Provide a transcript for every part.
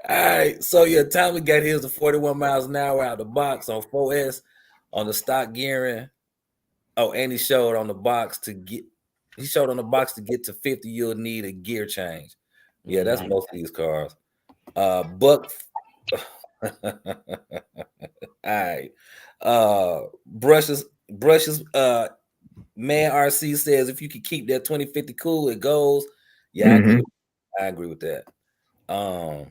All right, so yeah, Tommy got his to 41 miles an hour out the box on 4S on the stock gearing. Oh, and he showed on the box to get to 50, you'll need a gear change. Yeah, that's most of these cars. Buck. All right. Brushes. Man RC says if you could keep that 2050 cool, it goes. Yeah, I agree with that. But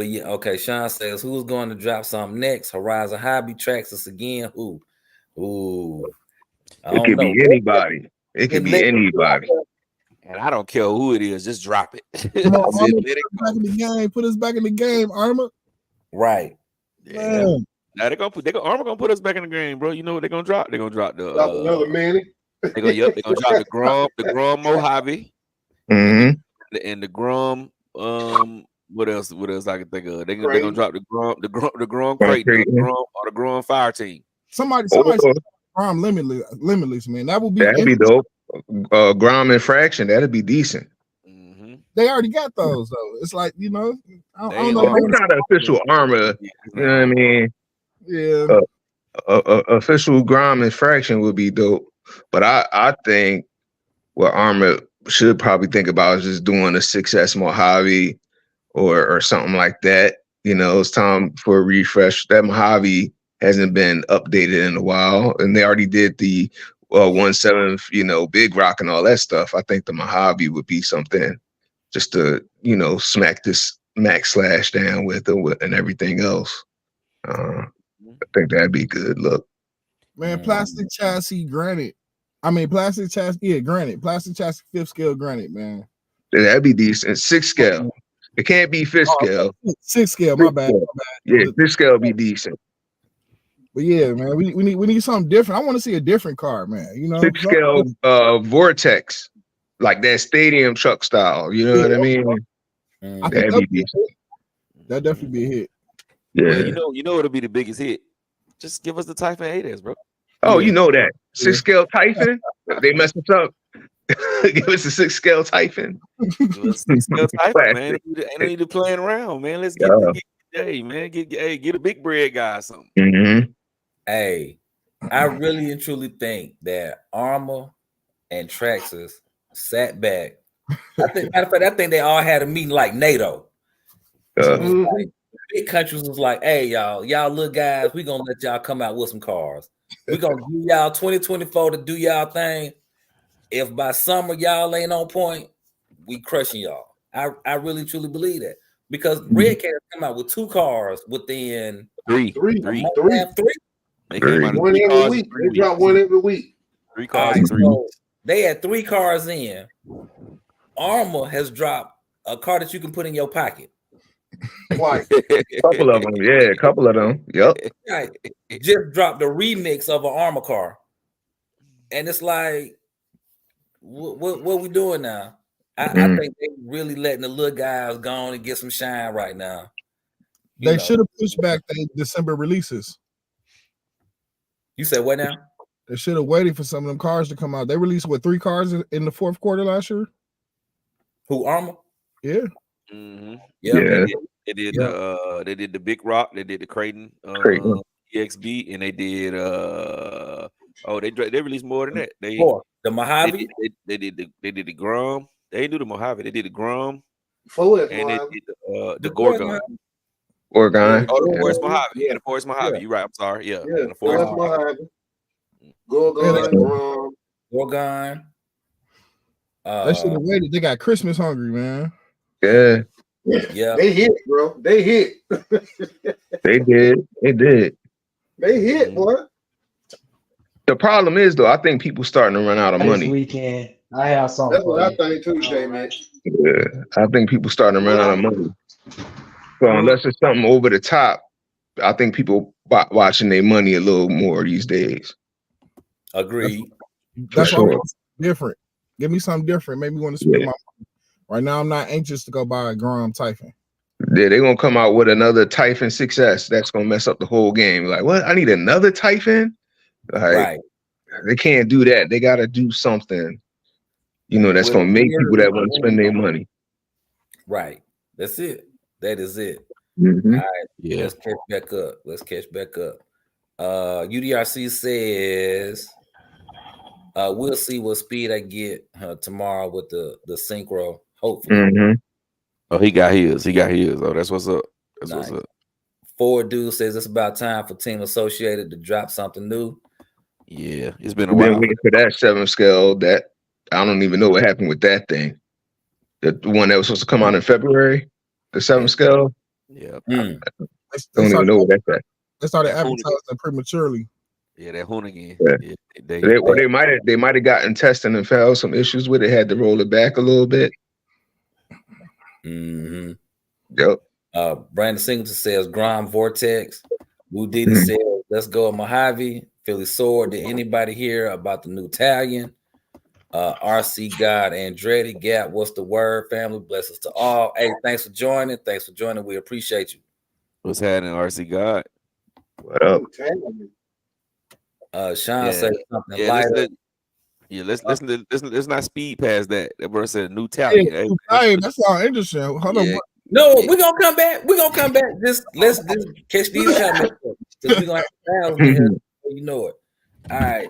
yeah, okay. Sean says who's going to drop something next? Horizon Hobby tracks us again. Who? Ooh. It could be anybody. It could be anybody. And I don't care who it is, just drop it. Come on, Armor, back in the game. Put us back in the game, Armor. Right. Yeah. Now Armor gonna put us back in the game, bro. You know what they're gonna drop? They're gonna drop the another Manny. They're gonna drop the Grom Mojave. And the Grom what else I can think of? They're gonna drop the Grom Crate, the Grom Fire Team. Somebody said Grom Limitless, man. That'd be dope. Grom Infraction, that'd be decent. They already got those though. It's like, I don't know. It's not an official Armor. You know what I mean? Yeah. Official Grom Infraction would be dope. But I think what Armor should probably think about is just doing a 6S Mojave or something like that. It's time for a refresh. That Mojave hasn't been updated in a while, and they already did the 1.7, Big Rock and all that stuff. I think the Mojave would be something just to, smack this Max Slash down with and everything else. I think that'd be good. Look, man, plastic chassis granite. Plastic chassis, granite. Plastic chassis 5th scale granite, man. That'd be decent. 6th scale. It can't be 5th scale. 6th scale, my bad. Yeah, 5th scale would be decent. But yeah, man, we need something different. I want to see a different car, man. 6th scale Vortex, like that stadium truck style. You know what I mean? That'd be decent. That'd definitely be a hit. Yeah, you know it'll be the biggest hit. Just give us the Typhoon 8S, bro. Oh, you know that 6th scale Typhoon. They messed us up. Give us a 6th scale Typhoon. 6th scale Typhoon, man. Ain't no need to playing around, man. Let's get a big bread guy or something. Hey, I really and truly think that Armor and Traxxas sat back. I think they all had a meeting like NATO. Big countries was like, hey, y'all little guys, we gonna let y'all come out with some cars. We gonna do y'all 2024 to do y'all thing. If by summer y'all ain't on point, we crushing y'all. I really truly believe that because Red Cat come out with 2 cars within three. They came out one every week. They drop one every week. 3 cars in 3 weeks. They had 3 cars in. Armor has dropped a car that you can put in your pocket. Why? A couple of them. Yeah, a couple of them. Yep. Right. Just dropped a remix of an Armor car. And it's like, what we doing now? I think they really letting the little guys go on and get some shine right now. They should have pushed back the December releases. You said what now? They should have waited for some of them cars to come out. They released 3 cars in the 4th quarter last year. Who, Armor? Yeah. Yeah. They did the Big Rock, they did the Creighton EXB, and they did they released more than that. The Mojave. They did the Grom. They didn't do the Mojave. They did the Grom. Forward, and they did the Gorgon. Gorgon. Oh, the Forest Mojave. Yeah, the Forest Mojave. You're right. I'm sorry. Yeah, the Forest Mojave. Gorgon. They should have waited. They got Christmas hungry, man. Yeah. Yeah. They hit, bro. They hit. They did. They hit, boy. The problem is, though, I think people starting to run out of money. Weekend. I have something. That's what I think too, Shay, man. Yeah, I think people starting to run out of money. So unless it's something over the top, I think people watching their money a little more these days. Agreed. That's sure. Different. Give me something different. Make me want to spend my money. Right now, I'm not anxious to go buy a Grom Typhoon. Yeah, they're gonna come out with another Typhoon 6S. That's gonna mess up the whole game. Like, what? I need another Typhoon? Like, right. They can't do that. They gotta do something, that's gonna make people that want to spend their money. Right. That's it. That is it. Mm-hmm. All right. Yeah. Let's catch back up. UDRC says we'll see what speed I get tomorrow with the synchro. Hopefully. Mm-hmm. Oh, he got his. Oh, that's what's up. That's Nice. what's up. Ford Dude says it's about time for Team Associated to drop something new. Yeah, it's been a We've been while. waiting for that 7 scale. That I don't even know what happened with that thing. The one that was supposed to come out in February, the 7 scale. Yeah. Don't even know what that's at. They started That advertising prematurely. Yeah, that Hoonigan. Yeah. Yeah, They might have gotten testing and found some issues with it. Had to roll it back a little bit. Mm-hmm. Yep. Brandon Singleton says Grom Vortex. Woo Diddy says let's go at Mojave. Philly Sword. Did anybody hear about the new Italian? RC God Andretti Gap. What's the word, family? Blessings to all. Hey, thanks for joining. We appreciate you. what's happening, RC God? What up? Sean said something lighter. Let's not speed past that. That bro said new talent. Hey, that sounds interesting. Hold on. No, we're gonna come back. Let's catch these comments because we're gonna have thousands here. You know it. All right.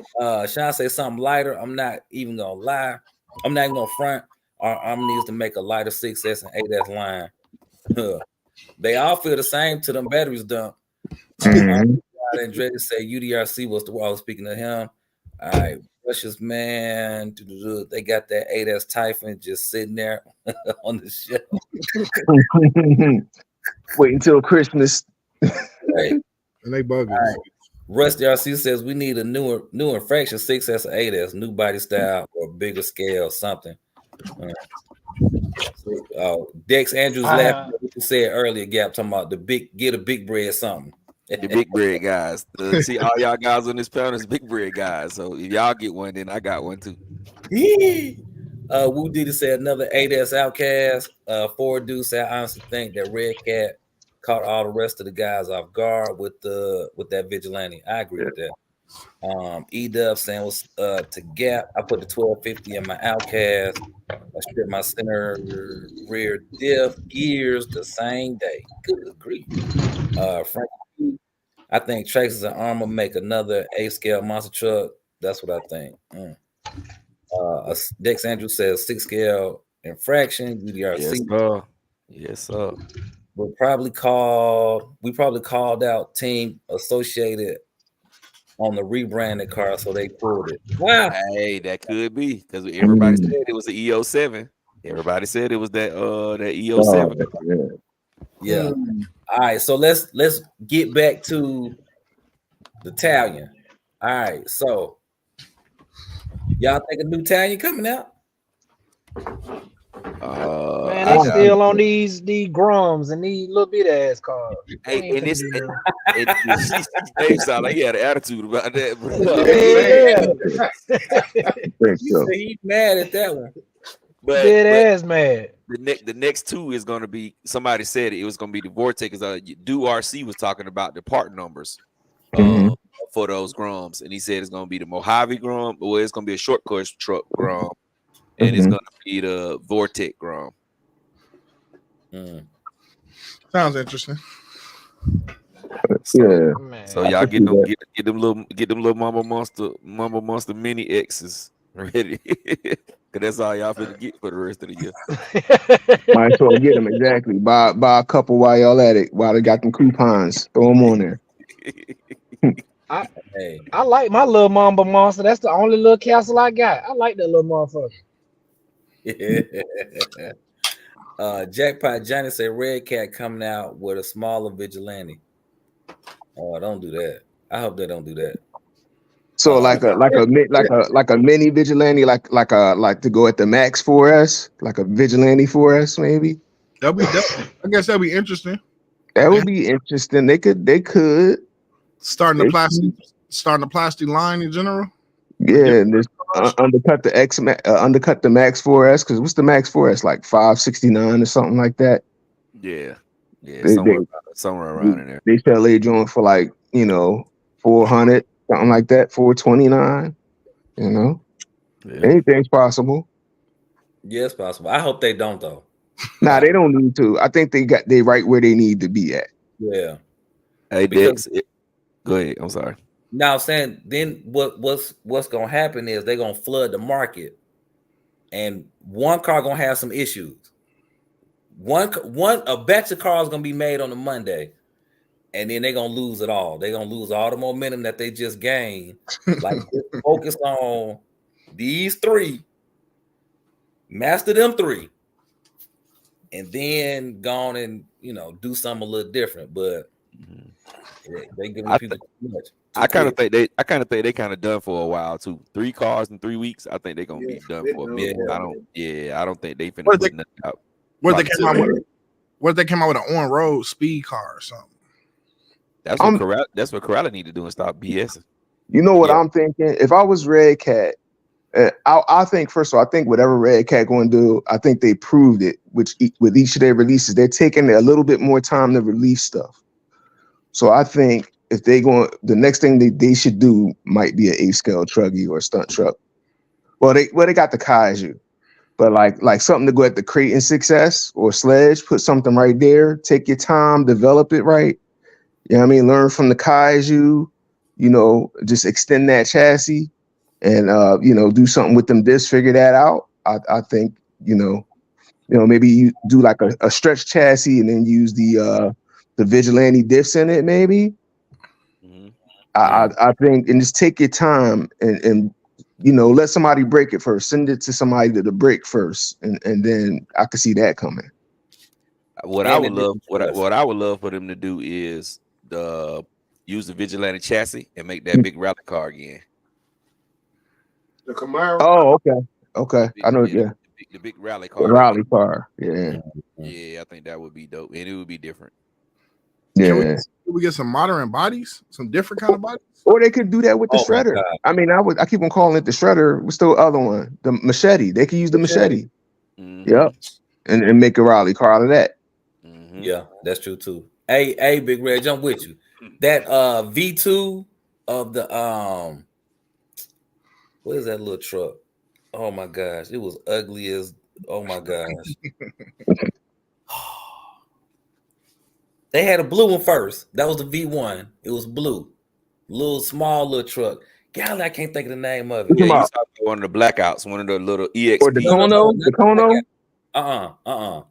Sean say something lighter. I'm not even gonna lie. I'm not even gonna front. Our arm needs to make a lighter 6S and 8S line. They all feel the same to them batteries dump. And Andretti said UDRC was the one I was speaking to him. All right, precious man. They got that 8S Typhon just sitting there on the shelf. Wait until Christmas. Right. And they bugging. Right. Rusty RC says we need a new infraction 6S or 8S, new body style or bigger scale, something. Dex Andrews laughing at what you said earlier, Gap, talking about get a big bread something. The big bread guys. See all y'all guys on this panel is big bread guys. So if y'all get one, then I got one too. Woo Diddy said another 8S Outcast. Ford Dude said I honestly think that Red Cat caught all the rest of the guys off guard with that vigilante. I agree with that. E-Dub saying was to Gap. I put the 1250 in my Outcast. I stripped my center rear diff gears the same day. Good grief. Frank, I think Traxxas and Armor make another 8-scale monster truck. That's what I think. Dex Andrews says 6-scale infraction. UDRC. Yes, sir. We probably called out Team Associated on the rebranded car, so they pulled it. Wow. Hey, that could be because everybody said it was the EO7. Everybody said it was that EO7. Yeah. All right, so let's get back to the Italian. All right, so y'all think a new Italian coming out? Man, they still on these Groms and these little bit ass cars. Hey, and this Dave sound like he had an attitude about that. He's mad at that one. Dead ass mad. The next two is going to be, somebody said it was going to be the Vortex. Do RC was talking about the part numbers for those Groms, and he said it's going to be the Mojave Grom, or it's going to be a short course truck Grom, and it's going to be the Vortex Grom. Sounds interesting. So y'all get them little Mama Monster Mini X's ready. Cause that's all y'all finna get for the rest of the year. Might as well get them, exactly. Buy a couple while y'all at it, while they got them coupons. Throw them on there. I like my little Mamba Monster. That's the only little castle I got. I like that little motherfucker. Jackpot Johnny said Red Cat coming out with a smaller vigilante. Oh, don't do that. I hope they don't do that. So like a mini vigilante, like to go at the Max 4S, like a vigilante 4S maybe. I guess that'd be interesting. That would be interesting. They could starting the plastic line in general. Yeah, and just undercut the Max 4S, because what's the Max 4S, like 569 or something like that? Yeah, somewhere around in there. They sell they joint for like 400, something like that, 429. Anything's possible. Yeah, it's possible. I hope they don't though. Nah, they don't need to. I think they right where they need to be at. Yeah. Hey, Because- Dex, go ahead. I'm sorry. Now I'm saying then what's gonna happen is they're gonna flood the market, and one car gonna have some issues. A batch of cars gonna be made on a Monday, and then they're gonna lose it all. They're gonna lose all the momentum that they just gained. Like focus on these three, master them three, and then go on and do something a little different. But they giving people too much. I kind of think they kind of done for a while too. 3 cars in 3 weeks. I think they're gonna be done for a minute. I don't think they finna put nothing out. What they came out with? What they came out with an on road speed car or something? That's what Corral need to do and stop BSing. You know what I'm thinking? If I was Red Cat, I think first of all, I think whatever Red Cat going to do, I think they proved it. With each of their releases, they're taking a little bit more time to release stuff. So I think if they going, the next thing they should do might be an 8-scale truggy or a stunt truck. Well, they got the Kaiju, but like something to go at the Creighton 6S or Sledge. Put something right there. Take your time, develop it right. You know what I mean? Learn from the Kaiju. Just extend that chassis and do something with them discs. Figure that out. I think maybe you do like a stretch chassis and then use the vigilante diffs in it. Maybe. I think, and just take your time and let somebody break it first. Send it to somebody to break first, and then I could see that coming. What I would love for them to do is use the vigilante chassis and make that big rally car again. The Camaro. Oh, okay. I know. Yeah, the big rally car. The rally car. Yeah. Yeah, I think that would be dope, and it would be different. Yeah. Can we get some modern bodies, some different kind of bodies? Or they could do that with the shredder. I mean, I keep on calling it the shredder. What's the other one? The machete. They could use the machete. Yep. And make a rally car out of that. Yeah, that's true too. Hey, Big Red, jump with you. That V2 of the what is that little truck? Oh my gosh, it was ugly as my gosh. They had a blue one first. That was the V1. It was blue. Small little truck. Golly, I can't think of the name of it. Yeah, you talking about one of the blackouts, one of the little EXP. Or the Kono?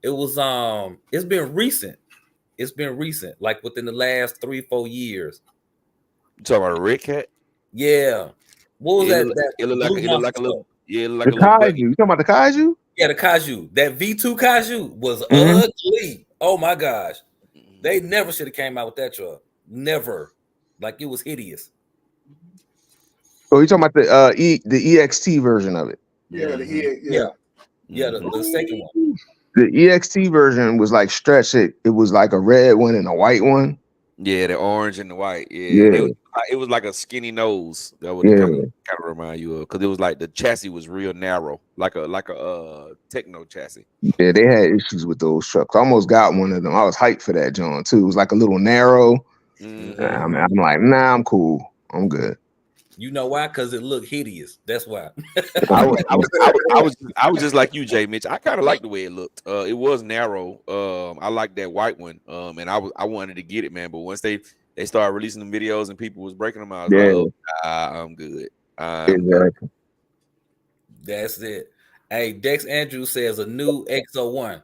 It was it's been recent. It's been recent, like within the last 3-4 years. You talking about a Red Cat? Yeah. What was that? It looked like a little. Yeah, like the Kaiju. You talking about the Kaiju? Yeah, the Kaiju. That V2 Kaiju was ugly. Oh my gosh. They never should have came out with that truck. Never. Like it was hideous. So you talking about the EXT version of it? Yeah, the second one. The EXT version was like stretch it. It was like a red one and a white one. Yeah, the orange and the white. Yeah. It was like a skinny nose. That would kind of remind you of, because it was like the chassis was real narrow, like a techno chassis. Yeah, they had issues with those trucks. I almost got one of them. I was hyped for that, John, too. It was like a little narrow. I'm like, nah, I'm cool. I'm good. You know why? Because it looked hideous. That's why. I was just like you, Jay Mitch. I kind of liked the way it looked. It was narrow. I liked that white one. And I wanted to get it, man. But once they started releasing the videos and people was breaking them out, I was like, I'm good. Exactly. That's it. Hey, Dex Andrew says a new XO1.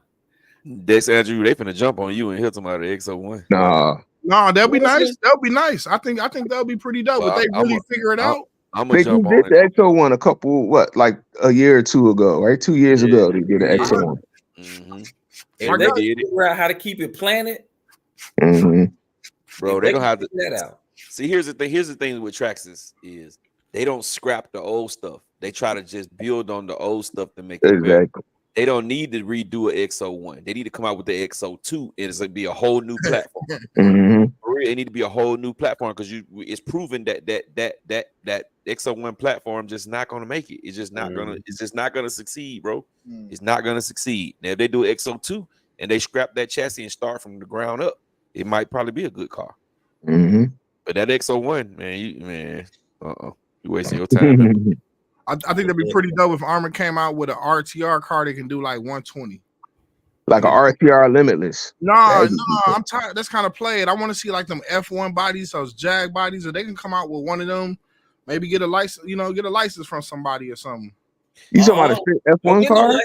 Dex Andrew, they finna jump on you and hit somebody XO1. No, that'll be nice. That'll be nice. I think that'll be pretty dope. But they really figure it out. They did the XO1 a couple, like a year or two ago, right? 2 years ago, they did the XO1. And they figure out how to keep it planted. Bro, they don't have to that out. See, here's the thing. Here's the thing with Traxxas is they don't scrap the old stuff. They try to just build on the old stuff to make it better. They don't need to redo an XO1. They need to come out with the XO2, and it's gonna be a whole new platform. It need to be a whole new platform because it's proven that XO1 platform just not gonna make it. It's just not gonna succeed, bro. It's not gonna succeed. Now, if they do XO2 and they scrap that chassis and start from the ground up, it might probably be a good car. But that XO1, man, you wasting your time. I think that'd be pretty dope if Armor came out with an RTR car that can do like 120. like a RTR Limitless. No, I'm tired. That's kind of played. I want to see like them F1 bodies, those Jag bodies, or they can come out with one of them. Maybe get a license, get a license from somebody or something. You talking about a straight F1 car?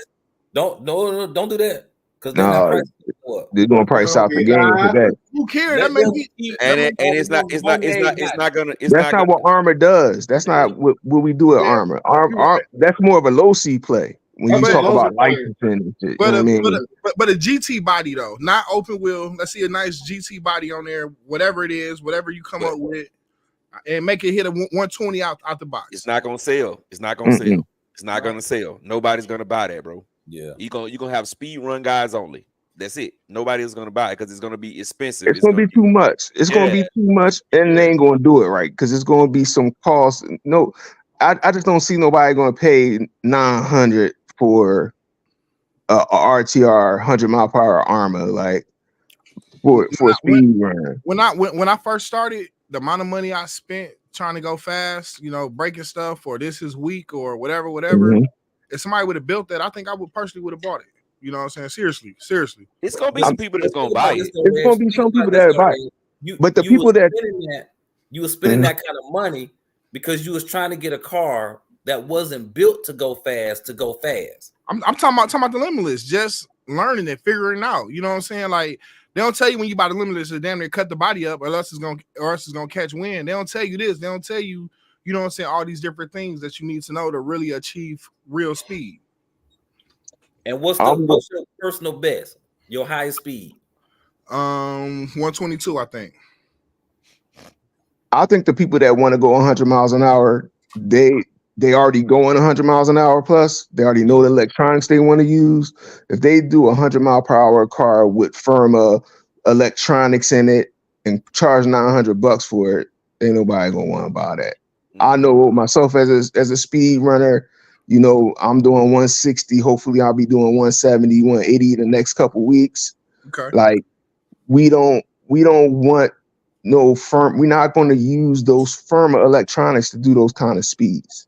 Don't do that. Because they're gonna price out the game for that. Who cares? That may be, it's not gonna. That's not what Armor does. That's not what we do at Armor. That's more of a low C play when you talk about licensing and shit. But a GT body though, not open wheel. Let's see a nice GT body on there, whatever it is, whatever you come up with, and make it hit a 120 out the box. It's not gonna sell. It's not gonna sell. It's not gonna sell. Nobody's gonna buy that, bro. Yeah, you're gonna have speed run guys only. That's it. Nobody is gonna buy it because it's gonna be expensive. It's gonna be too much. It's gonna be too much, and they ain't gonna do it right because it's gonna be some cost. No, I just don't see nobody gonna pay $900 for a RTR 100-mile-per-hour Armor like for a speed run. When I first started, the amount of money I spent trying to go fast, breaking stuff, or this is weak, or whatever. If somebody would have built that, I think I would personally have bought it. You know what I'm saying? Seriously. It's gonna be some people that's gonna buy it. It's gonna be some people that buy it. But the people that you were spending that kind of money because you was trying to get a car that wasn't built to go fast. I'm talking about the Limitless, just learning it, figuring it out. You know what I'm saying? Like they don't tell you when you buy the Limitless to damn near cut the body up, or else it's gonna catch wind. They don't tell you this. They don't tell you, you know what I'm saying, all these different things that you need to know to really achieve real speed. And what's your personal best? Your highest speed? 122, I think. I think the people that want to go 100 miles an hour, they already going 100 miles an hour plus. They already know the electronics they want to use. If they do a 100-mile-per-hour car with firm electronics in it and charge $900 for it, ain't nobody gonna want to buy that. I know myself as a speed runner. I'm doing 160. Hopefully, I'll be doing 170, 180 the next couple weeks. Okay. Like, we don't want no firm. We're not going to use those firm electronics to do those kind of speeds.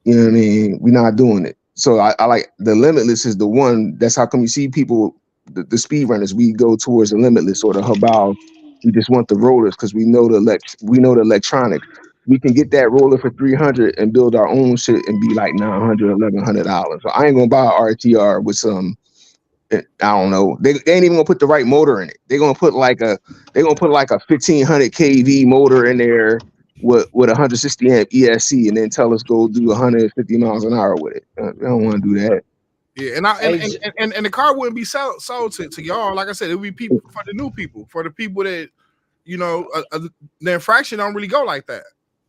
You know what I mean? We're not doing it. So I like the Limitless is the one. That's how come you see people, the speed runners. We go towards the Limitless or the Habal. We just want the rollers because we know the electronics. We can get that roller for $300 and build our own shit and be like $900, $1,100. So I ain't gonna buy an RTR with some, I don't know. They ain't even gonna put the right motor in it. They're gonna put like a 1500 kV motor in there with 160 amp ESC and then tell us go do 150 miles an hour with it. I don't want to do that. Yeah, and the car wouldn't be sold to y'all. Like I said, it would be people for the new people, for the people that the infraction don't really go like that.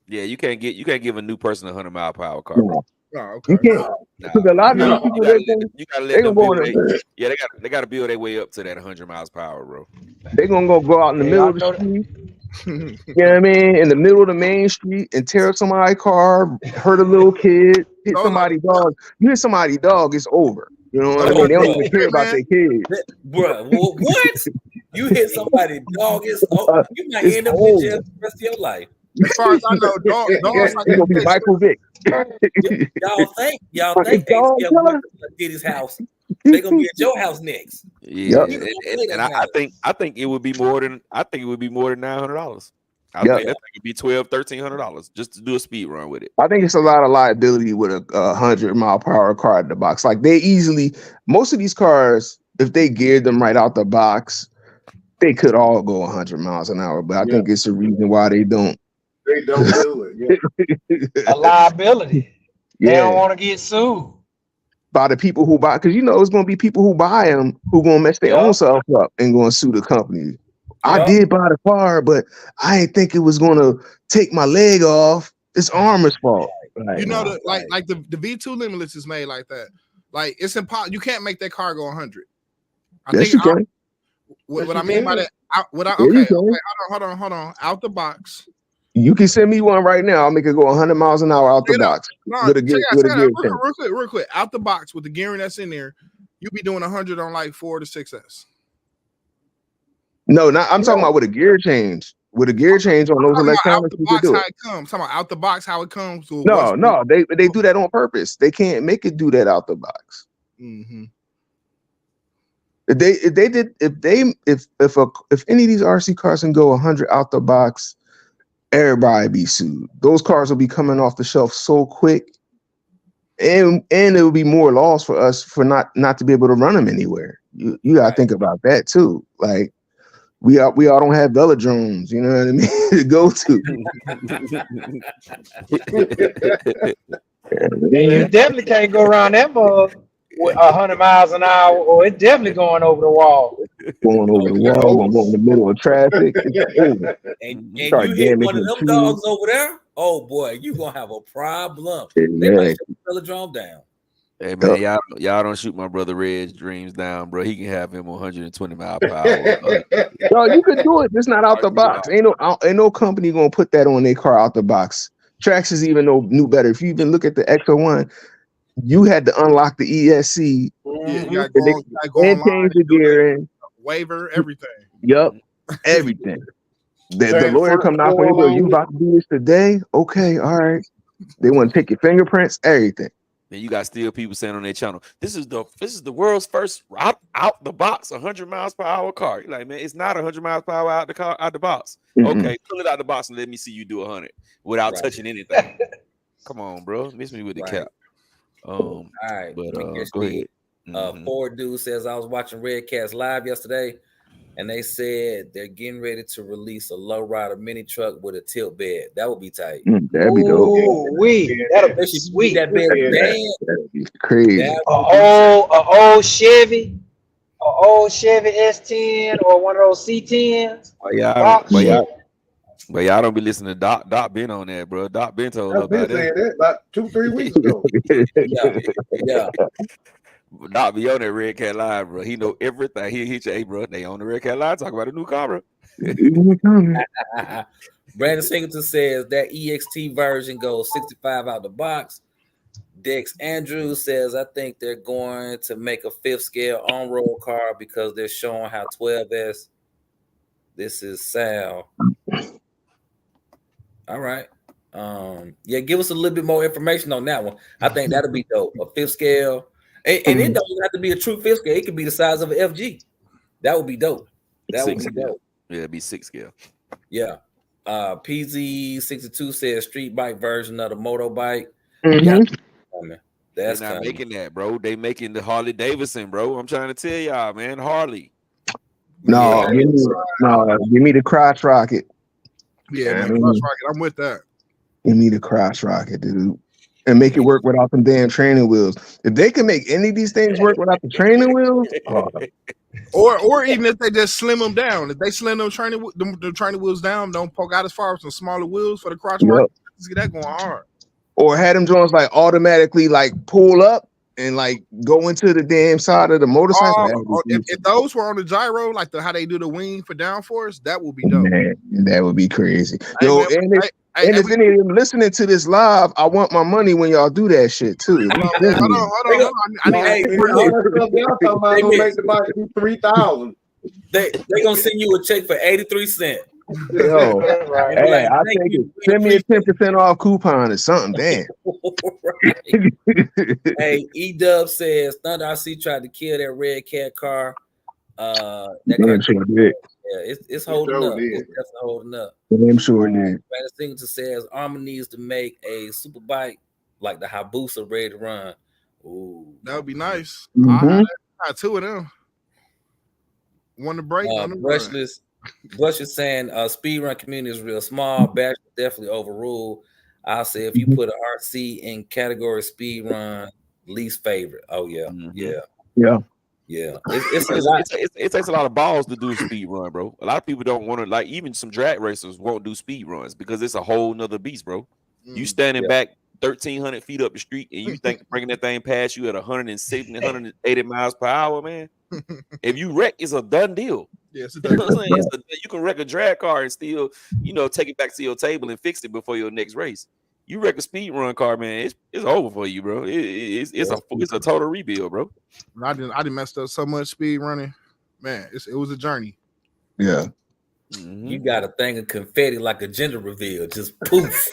Yeah, you can't give a new person a 100-mile-per-hour car. No. Oh, okay. You can't. Because a lot of people you gotta let them build they gotta build their way up to that 100 miles per hour, bro. They're gonna go out in the middle of the street. You know what I mean? In the middle of the main street and tear up somebody's car, hurt a little kid, hit somebody's dog. You hit somebody's dog, it's over. You know what I mean? They don't even care about their kids. Bro, what? You hit somebody's dog, it's over. You might end up in jail the rest of your life. As far as I know, dogs like gonna be Michael Vick. Y'all think did his house. They're gonna be at your house next. Yeah, and I think it would be more than $900. I think it would be $1,200-$1,300 just to do a speed run with it. I think it's a lot of liability with a 100-mile-per-hour car at the box. Like most of these cars, if they geared them right out the box, they could all go 100 miles an hour. But I think it's a reason why they don't. They don't do it. Yeah. A liability. They don't want to get sued by the people who buy, because it's going to be people who buy them who going to mess their own self up and going to sue the company. I did buy the car, but I didn't think it was going to take my leg off. It's Armor's fault. Like the V2 Limitless is made like that. Like it's impossible. You can't make that car go 100. What I mean by that, hold on. Out the box. You can send me one right now. I'll make it go 100 miles an hour out the box. Real quick. Out the box with the gearing that's in there, you be doing 100 on like 4 to 6S. No, I'm talking about with a gear change. With a gear change on those electronics, you can do it. Talking about out the box, how it comes. No, they do that on purpose. They can't make it do that out the box. Mm-hmm. If any of these RC cars can go 100 out the box, everybody be sued. Those cars will be coming off the shelf so quick, and it will be more loss for us for not to be able to run them anywhere. You gotta think about that too. Like we all don't have velodromes, you know what I mean, to go to. And you definitely can't go around that mug with 100 miles an hour, or it's definitely going over the wall. Going over the wall, going to go in the middle of traffic. And you hit one of them dogs over there, oh boy, you gonna have a problem. They might shut the velodrome down. Hey man, y'all don't shoot my brother Red's dreams down, bro. He can have him 120 miles per hour. Yo, you could do it. It's not out the box. Ain't no company gonna put that on their car out the box. Traxxas even knew better. If you even look at the X01, you had to unlock the ESC. Yeah, you gotta go and change the gear in. Waiver, everything. Yup, everything. The lawyer coming out for you. You about to do this today? Okay, all right. They want to take your fingerprints, everything. And you got still people saying on their channel, this is the world's first out the box 100 miles per hour car. You're like, man, it's not 100 miles per hour out the box. Mm-hmm. Okay, pull it out the box and let me see you do 100 without touching anything. Come on, bro, miss me with the cap. All right, but go ahead. Ford dude says I was watching Red Cats live yesterday, and they said they're getting ready to release a lowrider mini truck with a tilt bed. That would be tight. That'd be dope. That'll be sweet. That bed that'd be crazy. An old Chevy S10 or one of those C10s. But y'all don't be listening to Doc. Doc been on that, bro. Doc been told I've been saying that about 2-3 weeks ago. Yeah. Doc be on that Red Cat Live, bro. He know everything. He hit you, hey, bro. They on the Red Cat Live talk about a new car, bro. Brandon Singleton says that EXT version goes 65 out the box. Dex Andrews says I think they're going to make a 5th scale on-road car because they're showing how 12S. This is Sal. All right. Give us a little bit more information on that one. I think that'll be dope. A 5th scale. And it don't even have to be a true 5th scale. It could be the size of an FG. That would be dope. That would be dope. Yeah, it'd be 6 scale. Yeah. PZ62 says street bike version of the moto bike. Mm-hmm. That's not coming. Making that, bro. They making the Harley Davidson, bro. I'm trying to tell y'all, man. Harley. No, give me the crotch rocket. Yeah, man, crotch rocket. I'm with that. Give me the crotch rocket, dude. And make it work without them damn training wheels. If they can make any of these things work without the training wheels, or even if they just slim them down, if they slim the training wheels down, don't poke out as far as some smaller wheels for the crotch rocket, let's get that going hard. Or had them joints like automatically like pull up and like go into the damn side of the motorcycle. If those were on the gyro, like how they do the wing for downforce, that would be dope. Man, that would be crazy. If any of them listening to this live, I want my money when y'all do that shit too. Hold on. Y'all talking about gonna make the bike do 3,000. They gonna send you a check for 83 cents. Yo, hey, I think send me a 10% off coupon or something. Damn. Hey, E-Dub says Thunder RC tried to kill that Red Cat car. It's holding up. It's definitely holding up. I'm sure it is. Brandon Singleton says Armour needs to make a super bike like the Hayabusa ready to run. Ooh, that would be nice. Mm-hmm. I had 2 of them. One to break, one to brushless. Bush is saying speed run community is real small. Bash definitely overruled. I'll say if you put an RC in category speed run, least favorite. Oh yeah, yeah. It takes a lot of balls to do a speed run, bro. A lot of people don't want to, like, even some drag racers won't do speed runs because it's a whole nother beast, bro. You standing back 1,300 feet up the street and you think bringing that thing past you at 170, 180 miles per hour, man. If you wreck, it's a done deal. Yes, you know what I'm saying? You can wreck a drag car and still, take it back to your table and fix it before your next race. You wreck a speed run car, man, it's over for you, bro. It's a total rebuild, bro. I didn't messed up so much speed running, man. It was a journey. Yeah. You got a thing of confetti like a gender reveal, just poof.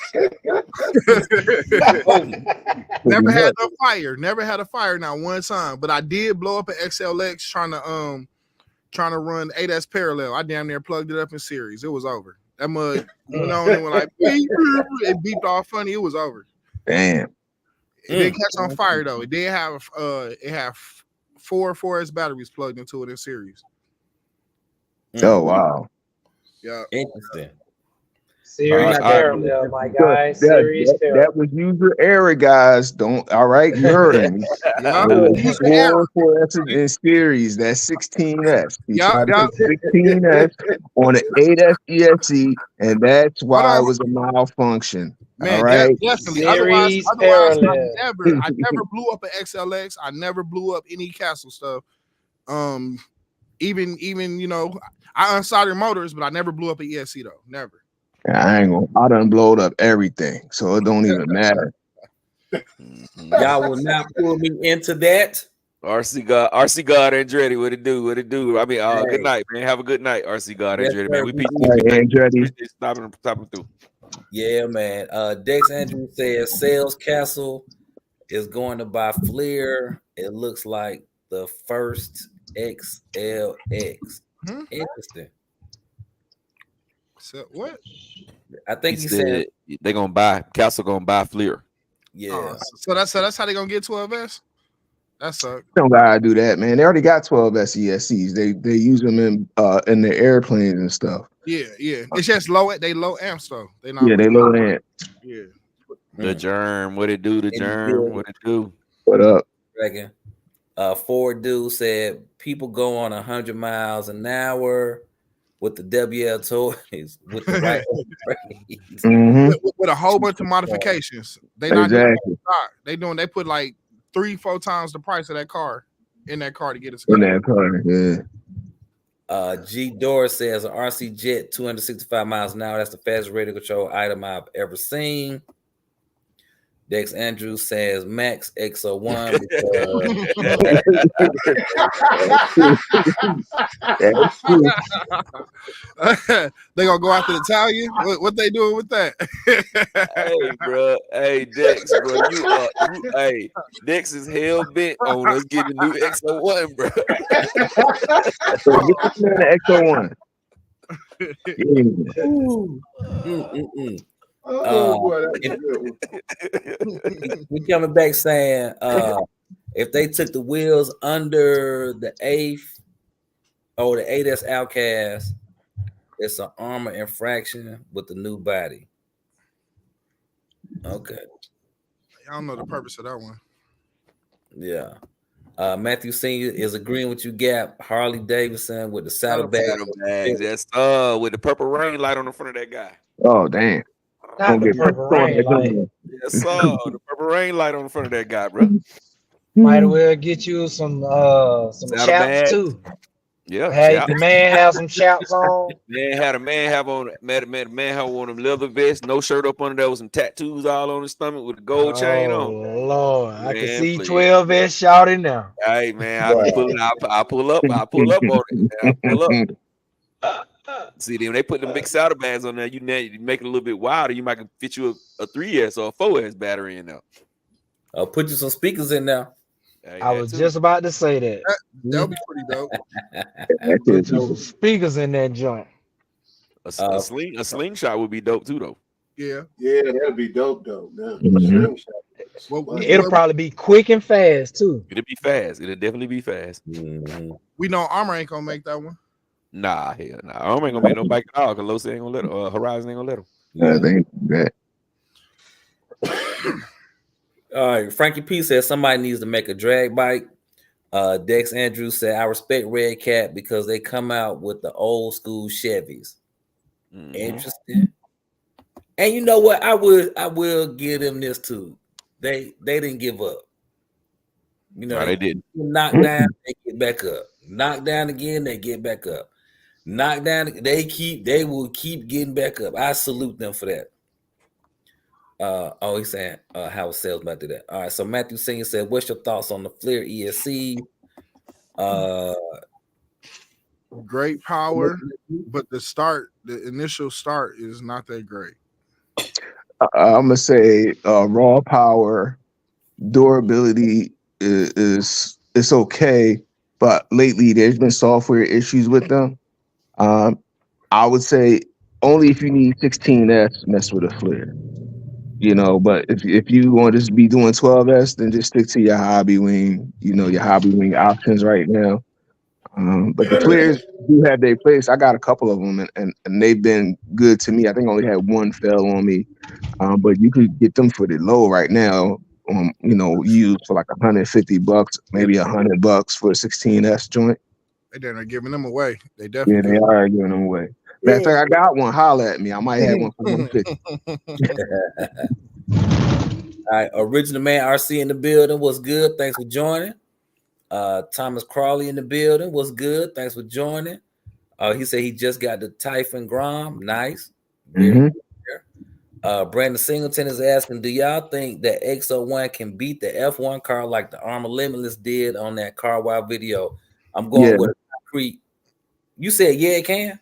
Never had no fire. Never had a fire not one time. But I did blow up an XLX trying to run 8S parallel. I damn near plugged it up in series. It was over. That mud went on and went like beep, it beeped all funny. It was over. Damn. It didn't catch on fire though. It did have it had 4S batteries plugged into it in series. Oh wow. Yeah. Interesting. Series parallel, my guy. Series parallel. That was user error, guys. Don't. All right, you heard me. User error. 4S in series. That's 16S. He tried to Yep. put 16S on an 8S ESC, and that's why it was a malfunction. Man, all right. definitely. Series Otherwise, parallel. I never blew up an XLX. I never blew up any Castle stuff. Even you know, I unsoldered motors, but I never blew up an ESC though. Never. I done blowed up everything, so it don't even matter. Y'all will not pull me into that. RC God Andretti, what it do? I mean, good night, man. Have a good night, RC God Andretti, man. We Andretti. Stopping through. Yeah, man. Dex Andrew says Sales Castle is going to buy Fleer. It looks like the first XLX. Interesting. So what? I think he said they're gonna buy Castle gonna buy Fleer. Yeah. So that's how they gonna get 12S. That sucks. Don't gotta do that, man. They already got 12S ESCs. They use them in their airplanes and stuff. Yeah. It's just low amps though. They low amp. Yeah. The germ, what it do? The germ, what it do? What up? Second. Ford dude said people go on 100 miles an hour with the WL toys with the right with a whole bunch of modifications. They not doing stock. They put like 3-4 times the price of that car in that car to get it. In that car, yeah. G Doris says an RC Jet 265 miles an hour. That's the fastest radio control item I've ever seen. Dex Andrews says Max X01 they gonna go after the Italian? What they doing with that? Hey, bro. Hey, Dex, bro. Hey, Dex is hell bent on us getting a new X01, bro. Get the X01. We coming back saying if they took the wheels under the 8th or the 8S Outcast, it's an armor infraction with the new body. Okay. I don't know the purpose of that one. Yeah. Matthew Senior is agreeing with you, Gap. Harley Davidson with the saddlebags. That's with the purple rain light on the front of that guy. Oh damn. Not the purple rain light. Yes, the purple rain light on the front of that guy, bro. Might well get you some chaps too. Yeah, hey, the man have some chaps on. Man have on them leather vest, no shirt up under there with some tattoos all on his stomach with a gold chain on. Oh Lord, I can see 12S shouting now. Hey man, I pull up on it. I pull up. See them, they put them big saddlebags on there. You make it a little bit wilder. You might can fit you a 3S or a 4S battery in there. I'll put you some speakers in there. I was just about to say that. That'll be pretty dope. Put some speakers in that joint. A slingshot would be dope too, though. Yeah, that'd be dope, though. It'll probably be quick and fast too. It'll be fast. It'll definitely be fast. We know Armor ain't gonna make that one. Nah, hell nah. Armor ain't gonna make no bike at all because Los ain't gonna let him. Horizon ain't gonna let him. Yeah, they ain't that. All right, Frankie P says somebody needs to make a drag bike. Dex Andrews said I respect Red Cat because they come out with the old school Chevys. Interesting. And you know what? I will give them this too. They didn't give up. You know, they didn't. Knock down, they get back up. Knock down again, they get back up. Knock down, they will keep getting back up. I salute them for that. He's saying how sales might do that. All right, so Matthew Senior said, what's your thoughts on the Fleer ESC? Great power, but the initial start is not that great. I'm gonna say raw power, durability is it's okay, but lately there's been software issues with them. I would say only if you need 16S, mess with a flare. You know, but if you want to just be doing 12S, then just stick to your hobby wing. You know, your hobby wing options right now. But the flares do have their place. I got a couple of them, and they've been good to me. I think I only had one fail on me, but you could get them for the low right now. You know, used for like $150, maybe $100 for a 16S joint. They're giving them away. They Yeah, definitely they are giving them away. Matter of fact, I got one. Holla at me. I might have one for $150. All right, Original Man RC in the building. What's good? Thanks for joining. Thomas Crawley in the building. What's good? Thanks for joining. He said he just got the Typhon Grom. Nice. Very good. Brandon Singleton is asking, do y'all think that X01 can beat the F1 car like the Armor Limitless did on that Car Wow video? I'm going with a concrete. You said it can?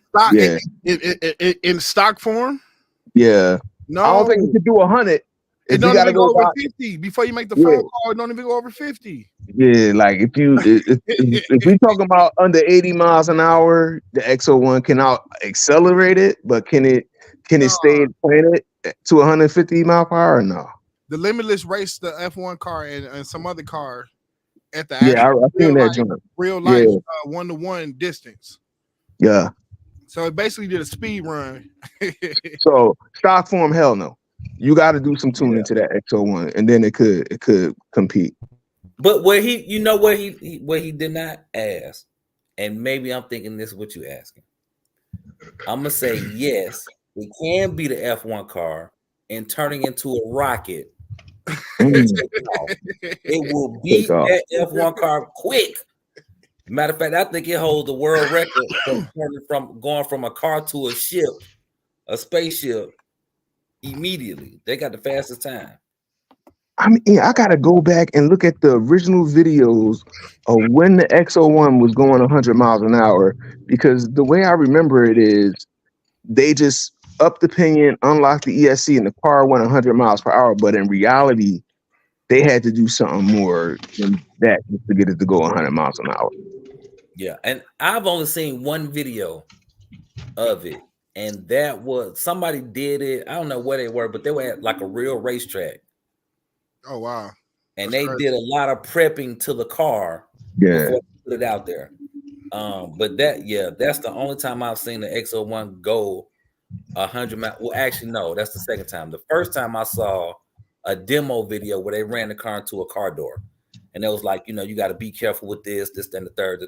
In stock form? Yeah. No. I don't think you could do 100. It don't even go over 50 before you make the phone call. It don't even go over 50. Yeah, like if we talking about under 80 miles an hour, the X01 can out accelerate it, but can it stay planet to 150 mile per hour? No. The Limitless raced the F1 car and some other car at the I seen that joint. Real life 1-to-1 distance. Yeah. So it basically did a speed run. So stock form, hell no. You got to do some tuning to that X01, and then it could compete. But what he did not ask, and maybe I'm thinking this is what you asking. I'm gonna say yes, it can be the F1 car and turning into a rocket. It will beat that F1 car quick. Matter of fact, I think it holds the world record from going from a car to a ship, a spaceship, immediately. They got the fastest time. I mean, I gotta go back and look at the original videos of when the X01 was going 100 miles an hour, because the way I remember it is they just upped the pinion, unlocked the ESC, and the car went 100 miles per hour. But in reality, they had to do something more than that just to get it to go 100 miles an hour. Yeah, and I've only seen one video of it, and that was somebody did it. I don't know where they were, but they were at like a real racetrack. Oh wow! And they did a lot of prepping to the car before they put it out there. But that's the only time I've seen the X01 go 100 miles. Well, actually, no, that's the second time. The first time I saw a demo video where they ran the car into a car door, and it was like, you got to be careful with this, and the third.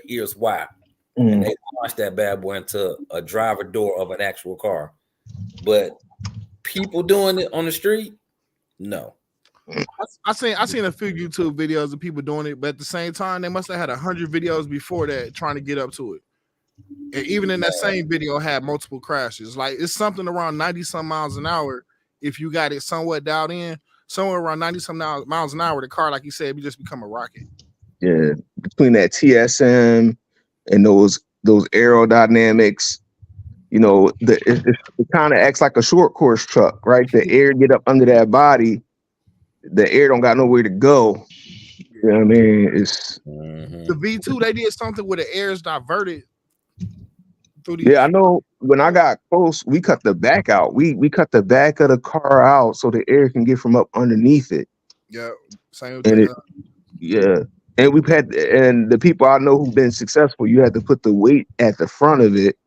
Here's why. And they launched that bad boy into a driver door of an actual car. But people doing it on the street, no. I seen a few YouTube videos of people doing it, but at the same time, they must have had 100 videos before that trying to get up to it. And even in that same video, had multiple crashes. Like it's something around 90 some miles an hour. If you got it somewhat dialed in, somewhere around 90 some miles an hour, the car, like you said, you just become a rocket. Yeah, between that TSM and those aerodynamics, it kind of acts like a short course truck, right? The air get up under that body. The air don't got nowhere to go. You know what I mean? It's the V2. They did something where the air is diverted through the. Yeah, I know. When I got close, we cut the back out. We cut the back of the car out so the air can get from up underneath it. Yeah, same thing. And we've had, and the people I know who've been successful, you had to put the weight at the front of it,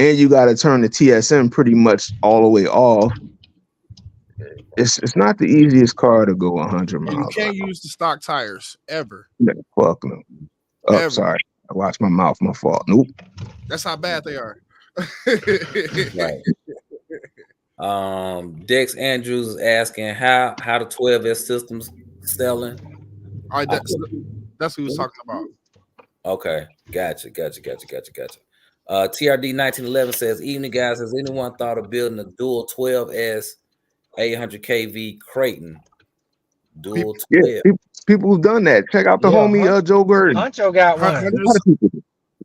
and you got to turn the TSM pretty much all the way off. It's not the easiest car to go 100 miles. You can't use the stock tires ever. No, fuck no. Oh, sorry. I watched my mouth. My fault. Nope. That's how bad they are. Right. Dex Andrews is asking how the 12S systems selling. All right, that's what he was talking about. Okay, gotcha. TRD 1911 says, "Evening guys, has anyone thought of building a dual 12S 800 kV Creighton? Dual 12. People who've done that. Check out the homie Joe Bird. Huncho got one.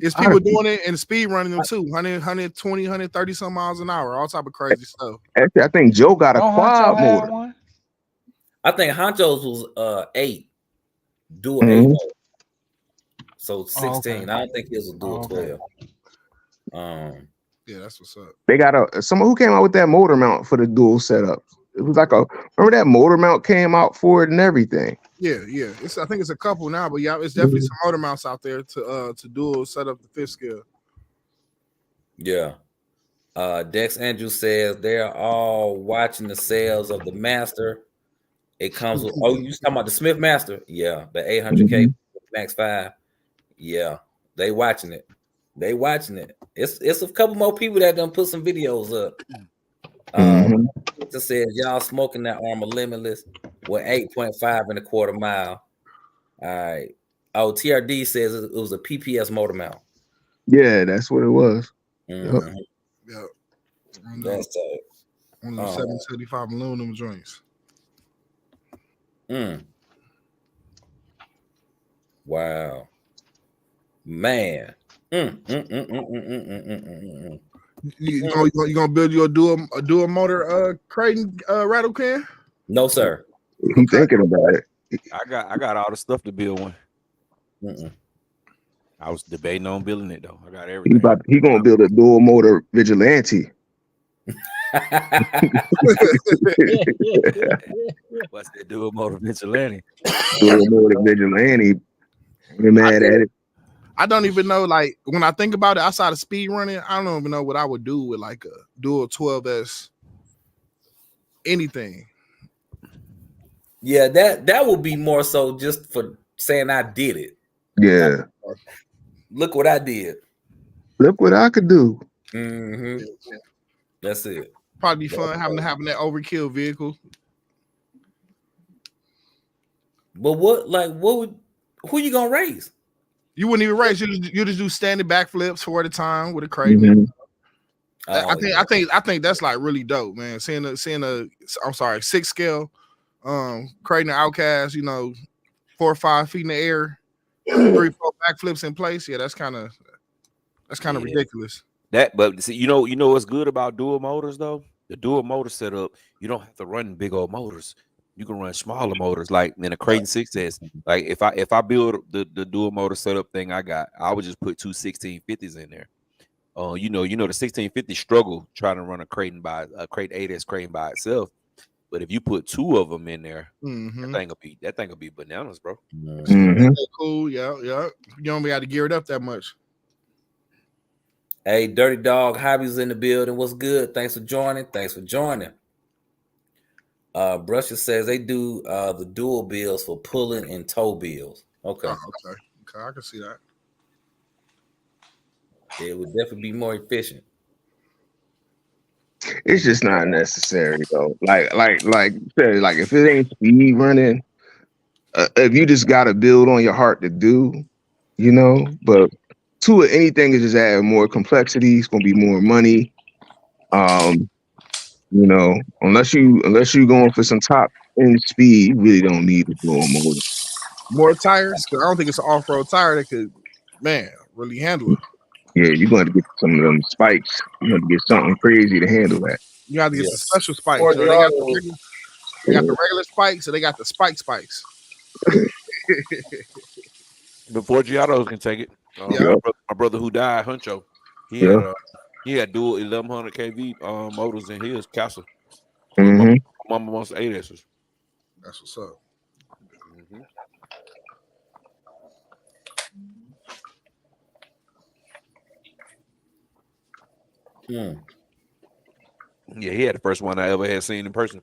It's people doing it and speed running them too. 100, 120, 130 some miles an hour, all type of crazy stuff. Actually, I think Joe got a quad motor. One? I think Honcho's was 8. Dual 8 motor. So 16. okay. I don't think his was dual 12. Yeah, that's what's up. They got someone who came out with that motor mount for the dual setup. It was like remember that motor mount came out for it and everything. Yeah. I think it's a couple now, but yeah, it's definitely some motor mounts out there to dual set up the 5th scale. Yeah. Dex Andrews says they're all watching the sales of the Master. It comes with you talking about the Smith Master? Yeah, the 800K Max 5. Yeah, they watching it. It's a couple more people that done put some videos up. It says y'all smoking that Armor Limitless with 8.5 and a quarter mile. All right. Oh, TRD says it was a PPS motor mount. Yeah, that's what it was. Yeah. That's tight. One of those 775 aluminum joints. Wow. Man. You gonna build you a dual motor Creighton rattle can? No, sir. He thinking about it. I got all the stuff to build one. I was debating on building it though. I got everything. He gonna build a dual motor vigilante. What's that dual motor vigilante? Dual motor vigilante. You're mad at it. I don't even know, like, when I think about it, outside of speed running, I don't even know what I would do with like a dual 12S anything. Yeah, that would be more so just for saying I did it. Yeah. Look what I did. Look what I could do. That's it. Probably be fun having that overkill vehicle. But who you gonna race? You wouldn't even race. You just do standing backflips for at a time with a Creighton. I think that's like really dope, man. Seeing a 6 scale Creighton Outcast, 4 or 5 feet in the air, 3, 4 backflips in place. Yeah, that's kind of ridiculous. But see, you know what's good about dual motors though? The dual motor setup, you don't have to run big old motors. You can run smaller motors, like in a Creighton 6S. Like if I build the dual motor setup thing I would just put 2 1650s in there. The 1650 struggle trying to run a Creighton 8S Creighton by itself. But if you put 2 of them in there, that thing will be bananas, bro. Cool, yeah. You don't be able to gear it up that much. Hey, Dirty Dog Hobbies in the building. What's good? Thanks for joining. Brusher says they do the dual bills for pulling and tow bills. Okay. Okay, I can see that. It would definitely be more efficient. It's just not necessary though. Like if it ain't speed running, if you just got to build on your heart to do, but to it, anything is just adding more complexity. It's gonna be more money. Unless you going for some top end speed, you really don't need a dual motor. More tires, because I don't think it's an off-road tire that could, really handle it. Yeah, you're going to get some of them spikes. You're going to get something crazy to handle that. You have to get some special spikes. They got the regular spikes, so they got the spikes. Before Giottos can take it, my brother who died, Huncho, he had dual 1100 kV motors in his castle. My mama wants 8S's. That's what's up. Yeah, he had the first one I ever had seen in person.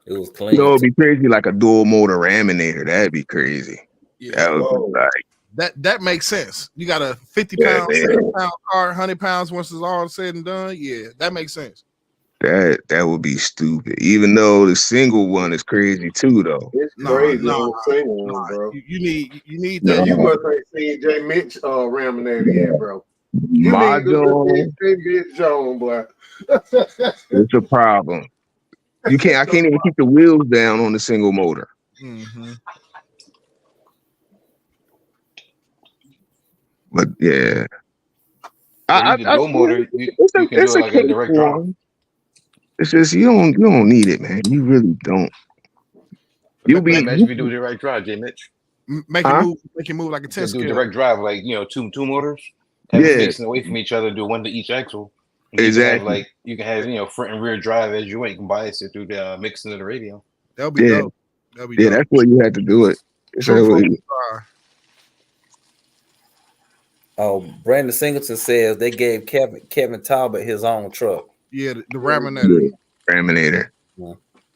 It was clean. It'd be crazy like a dual motor raminator. That'd be crazy. Yeah, that would be like that makes sense. You got a 50-pound, 60-pound car, 100 pounds once it's all said and done. Yeah, that makes sense. That would be stupid. Even though the single one is crazy too, though. It's crazy. Single one, bro. You need that. Yeah, you must have seen J. Mitch raminator, yeah, bro. My Jones, boy. it's a problem. I can't even keep the wheels down on the single motor. But yeah, You can dual motor. You can do it like a direct drive. It's just you don't need it, man. You really don't. Imagine if you do direct drive, J. Mitch. Make it move like a 10 do scale. direct drive, like two motors, have it facing away from each other, do one to each axle. Exactly. You can have front and rear drive as you want. You can bias it through the mixing of the radio. That'll be dope. That'll be dope. That's where you had to do it. Brandon Singleton says they gave Kevin Talbot his own truck. Yeah, the Raminator. Raminator. Yeah.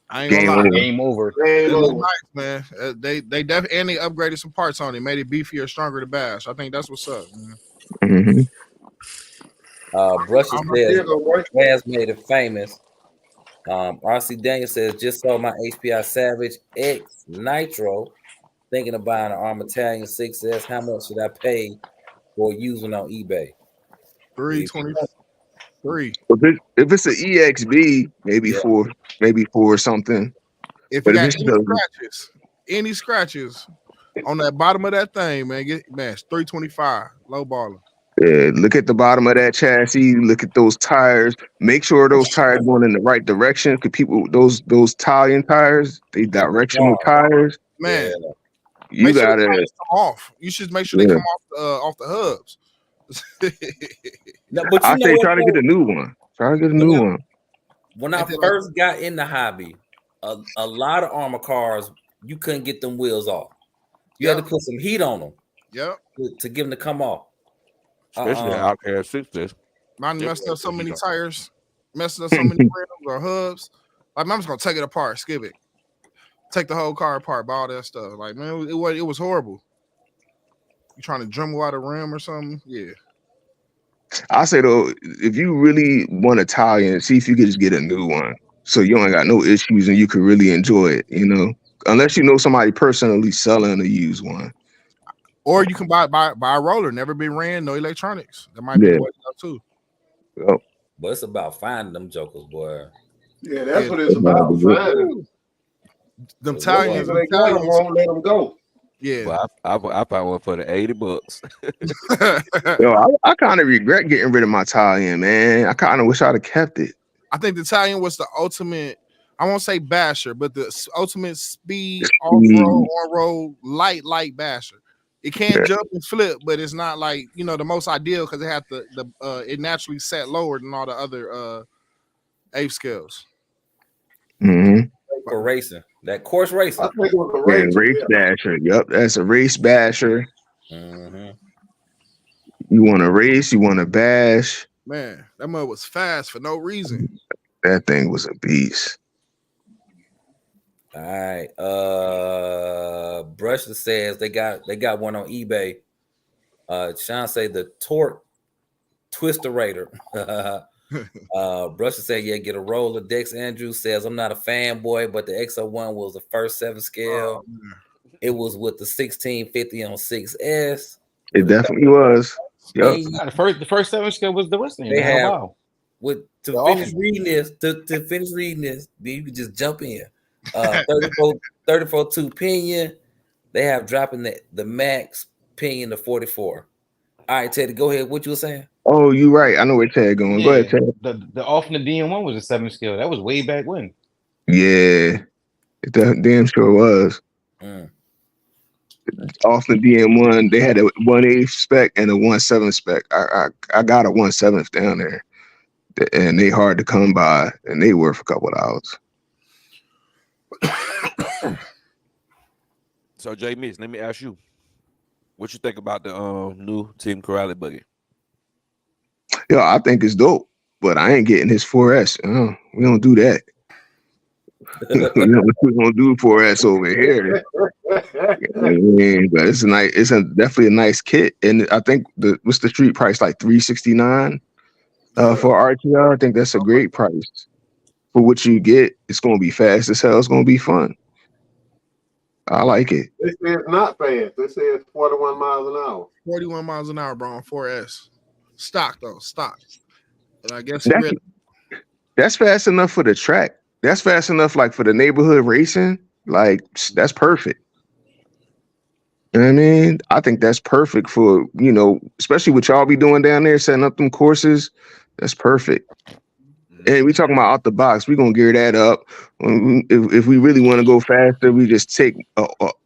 I ain't gonna lie. Game over. Nice, man. They definitely and they upgraded some parts on it, made it beefier, stronger to bash. I think that's what's up, man. Mm-hmm. Brushes says Raz made it famous. RC Daniel says just sold my HPI Savage X Nitro. Thinking of buying an Arm Italian 6S. How much should I pay for using on eBay? $323. If it's an EXB, maybe four something. If you got any scratches on that bottom of that thing, man, get mashed. $325, low baller. Yeah, look at the bottom of that chassis. Look at those tires. Make sure those tires going in the right direction. Because people, those Italian tires, they directional tires. Man, you gotta come off. You should make sure they come off the hubs. No, but I say try to get a new one. When I first got in the hobby, a lot of armor cars, you couldn't get them wheels off. You had to put some heat on them. To get them to come off. Especially out there 60s. Mine messed up so many tires, messed up so many rims or hubs. Like, I'm just gonna take it apart, skip it, take the whole car apart, buy all that stuff. Like, man, it was horrible. You trying to Dremel out a rim or something? Yeah. I say though, if you really want Italian, see if you could just get a new one, so you ain't got no issues and you can really enjoy it. You know, unless you know somebody personally selling a used one. Or you can buy a roller, never been ran, no electronics. That might be the way to go too. Yep. But it's about finding them jokers, boy. Yeah, that's what it's about. Finding them Italians. They got them, won't let them go. Yeah, well, I found one for the $80. Yo, I kind of regret getting rid of my Italian, man. I kind of wish I'd have kept it. I think the Italian was the ultimate. I won't say basher, but the ultimate speed off-road, on-road, light basher. It can't jump and flip, but it's not like, the most ideal because it had it naturally set lower than all the other 8 scales. Mm-hmm. For racing, that course racing. I think it was a race basher. Yep, that's a race basher. Mm-hmm. You want to race? You want to bash? Man, that mud was fast for no reason. That thing was a beast. All right. Brusher says they got one on eBay. Sean say the Torque Twisterator. Brusher said, yeah, get a roller. Dex Andrews says, I'm not a fanboy, but the XO1 was the first 7 scale. It was with the 1650 on 6S. It definitely was. Yep. The first 7 scale was the Western. They have to finish reading this, then you can just jump in. 34 2 pinion. They have dropping the max pinion to 44. All right, Teddy, go ahead. What you were saying? Oh, you're right. I know where Ted going. Go ahead, Ted. The off in the DM1 was a 7 scale. That was way back when. Yeah, it damn sure was. Off the DM1, they had a 1/8 spec and a 1/7 spec. I got a 1/7 down there, and they hard to come by, and they worth a couple of dollars. So, Jay Mitch, let me ask you, what you think about the new Team Corrali buggy? Yo, I think it's dope, but I ain't getting his 4S. We don't do that. We don't do 4S over here. But it's definitely a nice kit, and I think what's the street price, like $369 for RTR. I think that's a great price for what you get. It's gonna be fast as hell. It's gonna be fun. I like it. They say it's not fast. They say it's 41 miles an hour. 41 miles an hour, bro, on 4S. Stock, though. Stock. And I guess that's fast enough for the track. That's fast enough, like, for the neighborhood racing. Like, that's perfect. You know what I mean, I think that's perfect for, especially what y'all be doing down there, setting up them courses. That's perfect. And we talking about out the box. We're going to gear that up. If we really want to go faster, we just take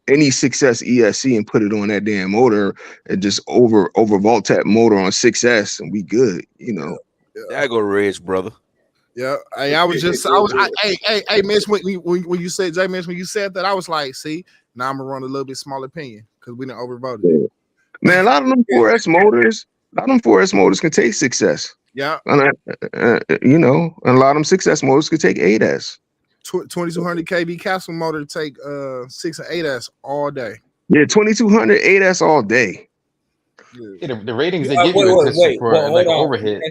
any Success ESC and put it on that damn motor and just overvolt that motor on 6S and we good, That go Reg, brother. Yeah, hey, Mitch, when you said, Jay, Mitch, when you said that, I was like, see, now I'm gonna run a little bit smaller opinion because we didn't overvoted. Yeah. Man, a lot of them 4S motors can take 6S. Yeah, and a lot of them 6S motors could take 8S. 2200 kV capsule motor take 6 and 8S all day. Yeah, 2200 8S all day. Yeah, the ratings they give you is for like overhead.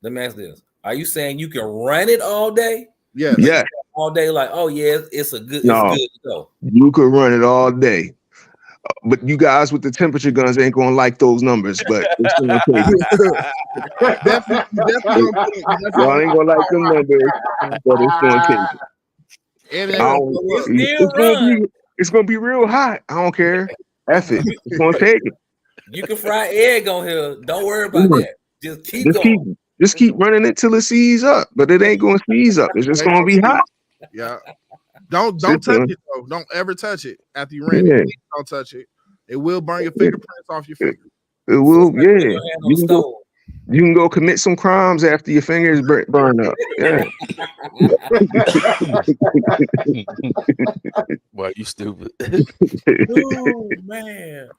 Let me ask this. Are you saying you can run it all day? Yes. Yeah. All day, like, oh yeah, it's good to go. You could run it all day. But you guys with the temperature guns ain't gonna like those numbers, but it's gonna take it. definitely Y'all ain't gonna like them numbers, but it's gonna take it. It's gonna be real hot. I don't care. F it. It's gonna take it. You can fry egg on here. Don't worry about that. Just keep going. Just keep running it till it seize up, but it ain't gonna seize up. It's just gonna be hot. Yeah. Don't touch it though. Don't ever touch it after you ran it. Don't touch it. It will burn your fingerprints off your finger. It will, yeah. You can go commit some crimes after your fingers burn up. Yeah. Boy, you stupid. Oh man.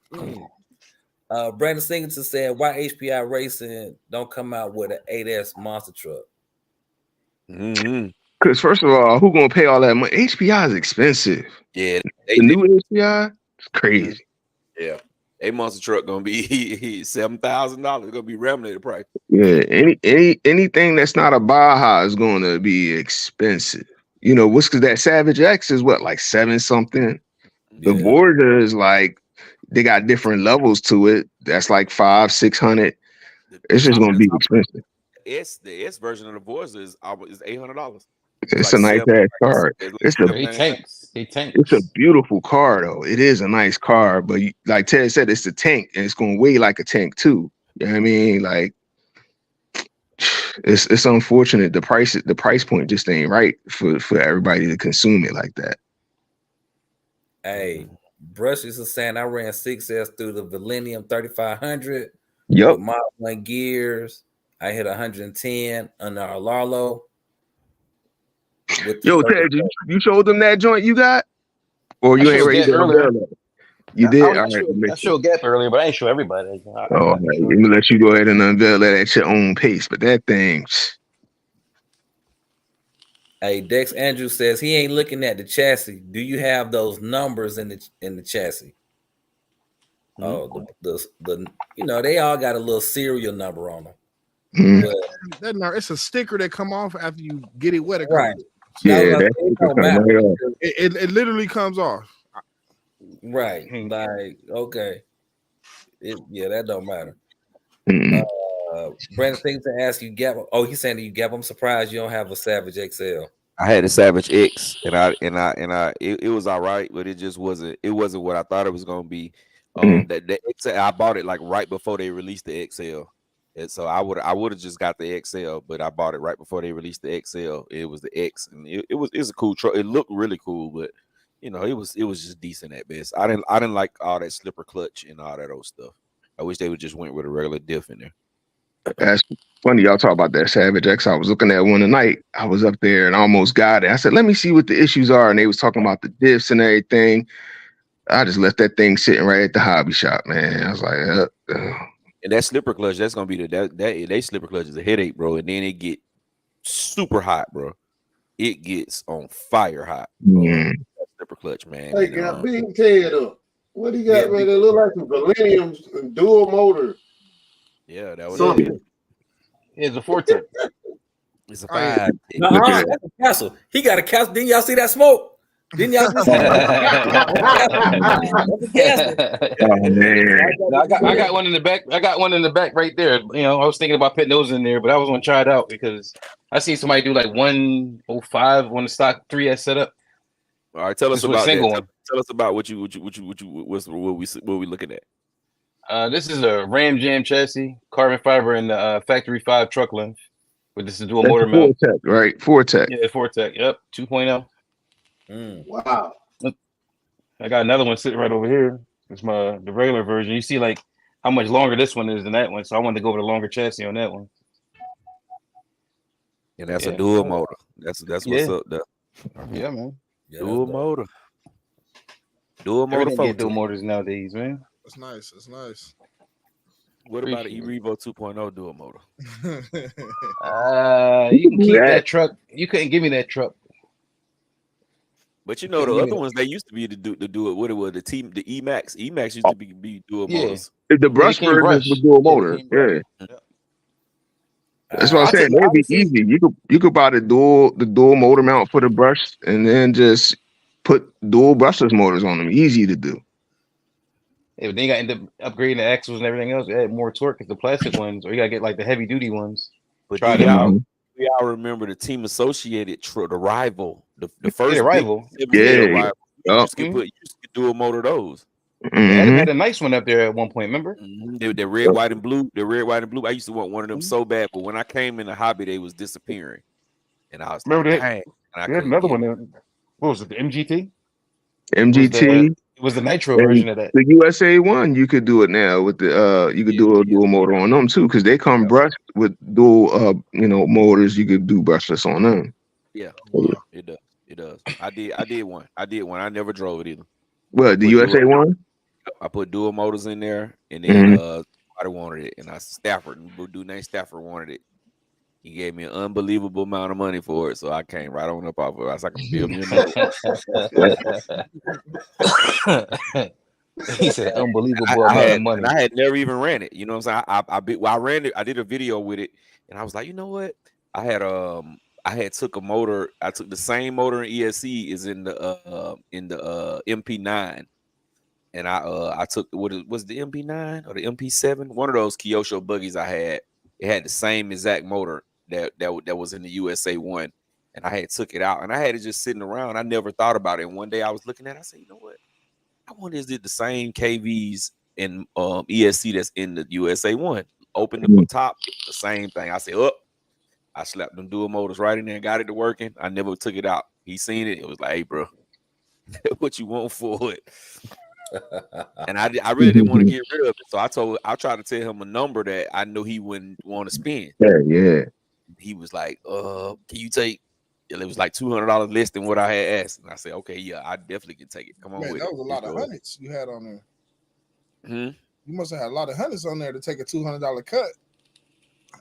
Brandon Singleton said, "Why HPI Racing don't come out with an 8S monster truck?" Because first of all, who gonna pay all that money? HPI is expensive. Yeah, the new HPI is crazy. Yeah, a monster truck gonna be $7,000. Gonna be laminated price. Yeah, anything that's not a Baja is gonna be expensive. What's because that Savage X is what, like 7 something. The Border is like, they got different levels to it. That's like 500-600. It's just gonna be expensive. The S version of the Voice is $800. It's like a nice ass car. It's a beautiful car though. It is a nice car, but like Ted said, it's a tank and it's gonna weigh like a tank too. You know what I mean? Like, it's unfortunate. The price point just ain't right for everybody to consume it like that. Hey, Brushes is saying I ran 6S through the Millennium 3500. Yep. With Mod 1 gears. I hit 110 under our Lalo. Yo, Ted, you showed them that joint you got? Or you ain't ready to unveil that? You did? I showed Gap earlier, but I ain't show everybody. Let me let you go ahead and unveil that at your own pace. But that thing... Hey, Dex Andrew says he ain't looking at the chassis. Do you have those numbers in the chassis? Oh, the they all got a little serial number on them. But it's a sticker that come off after you get it wet. Right. Yeah, it literally comes off. Right. Like, okay. That don't matter. Brandon Singleton asked you Gap. Oh, he's saying that you Gap. I'm surprised you don't have a Savage XL. I had a Savage X, and it was all right, but it just wasn't. It wasn't what I thought it was gonna be. That XL, I bought it like right before they released the XL, and so I would have just got the XL, but I bought it right before they released the XL. It was the X, and it was a cool truck. It looked really cool, but it was just decent at best. I didn't like all that slipper clutch and all that old stuff. I wish they would just went with a regular diff in there. That's funny y'all talk about that Savage X. I was looking at one tonight. I was up there and almost got it. I said, let me see what the issues are. And they was talking about the diffs and everything. I just left that thing sitting right at the hobby shop, man. I was like, And that slipper clutch, that's gonna be that slipper clutch is a headache, bro. And then it get super hot, bro. It gets on fire hot. That slipper clutch, man. Hey, got big Ted up. What do you got, man? That look like some Millennium dual motor. Yeah, that was something. It's a 410. It's a 5. That's a castle. He got a castle. Didn't y'all see that smoke? Didn't y'all see I got one in the back. I got one in the back right there. I was thinking about putting those in there, but I was gonna try it out because I seen somebody do like 105 on the stock 3S setup. All right, tell us This was a about that. single one. Tell us about what we looking at. This is a Ram Jam chassis, carbon fiber, and the factory 5 truck length. But this is dual That's motor the mount. Vortec, right? Vortec. Yeah, Fortec. Yep, 2.0. Wow. I got another one sitting right over here. It's the regular version. You see like how much longer this one is than that one. So I wanted to go with a longer chassis on that one. And that's Yeah. a dual motor. That's what's up there. Yeah, man. Yeah, Dual motor. Dual motor Everything get dual Fortec. motors nowadays, man. That's nice. That's nice. What about an Appreciate eRevo 2.0 dual motor? You can keep that. that truck. You couldn't give me that truck. But you know the other ones they used to be to do it. What it was the E-Max. E-Max used to be dual motors. The brush they came version brush. with dual Yeah, they motor. came brush. Yeah. That's what I'm I saying. think It'd be honestly, easy. You could buy the dual motor mount for the brush and then just put dual brushless motors on them. Easy to do. yeah, but then you got to end up upgrading the axles and everything else. Add more torque as the plastic ones, or you got to get like the heavy duty ones. But Try do them out. y'all remember the Team Associated the rival, the first Yeah, rival. rival? Yeah. You used to do a motor of those. They had a nice one up there at one point. Remember? The red, white, and blue. The red, white, and blue. I used to want one of them so bad, but when I came in the hobby, they was disappearing, and I was remember like, that? dang. And I They had another one. What was it? The MGT. MGT. It was the nitro version of that. The USA one, you could do it now with the you could do a dual motor on them too, because they come brushed with dual motors. You could do brushless on them. Yeah, it does. It does. I did one. I never drove it either. What, the USA one? I put dual motors in there, and then somebody wanted it, and Stafford, dude named Stafford wanted it. He gave me an unbelievable amount of money for it, so I came right on up off of it. I was like, I can build me another one. He said unbelievable amount of money. And I had never even ran it. You know what I'm saying? I ran it. I did a video with it, and I was like, you know what? I had took a motor. I took the same motor in ESC is in the MP9, and I took was the MP9 or the MP7, one of those Kyosho buggies I had. It had the same exact motor that was in the USA one, and I had took it out, and I had it just sitting around. I never thought about it. And one day I was looking at it, I said, you know what? I wonder is it the same KVs in ESC that's in the USA one? Open the top, the same thing. I said, I slapped them dual motors right in there and got it to working. I never took it out. He seen it. It was like, hey, bro, what you want for it? And I really didn't want to get rid of it. So I tried to tell him a number that I knew he wouldn't want to spend. Yeah. He was like, can you take? It was like $200 less than what I had asked. And I said, okay, yeah, I definitely can take it. Come on, Man, with that it. was a lot of hundreds you had on there. You must have had a lot of hundreds on there to take a $200 cut.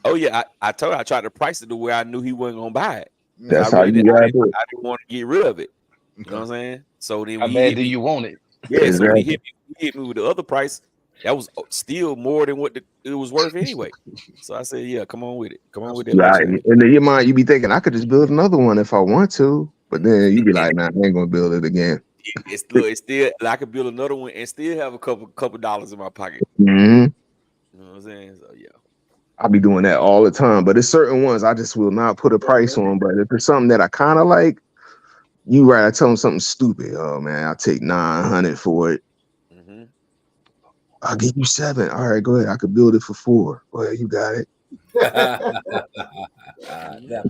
Oh yeah, I told her I tried to price it to where I knew he wasn't gonna buy it. That's how you gotta do it. I didn't want to get rid of it. You know what I'm saying? So then how bad do you want it? Yeah, exactly. So when he hit me with the other price, that was still more than what it was worth anyway. So I said, yeah, come on with it. Come on with it. Right. And in your mind, you be thinking I could just build another one if I want to, but then you be like, nah, I ain't gonna build it again. It's still I could build another one and still have a couple dollars in my pocket. Mm-hmm. You know what I'm saying? So yeah. I'll be doing that all the time, but it's certain ones I just will not put a price on. But if it's something that I kind of like, you right, I tell them something stupid. Oh man, I'll take 900 for it. I'll give you 7. All right, go ahead. I could build it for 4. Well, you got it.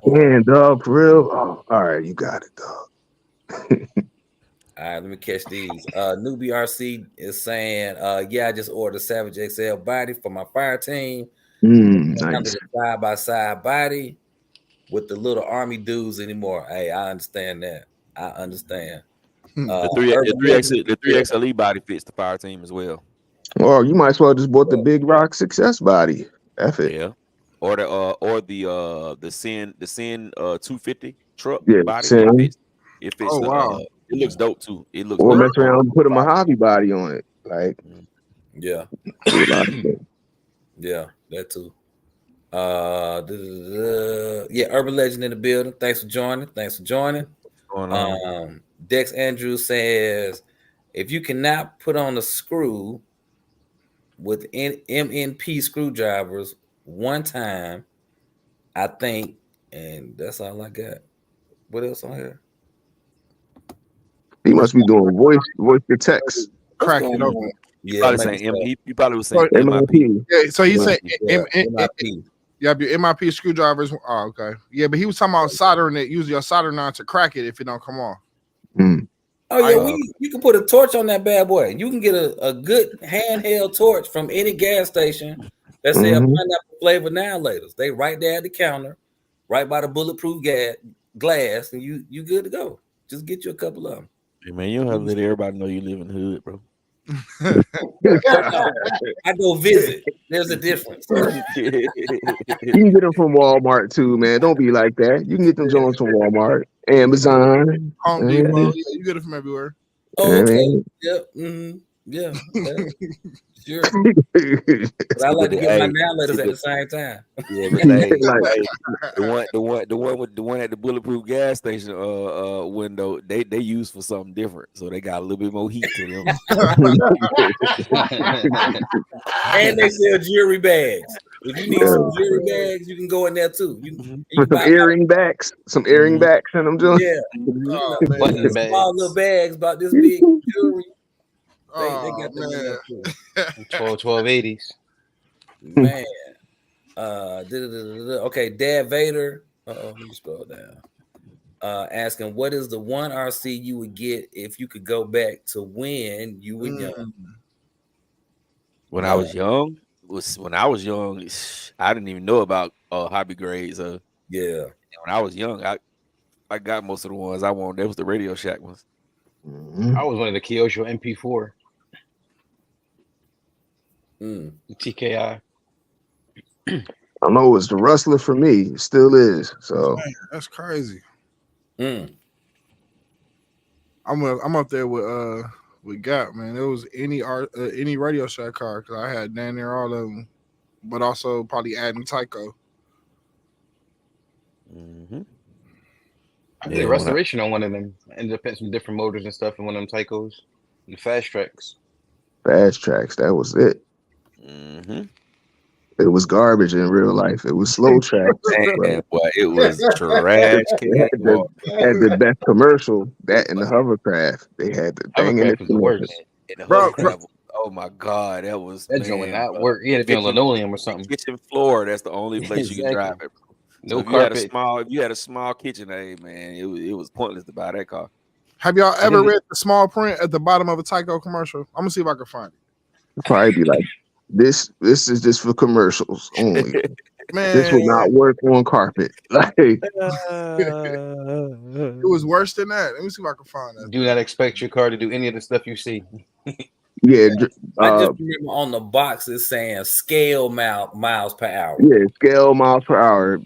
Man, dog, for real. Oh, all right, you got it, dog. All right, let me catch these. Newbie RC is saying, yeah, I just ordered a Savage XL body for my fire team. Nice. Side-by-side body with the little army dudes anymore. Hey, I understand that. I understand. The 3XLE body fits the fire team as well. Or you might as well just bought the Big Rock Success body. F it. Yeah. Or the Sin 250 truck body. It fits. Oh wow. It looks dope too. It looks. Or mess around and put a Mojave body on it. Like. Yeah. Yeah, that too. Yeah, Urban Legend in the building. Thanks for joining. What's going on? Dex Andrews says, if you cannot put on a screw with MNP screwdrivers one time, I think, and that's all I got. What else on here? He must be doing voice to text. Crack it open. You probably saying you probably was saying So- MIP. Yeah, so he said MIP. yeah, your MIP screwdrivers. Oh, okay. Yeah, but he was talking about soldering it, using your soldering iron to crack it if it don't come off. Oh yeah, you can put a torch on that bad boy. You can get a good handheld torch from any gas station that say a pineapple flavor now laters. They right there at the counter, right by the bulletproof glass, and you good to go. Just get you a couple of them. Hey man, you don't have to let everybody know you live in the hood, bro. I go visit. There's a difference. You can get them from Walmart too, man. Don't be like that. You can get them joints from Walmart, Amazon, Home Depot. Yeah, you get it from everywhere. Oh, okay. Yep. Yeah. Sure. But I like to get my nail letters at the same time. Yeah, but the one at the bulletproof gas station window, they use for something different, so they got a little bit more heat to them. And they sell jewelry bags. If you need some jewelry bags, you can go in there too. For some earring backs, in them joints. Yeah, small little bags about this big jewelry. They got them 1280s. Man. Okay, Dad Vader. Let me scroll down. Asking what is the one RC you would get if you could go back to when you were young? When I was young, I didn't even know about hobby grades. Yeah. When I was young, I got most of the ones I wanted. That was the Radio Shack ones. I was one of the Kyosho MP4. TKI. I know it was the Rustler for me. It still is. So man, that's crazy. I'm up there with Gap, man. It was any Radio Shack car because I had down there all of them, but also probably adding Tyco. I did a restoration on one of them. I ended up putting some different motors and stuff in one of them Tycos. The Fast Tracks. Fast Tracks, that was it. It was garbage in real life. It was slow tracks. Boy, it was trash. Had the best commercial, that and the hovercraft. They had the thing in it. Was the worst. And the hovercraft, oh my God, that joint would not work. You had to be on linoleum or something. Kitchen floor, that's the only place you can drive it. No so carpet. If you had a small kitchen, hey man, it was pointless to buy that car. Have y'all ever read the small print at the bottom of a Tyco commercial? I'm gonna see if I can find it. It'd probably be like this is just for commercials only. Man, this will not work on carpet. Like it was worse than that. Let me see if I can find that. Do not expect your car to do any of the stuff you see. Yeah, I just remember on the box it's saying scale miles per hour. Yeah, scale miles per hour.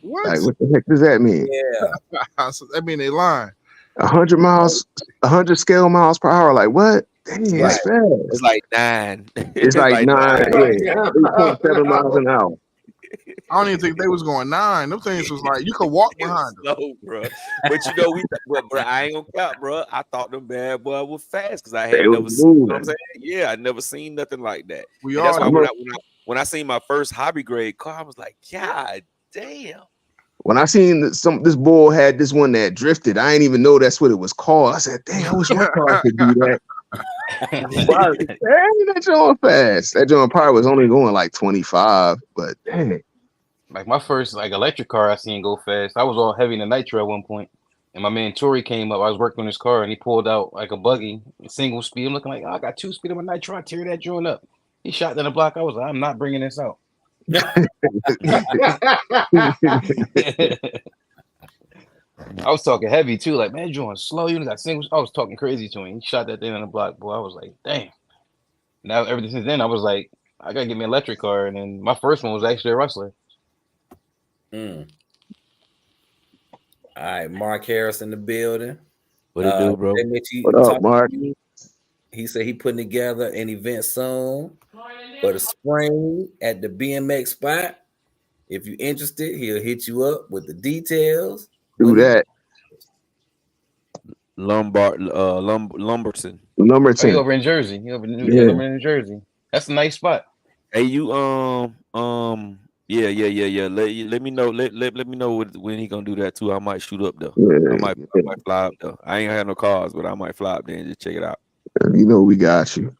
What? Like, what the heck does that mean? Yeah, so that mean they lying. 100 miles, 100 scale miles per hour. Like what? Dang, it's fast. It's like 9. It's like 9. Yeah, 8.7 miles an hour. I don't even think they was going 9. Them things was like you could walk behind them. No, bro. But you know, bro, I ain't gonna count, bro. I thought them bad boy was fast because I had never seen. You know what I'm saying? Yeah, I never seen nothing like that. That's why when I seen my first hobby grade car, I was like, God damn. When I seen this bull had this one that drifted, I didn't even know that's what it was called. I said, dang, I wish my car could do that. Dang, that joint fast. That joint probably was only going like 25, but dang. Like my first electric car I seen go fast. I was all heavy in the nitro at one point. And my man Tori came up. I was working on his car and he pulled out like a buggy, single speed. I'm looking like, I got 2 speed on my nitro. I tear that joint up. He shot down the block. I was like, I'm not bringing this out. I was talking heavy too, like man, joint slow. You got singles. I was talking crazy to him. He shot that thing on the block, boy. I was like, damn. Now everything since then, I was like, I gotta get me an electric car, and then my first one was actually a Rustler. All right, Mark Harris in the building. What it do, bro? What up, Mark? He said he putting together an event soon for the spring at the BMX spot. If you're interested, he'll hit you up with the details. Do that. Lumberton. Lumberton. Oh, over in Jersey. Over in New Jersey. That's a nice spot. Hey, you Yeah. Let me know. Let me know when he gonna do that too. I might shoot up though. Yeah, I might fly up though. I ain't had no cars, but I might fly up there and just check it out. you know we got you.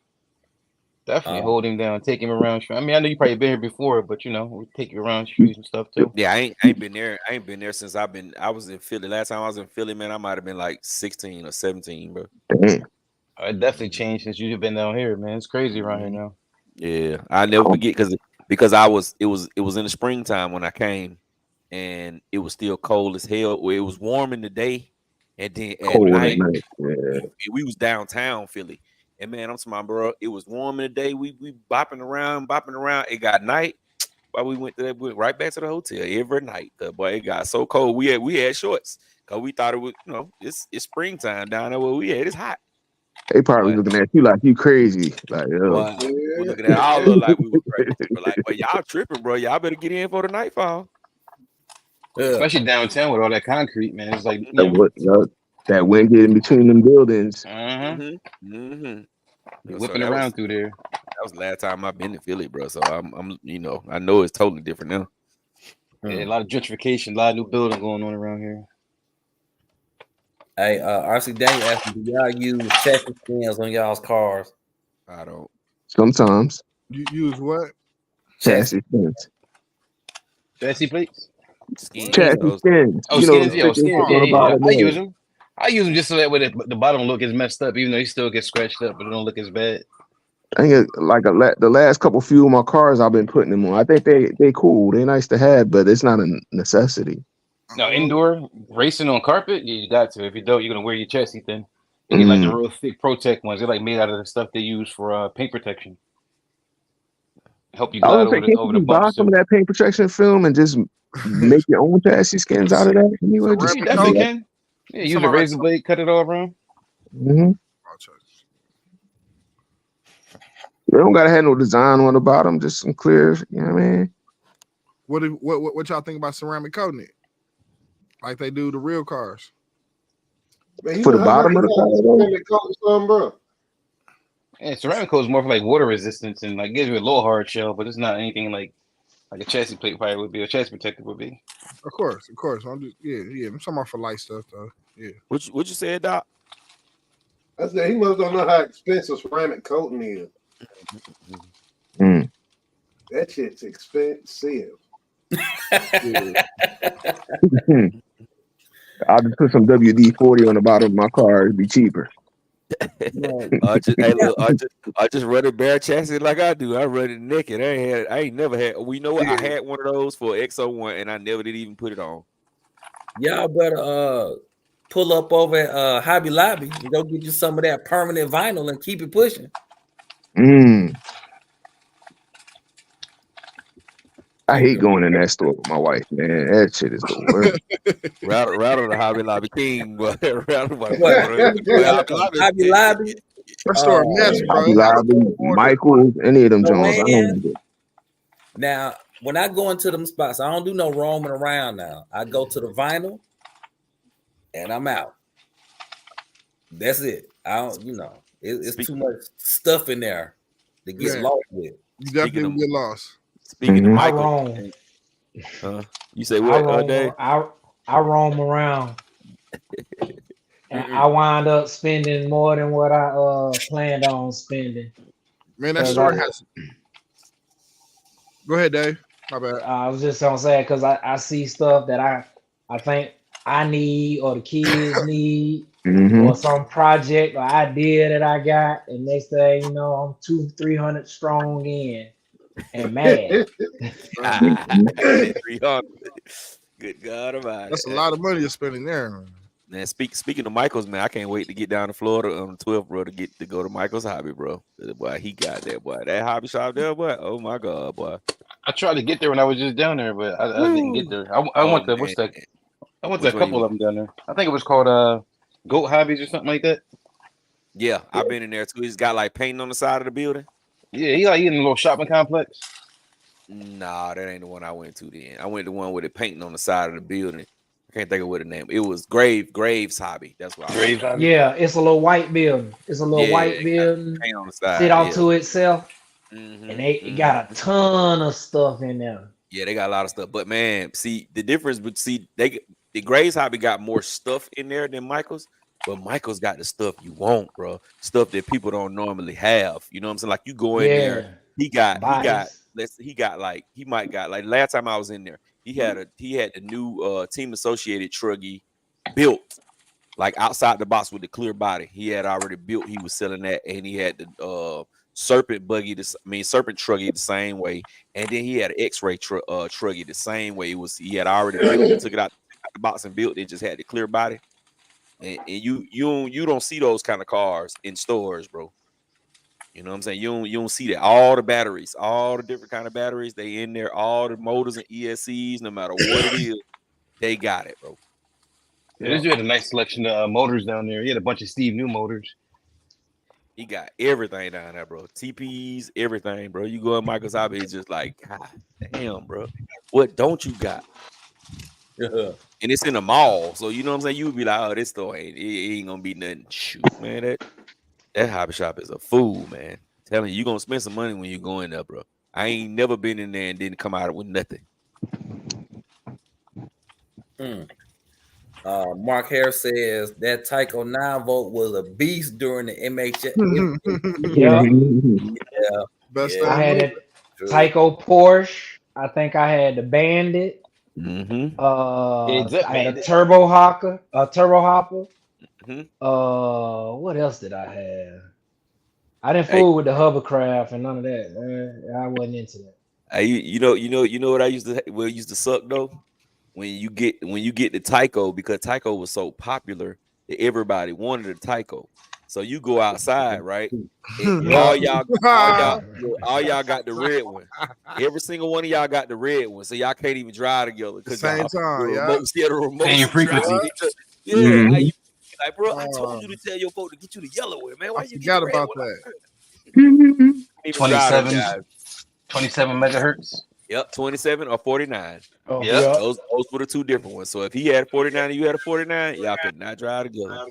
Definitely hold him down, take him around. I mean, I know you probably been here before, but you know, we take you around streets and stuff too. Yeah, I ain't been there. I ain't been there since I was in Philly. Last time I was in Philly, man, I might have been like 16 or 17, bro. Damn. It definitely changed since you've been down here, man. It's crazy around here now. Yeah, I never forget because it was in the springtime when I came, and it was still cold as hell. Well, it was warm in the day, and then at Cold night, at night. Yeah. we was downtown Philly. And man, I'm smart, bro. It was warm in the day. We bopping around. It got night. But we went right back to the hotel every night. Boy, it got so cold. We had shorts because we thought it was, it's springtime down there where we at. It's hot. They probably looking at you like you crazy. Like, Boy, we looking at all look like we were crazy. But like, but y'all tripping, bro. Y'all better get in for the nightfall. Especially downtown with all that concrete, man. It's like that wind getting between them buildings. Whipping around through there. That was the last time I've been to Philly, bro. So I'm I know it's totally different now. Yeah, a lot of gentrification, a lot of new building going on around here. Hey, RC Daniel asked me, do y'all use chassis skins on y'all's cars? I don't. Sometimes. You use what? Chassis skins. Chassis plates? Chassis skins. Oh, skins. Yeah, skins. Yeah. I use them. I use them just so that way the bottom look is messed up, even though you still get scratched up, but it don't look as bad. I think the last few of my cars I've been putting them on. I think they cool. They're nice to have, but it's not a necessity. No, indoor racing on carpet, you got to. If you don't, you're gonna wear your chassis thin. You get like the real thick Protect ones. They're like made out of the stuff they use for paint protection. Help you glide over the bumps. Buy some of that paint protection film and just make your own chassis skins out of that. Anyway, you definitely can. Yeah, use a razor blade, cut it all around. Mm-hmm. They don't gotta have no design on the bottom, just some clear. You know what I mean? What y'all think about ceramic coating it, like they do the real cars? Man, for the bottom of the car, bro. Yeah, ceramic coat is more for like water resistance and like gives you a low hard shell, but it's not anything like a chassis plate probably would be, a chassis protector would be. Of course. I'm just I'm talking about for light stuff though. Yeah. What you said, Doc? I said he must don't know how expensive ceramic coating is. That shit's expensive. I'll just put some WD-40 on the bottom of my car. It'd be cheaper. I just run a bare chassis like I do. I run it naked. I ain't never had. We know what I had one of those for XO1, and I never did even put it on. Y'all better pull up over at Hobby Lobby and go get you some of that permanent vinyl and keep it pushing. I hate going in that store with my wife, man. That shit is the worst. Rather the Hobby Lobby king, but Hobby Lobby. That store mess, bro. Hobby Lobby, Michael's, any of them Jones. Now, when I go into them spots, I don't do no roaming around now. I go to the vinyl and I'm out. That's it. I don't, it's too much stuff in there to get lost with. You definitely get lost. Speaking of I Michael, roam. You say what, Dave? I roam around, and I wind up spending more than what I planned on spending. Man, that store has. Go ahead, Dave. My bad. I was just gonna say because I see stuff that I think I need or the kids need. Or some project or idea that I got, and next thing you know, I'm 200-300 strong in and mad. 300. Good God about it. That's a lot of money you're spending there. Man, speaking of Michael's, man, I can't wait to get down to Florida on the 12th, bro, to go to Michael's Hobby, bro. Boy, he got that, boy. That hobby shop there, boy. Oh my God, boy. I tried to get there when I was just down there, but I didn't get there. I went to I went to a couple of them down there. I think it was called Goat Hobbies or something like that. Yeah, I've been in there too. He's got like painting on the side of the building. Yeah, he in a little shopping complex. Nah, that ain't the one I went to then. I went to one with it painting on the side of the building. I can't think of what the name. It was Graves Hobby. That's what Graves Hobby. Yeah, it's a little white building. It's a little white building. Paint on the side. Sit off to itself. And it got a ton of stuff in there. Yeah, they got a lot of stuff. But man, see the difference. But see, the Gray's Hobby got more stuff in there than Michael's. But Michael's got the stuff you want, bro. Stuff that people don't normally have. You know what I'm saying? Like you go in there, Yeah, he got bodies. he might got like last time I was in there, he had the new Team Associated Truggy built like outside the box with the clear body. He had already built. He was selling that, and he had the serpent serpent truggy the same way, and then he had an X-ray truggy the same way. He had already built it, took it out the box and built it. Just had the clear body, and you don't see those kind of cars in stores, bro. You know what I'm saying? You don't see that. All the batteries, all the different kind of batteries, they in there. All the motors and ESCs, no matter what it is, they got it, bro. Yeah, this dude had a nice selection of motors down there. He had a bunch of Steve New motors. He got everything down there, bro. TPs, everything, bro. You go in Michael's Hobby, it's just like, God damn, bro. What don't you got? And it's in a mall. So you know what I'm saying? You would be like, oh, this store ain't gonna be nothing. Shoot, man. That hobby shop is a fool, man. I'm telling you, you're gonna spend some money when you go in there, bro. I ain't never been in there and didn't come out with nothing. Mark Harris says that Tyco 9-volt was a beast during the MHS. Yeah. Best I had it. a Tyco Porsche. I think I had the Bandit. Mm-hmm. I had a Turbo Hopper. Mm-hmm. What else did I have? I didn't fool with the hovercraft and none of that. I wasn't into that. You know what I used to suck though? When you get the Tyco, because Tyco was so popular that everybody wanted a Tyco. So you go outside, right? All y'all got the red one. Every single one of y'all got the red one, so y'all can't even drive together because same time, the remote same frequency. Like, bro, I told you to tell your folk to get you the yellow one, man. Why you forgot get the red about one? that. 27 megahertz. Yep, 27 or 49. Oh, yep. Those were the two different ones. So if he had 49 and you had a 49, y'all could not drive together.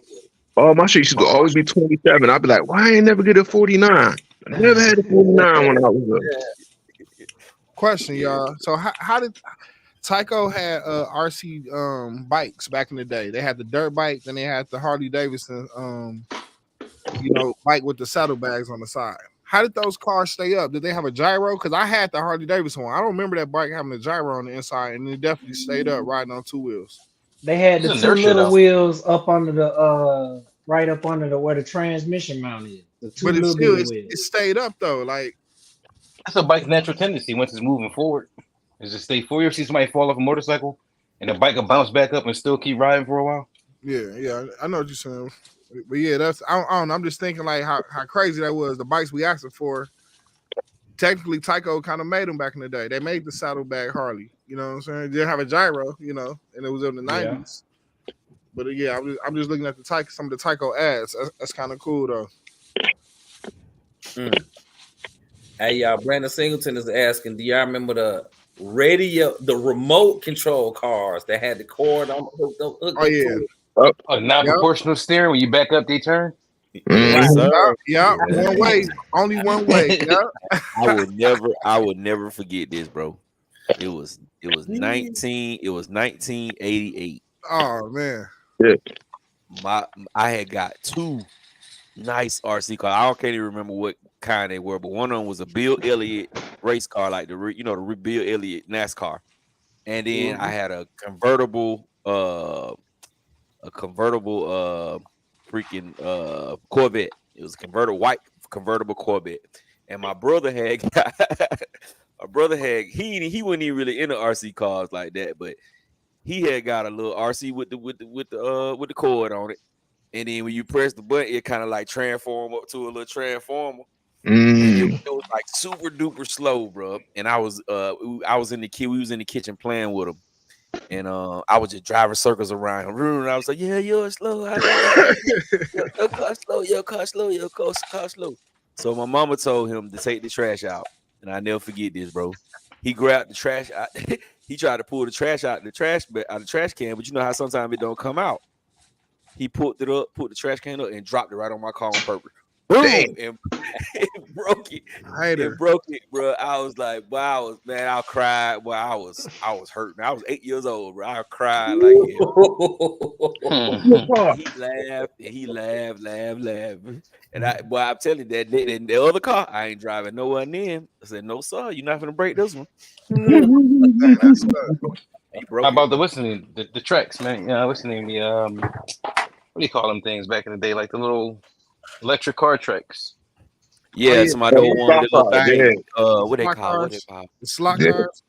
Oh, my shit used to always be 27. I'd be like, why I ain't never get a 49? I never had a 49 when I was up. Question, y'all. So how did Tyco had RC bikes back in the day? They had the dirt bike, then they had the Harley Davidson bike with the saddlebags on the side. How did those cars stay up? Did they have a gyro? Because I had the Harley Davidson one. I don't remember that bike having a gyro on the inside, and it definitely stayed up riding on two wheels. They had the two little wheels up under the right up under the where the transmission mount is. The two but little wheels. It stayed up though. Like that's a bike's natural tendency once it's moving forward. Is to stay forward. You ever see somebody fall off a motorcycle and the bike will bounce back up and still keep riding for a while? Yeah, I know what you're saying. But yeah, that's I don't know. I'm just thinking like how crazy that was. The bikes we asking for, technically Tyco kind of made them back in the day. They made the saddlebag Harley. You know what I'm saying? They didn't have a gyro, and it was in the 90s. But yeah, I'm just looking at some of the Tyco ads. That's kind of cool though. Hey y'all, Brandon Singleton is asking, do y'all remember the remote control cars that had the cord on hooked up? Oh yeah. A non-proportional steering when you back up, they turn. Yeah, one way, only one way. Yeah. I would never forget this, bro. It was 1988. Oh man. I had got two nice RC cars. I can't even remember what kind they were, but one of them was a Bill Elliott race car, like the Bill Elliott NASCAR. And then I had a convertible Corvette. It was a white convertible Corvette. And my brother had he wasn't even really into RC cars like that, but he had got a little RC with the cord on it. And then when you press the button, it kind of like transform up to a little transformer. And it was like super duper slow, bro. And I was in the we was in the kitchen playing with him. And I was just driving circles around him. And I was like, yeah, you're slow. Your car slow. So my mama told him to take the trash out. And I never forget this, bro. He grabbed the trash out. He tried to pull the trash out of the trash can, but you know how sometimes it don't come out. He pulled it up, put the trash can up, and dropped it right on my car on purpose. Boom, Damn. and it broke it. Hater. It broke it, bro. I was like, wow, man, I cried. Well, I was hurt. Man. I was 8 years old, bro. I cried like hell. And he laughed and he laughed. And I'm telling you that in the other car, I ain't driving nowhere near him. I said, no, sir, you're not gonna break this one. That's He broke How about it. the what's the name? The tracks, man. Yeah, what's the name? The what do you call them things back in the day? Like the little electric car tracks. Yeah, yeah. somebody who wanted the little Yeah. thing. What they Slot call? What they cars. call? The slot Yeah. cars.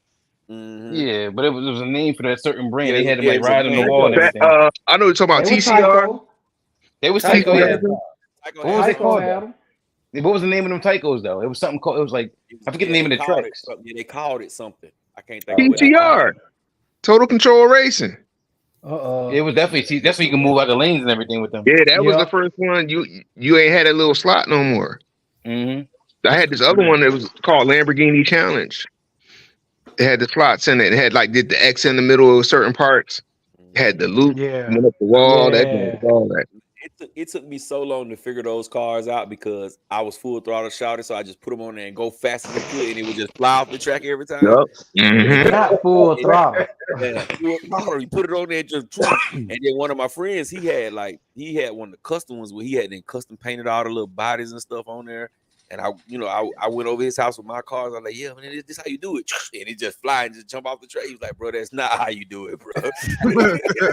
Mhm. Yeah, but it was a name for that certain brand. Yeah, They had them yeah, like it was a riding on the name. wall and everything. I know you're talking about They were TCR. Tyco. They was Tyco Tyco. Yeah. had them. Tyco What was had it Tyco called? had them. What was the name of them Tycos though? It was something called. It was like I forget the name of they the called tracks. it something. Yeah, they called it something. I can't think of what they called TCR. it. Total Control Racing. It was definitely that's where you can move out the lanes and everything with them. Yeah, that was the Yep. first one. You ain't had that little slot no more. Mm-hmm. I had this other one that was called Lamborghini Challenge. It had the slots in it. It had like did the X in the middle of certain parts. It had the loop Yeah. went up the wall. That Yeah. all that. It took me so long to figure those cars out because I was full throttle shouting, so I just put them on there and go fast as I could, and it would just fly off the track every time. Yup. Mm-hmm. Not full throttle. Yeah, full throttle. You put it on there, just and then one of my friends, he had one of the custom ones where he had then custom painted all the little bodies and stuff on there. And I went over his house with my cars. I'm like, yeah, man, this is how you do it. And it just fly and just jump off the track. He was like, bro, that's not how you do it, bro.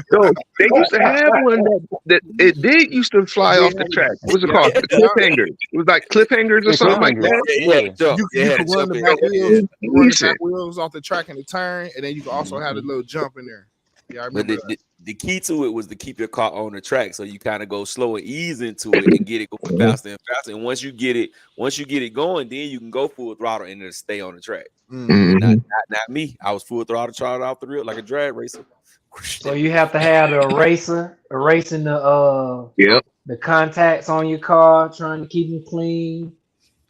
So they used to have one that it did used to fly off the track. What's it called? The cliffhangers. It was like cliffhangers or something like that. You can run the back wheels, run the back wheels off the track in the turn, and then you can also have a little jump in there. Yeah, I remember But the key to it was to keep your car on the track, so you kind of go slow and ease into it and get it going faster and faster. And once you get it going, then you can go full throttle and it'll stay on the track. Not me. I was full throttle charged off the real like a drag racer. So you have to have the erasing the contacts on your car, trying to keep them clean.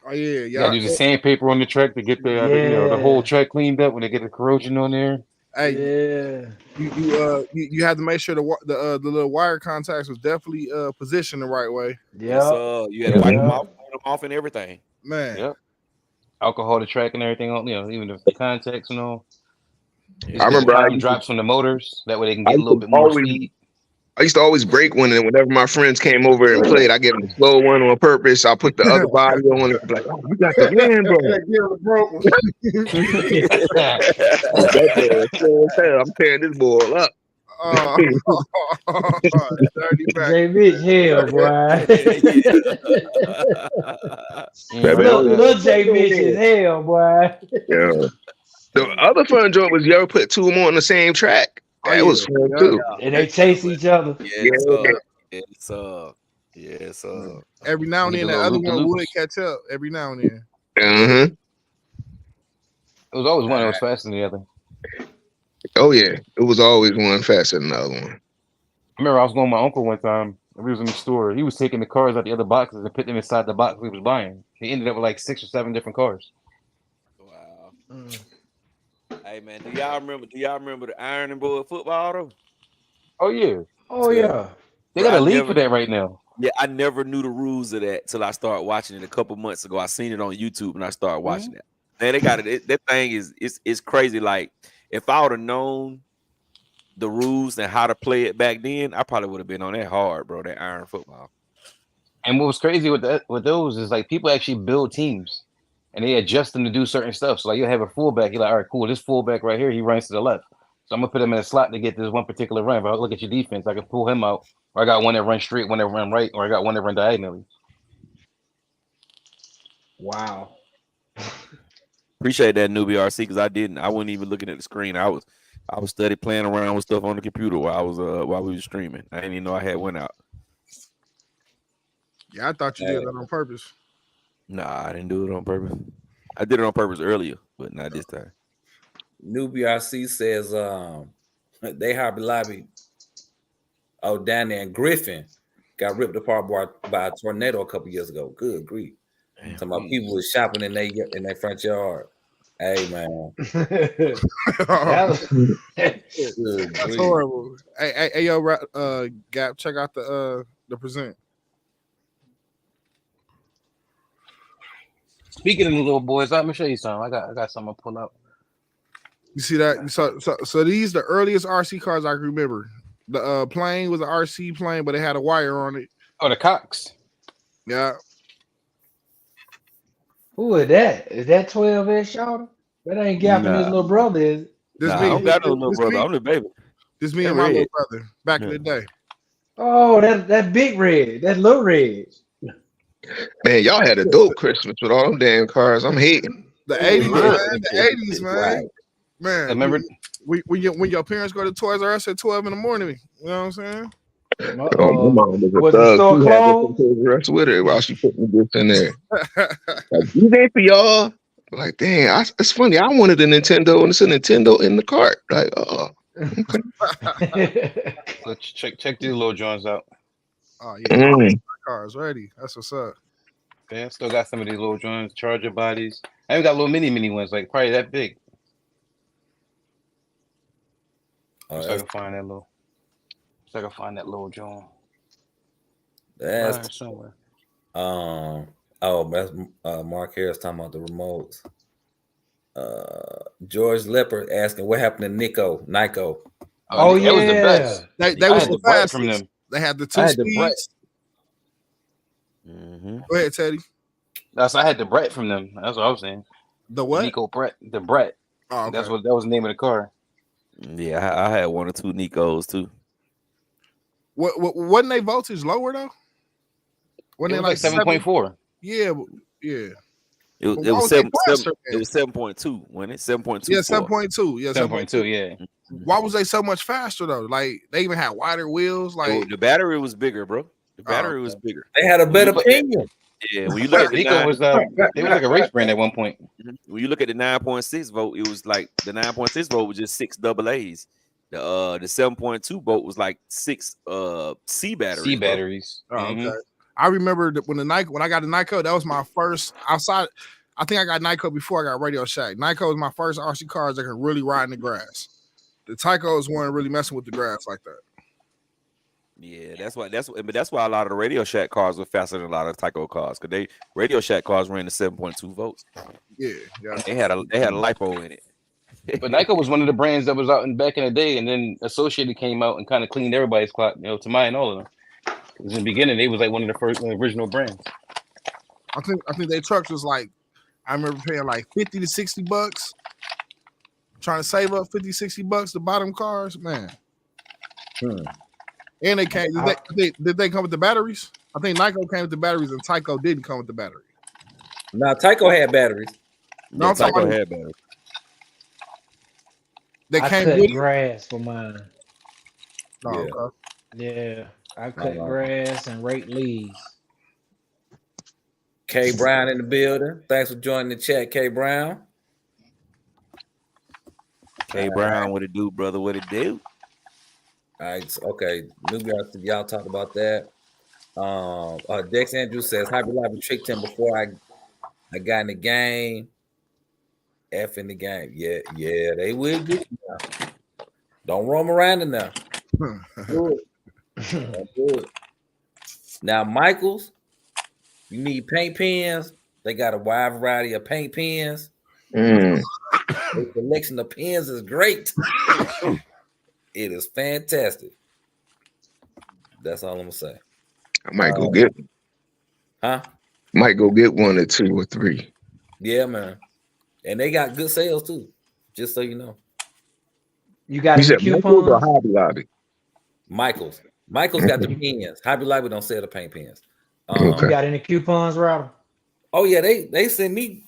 Oh yeah, yeah. Use the sandpaper on the track to get the whole track cleaned up when they get the corrosion on there. Hey, you have to make sure the little wire contacts was definitely positioned the right way. Yes, you had to wipe them off and everything. Man. Yep. Alcohol the track and everything on, even the contacts and all. I remember I drops from the motors. That way they can get a little bit more speed. I used to always break one, and whenever my friends came over and played, I gave them the slow one on purpose. I put the other body on it. Like, oh, you got the Lambo. I'm tearing this boy up. J Mitch hell, boy. Little J Mitch is hell, boy. Yeah. The other fun joint was you ever put two of them on the same track. That was fun too. And they chase each other. Yes, every now and then that other one would catch up. Every now and then. It was always one that was faster than the other. Oh yeah, it was always one faster than the other one. I remember I was going with my uncle one time. We was in the store. He was taking the cars out the other boxes and putting them inside the box we was buying. He ended up with like 6 or 7 different cars. Wow. Hey man, do y'all remember the Iron and Boy football though? Oh yeah. Oh yeah. They got a league for that right now. Yeah, I never knew the rules of that till I started watching it a couple months ago. I seen it on YouTube and I started watching it. Man, they got it. That thing is crazy. Like if I would have known the rules and how to play it back then, I probably would have been on that hard, bro. That Iron football. And what was crazy with those is like people actually build teams and they adjust them to do certain stuff. So like you have a fullback, you're like, all right, cool. This fullback right here, he runs to the left. So I'm gonna put him in a slot to get this one particular run. If I look at your defense, I can pull him out. Or I got one that runs straight, one that run right, or I got one that run diagonally. Wow. Appreciate that, newbie RC, because I wasn't even looking at the screen. I was studying playing around with stuff on the computer while we were streaming. I didn't even know I had one out. Yeah, I thought you did that on purpose. Nah, I didn't do it on purpose. I did it on purpose earlier, but not this time. Newbie RC says they Hobby Lobby. Oh, down there in Griffin got ripped apart by a tornado a couple years ago. Good grief. Some of people was shopping in their front yard. Hey man. That's horrible. Hey yo, Gap, check out the present. Speaking of the little boys, let me show you something. I got something to pull up. You see that? So these the earliest RC cars I can remember. The plane was an RC plane, but it had a wire on it. Oh, the Cox. Yeah. Who is that? Is that 12-inch shorter? That ain't gapping his little brother, is it? This Nah, me, I don't got no little this brother. me, I'm the baby. this me That and my red. little brother back in the day. Oh, that big red, that little red. Man, y'all had a dope Christmas with all them damn cars. I'm hating. The 80s, man. Right. The 80s, man. Right. Man, Remember? when your parents go to Toys R Us at 12 in the morning, you know what I'm saying? Oh, my mom was a Was the thug. store She had closed? the rest with her while she put me this in there. Like, these ain't for y'all. Like, dang, it's funny. I wanted a Nintendo, and it's a Nintendo in the cart. Like, oh, okay. So check these little joints out. Oh yeah, cars ready. That's what's up. Okay, I still got some of these little joints, charger bodies. I even got little mini ones, like probably that big. Oh, So I can find that little joint. that's Right, somewhere. that's Mark Harris talking about the remotes. George Leopard asking what happened to Nico. Oh that was the yeah. best. They I was had the the Brett fastest. from them. They had the I two had the Brett. speeds. Mm-hmm. Go ahead, Teddy. I had the Brett from them. That's what I was saying. The what? Nico Brett. The Brett. Oh, okay. That was the name of the car. Yeah, I had one or two Nikos too. Wasn't they voltage lower though? Wasn't It they was like 7.4. Yeah. It was But why was they faster, it was 7.2, wasn't it? 7.2. Yeah, 7.2. Yeah, 7.2. Yeah. Why was they so much faster though? Like they even had wider wheels. Like The battery was bigger, bro. The battery was bigger. They had a better pinion. Yeah, when you look at the Nico was they was like a race brand at one point. When you look at the 9.6 volt, it was like the 9.6 volt was just 6 AA's. The 7.2 volt was like 6 C batteries. C batteries. Oh, okay. I remember that when I got the Nico, that was my first outside. I think I got Nico before I got Radio Shack. Nico was my first RC cars that could really ride in the grass. The Tycos weren't really messing with the grass like that. Yeah, that's why a lot of the Radio Shack cars were faster than a lot of Tyco cars because Radio Shack cars ran the 7.2 volts. Yeah. They had a lipo in it. But Nico was one of the brands that was out back in the day, and then Associated came out and kind of cleaned everybody's clock, to mine all of them. Because in the beginning, they was like one of the first original brands. I think their trucks was like, I remember paying like $50 to $60, trying to save up $50-$60 to buy them cars, man. And they came. Did they come with the batteries? I think Nico came with the batteries, and Tyco didn't come with the battery. Now Tyco had batteries. No, I'm talking Tyco about had batteries. They I came cut with grass for mine. No, Yeah. okay. Yeah, I cut grass and rake leaves. K Brown in the building. Thanks for joining the chat, K Brown. K Brown, what it do, brother? What it do? All right, okay. Y'all talk about that. Dex Andrews says Hybrid Lobby tricked him before I got in the game. F in the game. Yeah, they will get you now. Don't roam around in there. Do it. Don't do it. Now, Michaels, you need paint pens. They got a wide variety of paint pens. The collection of pens is great. It is fantastic. That's all I'm gonna say. I might go get one. Huh? Might go get 1 or 2 or 3. Yeah, man. And they got good sales too. Just so you know. You got You any said Michaels or coupons? Hobby Lobby? Michael's got the pens. Hobby Lobby don't sell the paint pens. You got any coupons, Robert? Oh yeah, they send me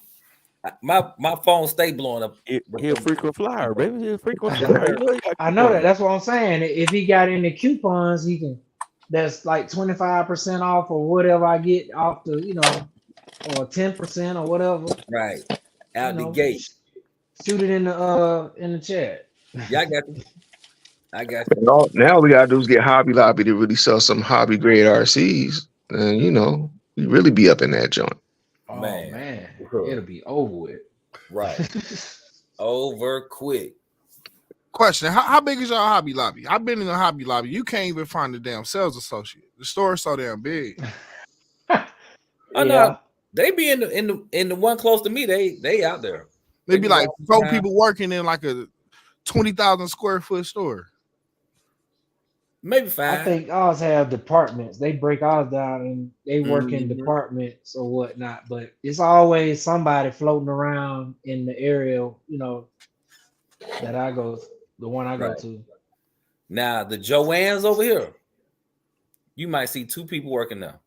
my phone stay blowing up. He a frequent flyer, baby. He a frequent flyer. I know that. That's what I'm saying. If he got any coupons, he can. That's like 25% off or whatever I get off the, or 10% or whatever. Right out the gate. Shoot it in the chat. Yeah, I got you. Now we gotta do is get Hobby Lobby to really sell some hobby grade RCs, and you really be up in that joint. Oh man, it'll be over with. Right, over quick. Question: How big is your Hobby Lobby? I've been in a Hobby Lobby. You can't even find a damn sales associate. The store is so damn big. I know They be in the one close to me. They out there. They be like 4 people working in like a 20,000 square foot store. Maybe 5. I think ours have departments. They break ours down and they work in departments or whatnot. But it's always somebody floating around in the area, that I go, the one I go to. Now the Joanne's over here, you might see 2 people working now.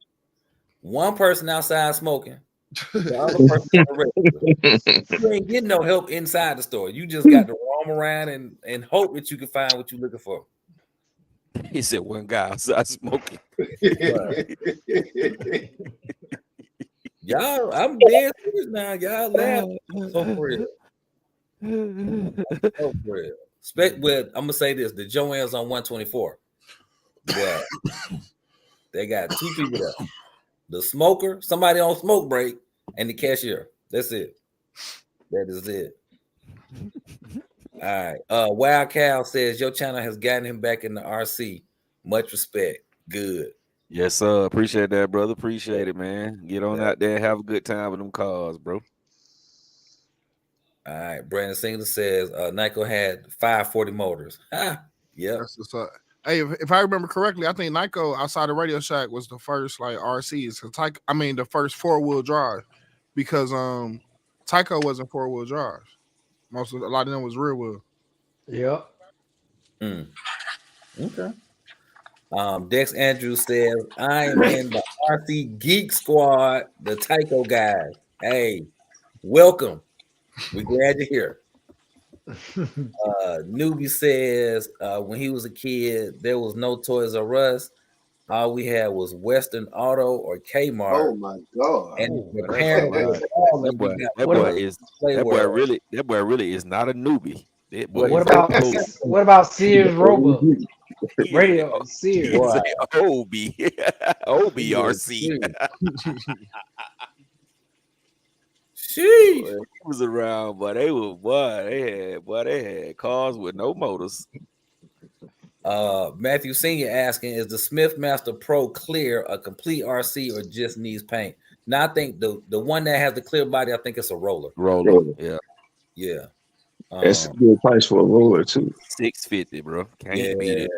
One person outside smoking, the other person on the register. You ain't getting no help inside the store. You just got to roam around and hope that you can find what you're looking for. He said one guy outside smoking. Y'all, I'm dead serious now. Y'all laugh so for real. So for real. I'm gonna say this: the Joanne's on 124. But they got 2 people there. The smoker, somebody on smoke break, and the cashier. That's it. That is it. All right. Wild Cow says your channel has gotten him back in the RC. Much respect. Good. Yes, sir. Appreciate that, brother. Appreciate it, man. Get on out there and have a good time with them cars, bro. All right. Brandon Singler says Nyko had 540 motors. Yeah. That's what's up. Hey, if I remember correctly, I think Nyko outside of Radio Shack was the first like RCs. The first 4-wheel drive, because Tyco wasn't 4-wheel drive. A lot of them was rear wheel. Yep. Okay. Dex Andrews says I am in the RC Geek Squad, the Tyco guys. Hey, welcome. We're glad you're here. Newbie says when he was a kid, there was no Toys R Us. All we had was Western Auto or Kmart. Oh my God! And that boy really is not a newbie. What about Sears Roebuck? Radio Sears. OBRC. She was around, but they had cars with no motors. Matthew Senior asking, is the Smithmaster Pro clear a complete RC or just needs paint? Now I think the one that has the clear body, I think it's a roller. Yeah. That's a good price for a roller too. $650, bro. Can't beat it.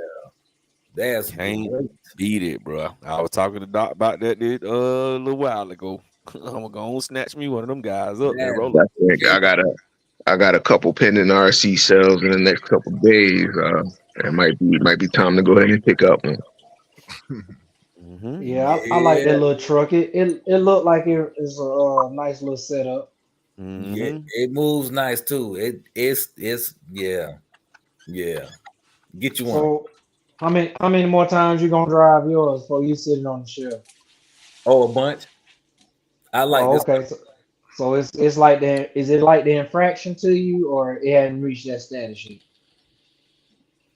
Can't beat it, bro. I was talking to Doc about that a little while ago. I'm gonna snatch me one of them guys up. I got a couple pending RC sales in the next couple of days. It might be time to go ahead and pick up one. Yeah, I like that little truck. It looked like it's a nice little setup. Yeah, it moves nice too. It's yeah. Get you one. So how many more times you gonna drive yours before you sitting on the shelf? Oh, a bunch. I like this. Okay, so it's like that. Is it like the infraction to you, or it hadn't reached that status yet?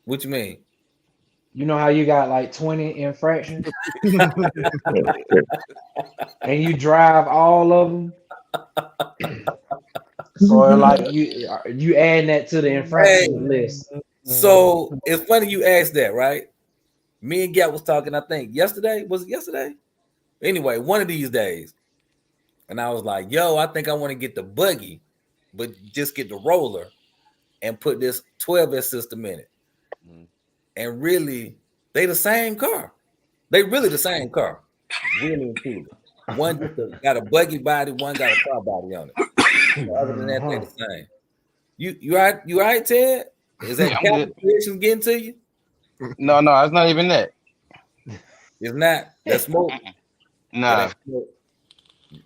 What you mean? You know how you got like 20 infractions, and you drive all of them. So like you add that to the infraction list. So it's funny you asked that, right? Me and Gap was talking, I think yesterday. Was it yesterday? Anyway, one of these days. And I was like, yo, I think I want to get the buggy, but just get the roller and put this 12S system in it. And really, they the same car. They really the same car. Really and truly. One just got a buggy body, one got a car body on it. Other than that, they the same. You right, Ted? Is that calculation getting to you? No, it's not even that. It's not. That's smoke. Nah.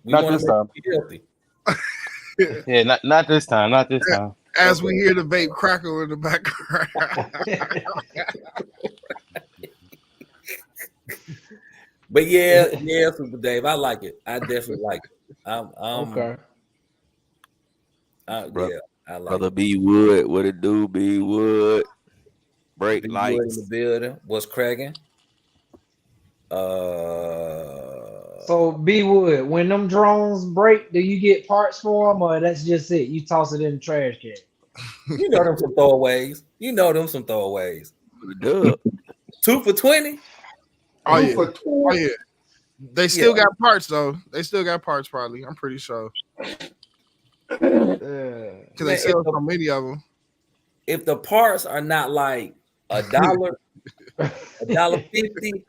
Not this time. Yeah, not this time. Not this time. As we hear the vape crackle in the background. But yeah, Super Dave, I like it. I definitely like it. Okay. I like Brother it. B Wood, what it do? B Wood, brake B lights Wood in the building. What's cracking? So B Wood, when them drones break, do you get parts for them, or that's just it? You toss it in the trash can. You know them some throwaways. Duh. 2 for $20. Oh yeah. They still got parts though. They still got parts probably. I'm pretty sure. Because they sell so many of them. If the parts are not like $1, $1.50,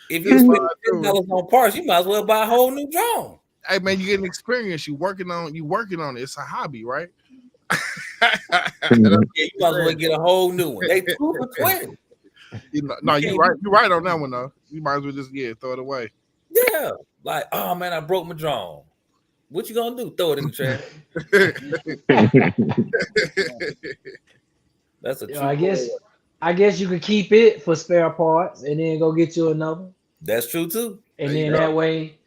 if you spend $10 on parts, you might as well buy a whole new drone. Hey man, you get an experience. You working on it. It's a hobby, right? Yeah, you might as well get a whole new one. They 2 for $20. No, you're right. You're right on that one though. You might as well just throw it away. Yeah, like oh man, I broke my drone. What you gonna do? Throw it in the trash? That's a true. I guess you could keep it for spare parts and then go get you another. That's true too. And then that way,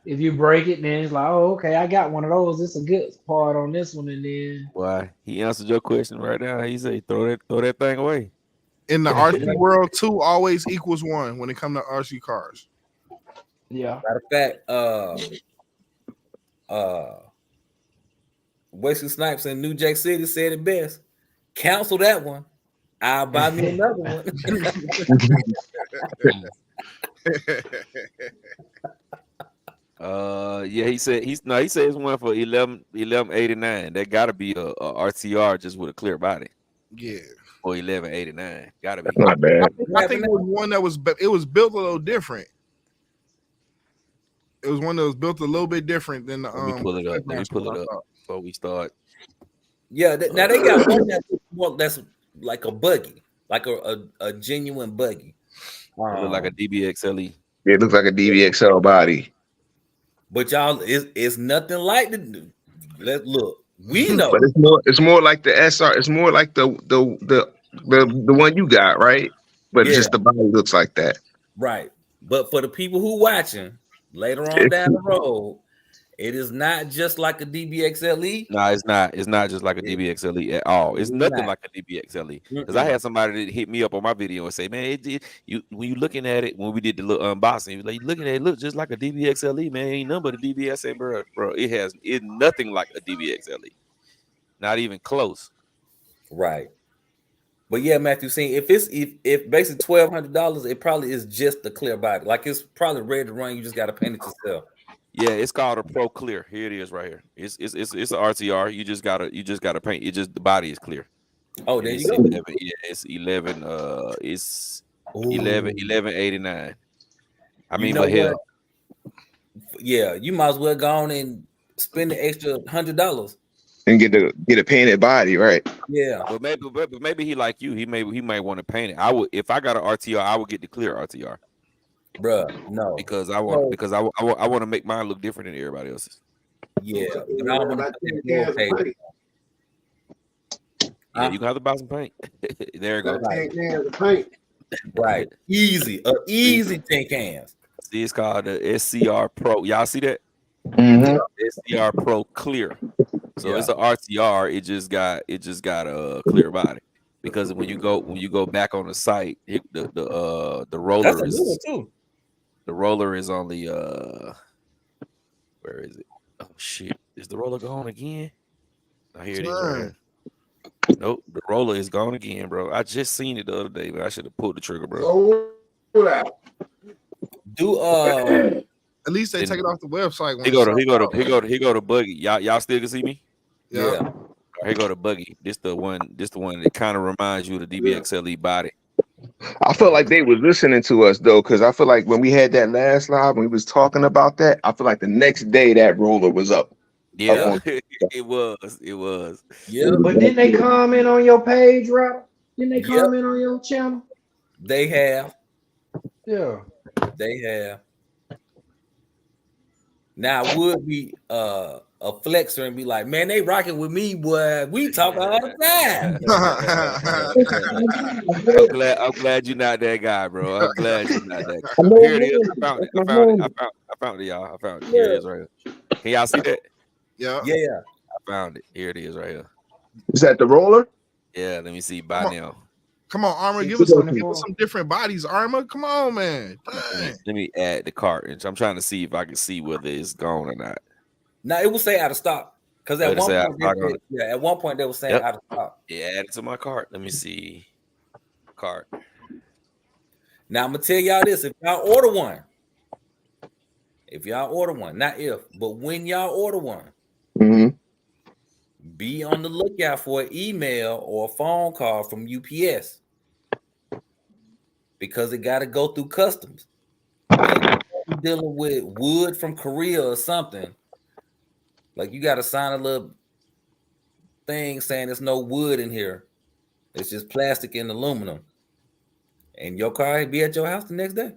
if you break it, then it's like, oh, okay, I got one of those. It's a good part on this one, and then why he answered your question right now. He said, throw that thing away. In the RC world, 2 always equals 1 when it comes to RC cars. Yeah. Matter of fact, Wesley Snipes in New Jack City said it best. Cancel that one. I'll buy me another one. Yeah, he said he says it's one for 1189. That gotta be a RTR just with a clear body. Yeah. Or 1189. Gotta be. That's not bad. I think it was one that was built a little different. It was one that was built a little bit different than the Let me pull it up. Before we start. Yeah, now they got one that's like a buggy, like a genuine buggy. It look like a DBXLE. It looks like a DBXL body. But y'all, it's nothing like the. Let's look. We know, but it's more like the SR. It's more like the one you got, right? But just the body looks like that, right? But for the people who watching later on down the road, it is not just like a DBXLE. No, it's not. It's not just like a DBXLE at all. It's nothing like a DBXLE. Because I had somebody that hit me up on my video and say, "Man, when you looking at it, when we did the little unboxing, like looking at it, look just like a DBXLE, man. Ain't nothing but a DBXLE, bro. It's nothing like a DBXLE, not even close." Right. But yeah, Matthew, saying if basically $1,200, it probably is just the clear body. Like it's probably ready to run. You just got to paint it yourself. Yeah, it's called a Pro Clear. Here it is, right here. It's an RTR. You just gotta paint. It just the body is clear. Oh, there you go. 11, yeah, it's 11. It's 1189. I mean, but hell, yeah, you might as well go on and spend the extra $100 and get a painted body, right? Yeah, but maybe he like you. He might want to paint it. I would if I got an RTR, I would get the clear RTR. Bruh, no, because I want to make mine look different than everybody else's. Yeah, but I don't want to you can have to buy some paint. There you go. Right, easy 10 cans. See, it's called the SCR Pro. Y'all see that? Mm-hmm. SCR Pro Clear. So it's an RTR. It just got a clear body. Because when you go back on the site, the roller That's a is new one too. The roller is only where is it? Oh shit. Is the roller gone again? I hear it is right here. Nope, the roller is gone again, bro. I just seen it the other day, but I should have pulled the trigger, bro. At least they take it off the website. He go to Buggy. Y'all still can see me? Yeah. Here go to Buggy. This the one that kind of reminds you of the DBXLE body. I feel like they were listening to us though, because I feel like when we had that last live, when we was talking about that, I feel like the next day that roller was up. Yeah, it was. Yeah, but didn't they comment on your page, Rob? Didn't they comment on your channel? They have. Yeah, they have. Now would be a flexer and be like, man, they rocking with me, boy. We talk all the time. I'm glad you're not that guy, bro. I'm glad you're not that guy. Here it is. I found it, y'all. I found it. Here it is right here. Can y'all see that? Yeah. I found it. Here it is right here. Is that the roller? Yeah, let me see by now. Come on, Armor. Give us some different bodies, Armor. Come on, man. Let me add the cart. I'm trying to see if I can see whether it's gone or not. Now it will say out of stock. Because at one point they were saying out of stock. Yeah, add it to my cart. Let me see. Cart. Now I'm gonna tell y'all this: if y'all order one, if y'all order one, not if, but when y'all order one, be on the lookout for an email or a phone call from UPS because it got to go through customs. And you're dealing with wood from Korea or something, like you got to sign a little thing saying there's no wood in here. It's just plastic and aluminum. And your car will be at your house the next day.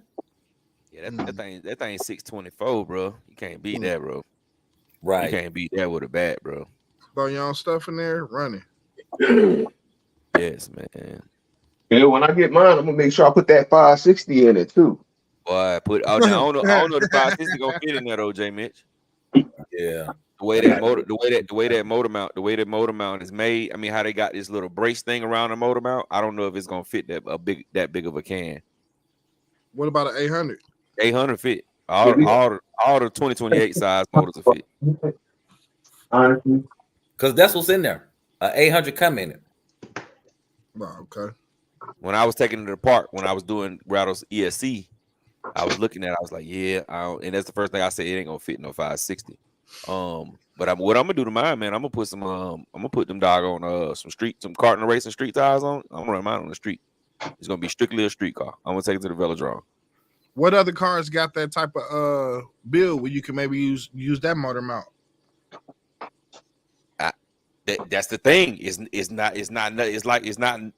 Yeah, that thing 624, bro. You can't beat that, bro. Right. You can't beat that with a bat, bro. Throw your own stuff in there, running. Yes, man. Yeah, when I get mine, I'm gonna make sure I put that 560 in it too. Boy, I don't know the 560 gonna fit in there though, J Mitch. Yeah. The way that motor mount is made. I mean, how they got this little brace thing around the motor mount. I don't know if it's gonna fit that big of a can. What about an 800? 800 fit. All the 2028 size motors will fit. Honestly, because that's what's in there. 800 come in it. Oh, okay. When I was taking it apart, when I was doing Rattle's ESC, I was looking at it, I was like, yeah, and that's the first thing I said, it ain't gonna fit no 560. But what I'm gonna do to mine, man, I'm gonna put them doggone some karting racing street tires on. I'm gonna run mine on the street. It's gonna be strictly a street car. I'm gonna take it to the velodrome. What other cars got that type of build where you can maybe use that motor mount? That's the thing. It's not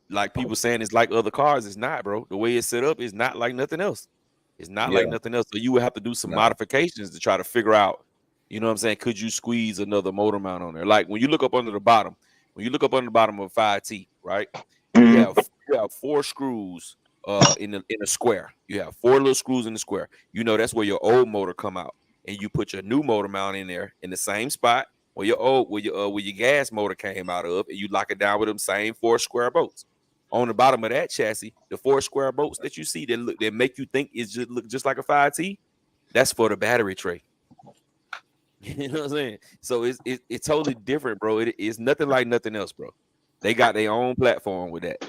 like people saying it's like other cars. It's not, bro. The way it's set up is not like nothing else. It's not like nothing else. So you would have to do some modifications to try to figure out, you know what I'm saying? Could you squeeze another motor mount on there? Like when you look up under the bottom of a 5T, right? You have 4 screws in a square. You have 4 little screws in the square. You know that's where your old motor come out, and you put your new motor mount in there in the same spot where your gas motor came out of, and you lock it down with them same 4 square bolts. On the bottom of that chassis, the 4 square bolts that you see that make you think it just look just like a 5T, that's for the battery tray. You know what I'm saying? So it's totally different, bro. It's nothing like nothing else, bro. They got their own platform with that.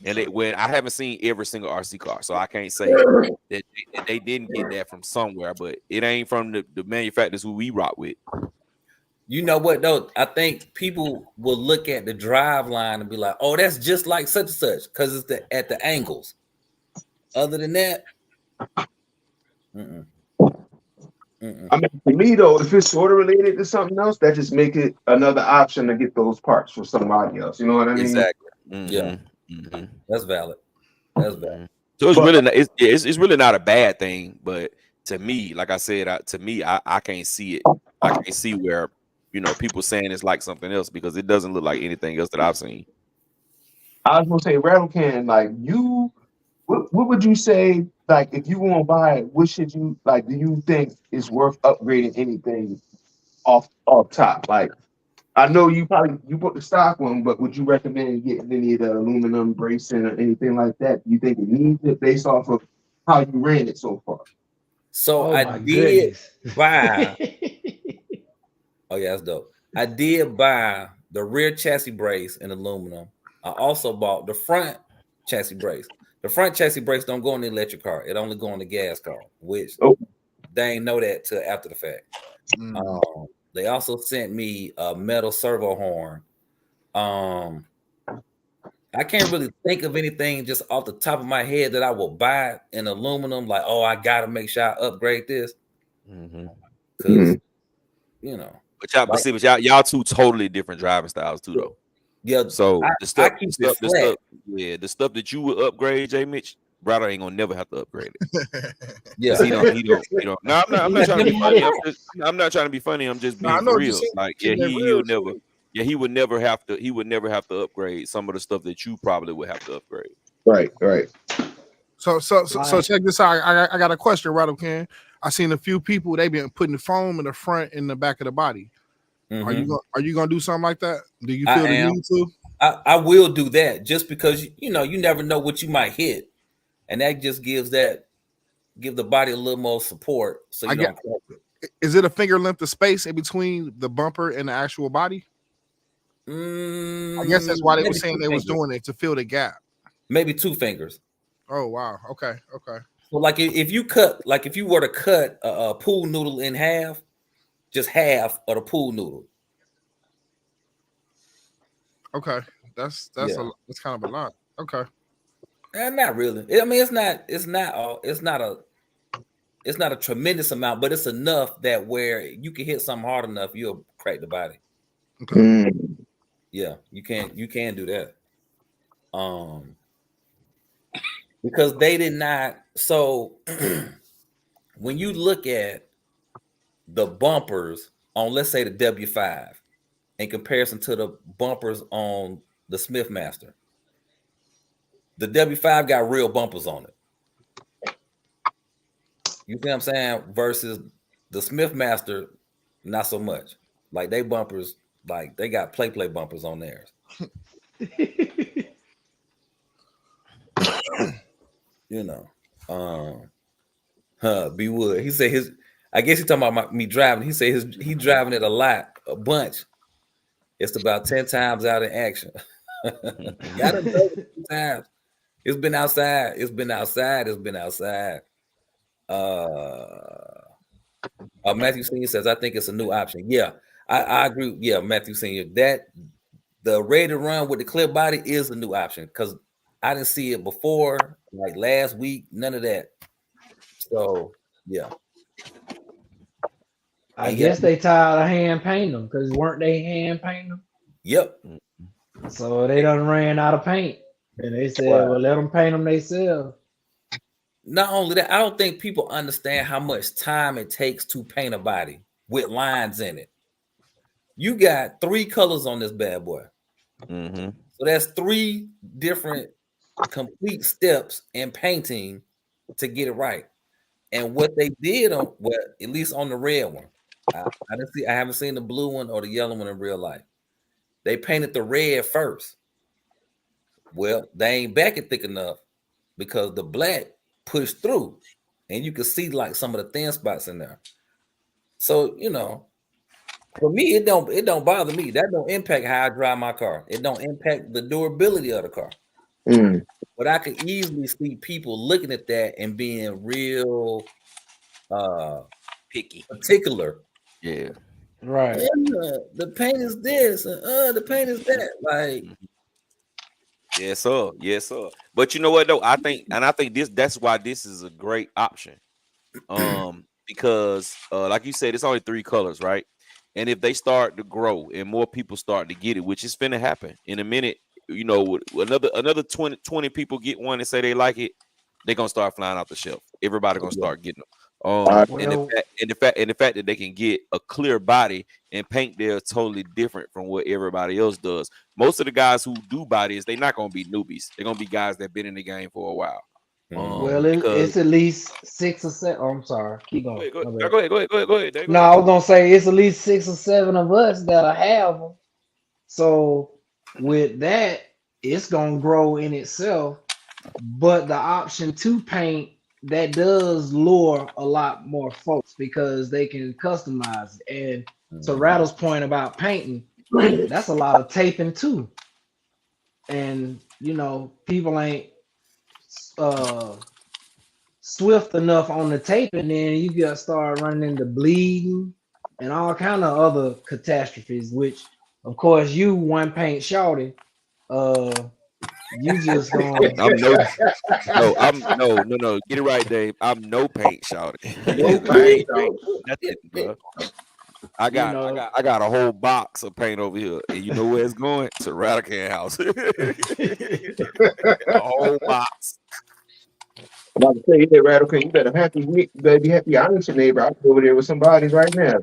And when I haven't seen every single RC car, so I can't say that they didn't get that from somewhere, but it ain't from the manufacturers who we rock with. You know what though? I think people will look at the drive line and be like, "Oh, that's just like such and such," because it's at the angles. Other than that, I mean, to me though, if it's sort of related to something else, that just make it another option to get those parts for somebody else. You know what I mean? Exactly. Yeah, that's valid. That's valid. So it's really not a bad thing, but to me, like I said, I can't see it. I can't see where, you know, people saying it's like something else because it doesn't look like anything else that I've seen. I was gonna say, Rattle Can, like what would you say, like if you want to buy it, what should you like? Do you think it's worth upgrading anything off top? Like, I know you put the stock one, but would you recommend getting any of the aluminum bracing or anything like that? Do you think it needs it based off of how you ran it so far? So I did buy. Oh yeah, that's dope. I did buy the rear chassis brace in aluminum. I also bought the front chassis brace. The front chassis brace don't go in the electric car. It only go in the gas car, which they ain't know that till after the fact. They also sent me a metal servo horn. I can't really think of anything just off the top of my head that I will buy in aluminum. Like, oh, I gotta make sure I upgrade this because you know. But y'all two totally different driving styles too, though. Yeah. So the stuff that you would upgrade, J. Mitch, brother ain't gonna never have to upgrade it. Yeah. He don't. No, I'm not trying to be funny. I'm not trying to be funny. I'm just being for real. Like, yeah, he would never have to upgrade some of the stuff that you probably would have to upgrade. Right. So check this out. I got a question, Rattle Can. I seen a few people, they been putting the foam in the front and the back of the body. Are you gonna do something like that? Do you feel the need to? I will do that just because you never know what you might hit, and that just give the body a little more support. So is it a finger length of space in between the bumper and the actual body? I guess that's why they were saying they was doing it, to fill the gap. Maybe 2 fingers. Oh wow. Okay. So like if you were to cut a pool noodle in half, just half of the pool noodle. Okay, that's kind of a lot. Okay, and not really. I mean, it's not a tremendous amount, but it's enough that where you can hit something hard enough, you'll crack the body. okay. Yeah, you can do that. Because they did not. So when you look at the bumpers on, let's say, the W5 in comparison to the bumpers on the Smithmaster, the W5 got real bumpers on it. You see what I'm saying? Versus the Smithmaster, not so much. Like they bumpers, like they got play bumpers on theirs. You know, B Wood. He said his. I guess he's talking about me driving. He said he driving it a bunch. It's about 10 times out in action. Got to know 10 times. It's been outside. Matthew Senior says, I think it's a new option. Yeah, I agree. Yeah, Matthew Senior, that the ready to run with the clip body is a new option because I didn't see it before, like last week, none of that. So yeah. I guess they tired of hand painting them because weren't they hand painting them? Yep. So they done ran out of paint. And they said, well, let them paint them themselves. Not only that, I don't think people understand how much time it takes to paint a body with lines in it. You got 3 colors on this bad boy. Mm-hmm. So that's 3 different complete steps in painting to get it right. And what they did at least on the red one, I haven't seen the blue one or the yellow one in real life. They painted the red first. Well, they ain't back it thick enough because the black pushed through, and you can see like some of the thin spots in there. So for me, it don't bother me. That don't impact how I drive my car. It don't impact the durability of the car. But I could easily see people looking at that and being real picky, particular. Yeah. Right. The paint is this, the paint is that. Like, yes, sir. But you know what though? I think that's why this is a great option. Because like you said, it's only 3 colors, right? And if they start to grow and more people start to get it, which is finna happen in a minute, another 20 people get one and say they like it, they're gonna start flying off the shelf. Everybody gonna start getting them. And the fact that they can get a clear body and paint there totally different from what everybody else does. Most of the guys who do bodies, they're not gonna be newbies. They're gonna be guys that been in the game for a while. Well, it's at least 6 or 7. Oh, I'm sorry. Keep going. Go ahead. No, I was gonna say it's at least 6 or 7 of us that'll have them. So with that, it's gonna grow in itself. But the option to paint, that does lure a lot more folks because they can customize it. And to Rattle's point about painting, that's a lot of taping too. And people ain't swift enough on the taping, then you got to start running into bleeding and all kind of other catastrophes, which of course you one paint shorty, you just gonna no. Get it right, Dave. I'm no paint shouting. No paint, Nothing, bro. I got a whole box of paint over here, and you know where it's going? To Radican house. A whole box. I'm about to say, yeah, Radical, you better happy honest your neighbor. I'll go over there with some bodies right now.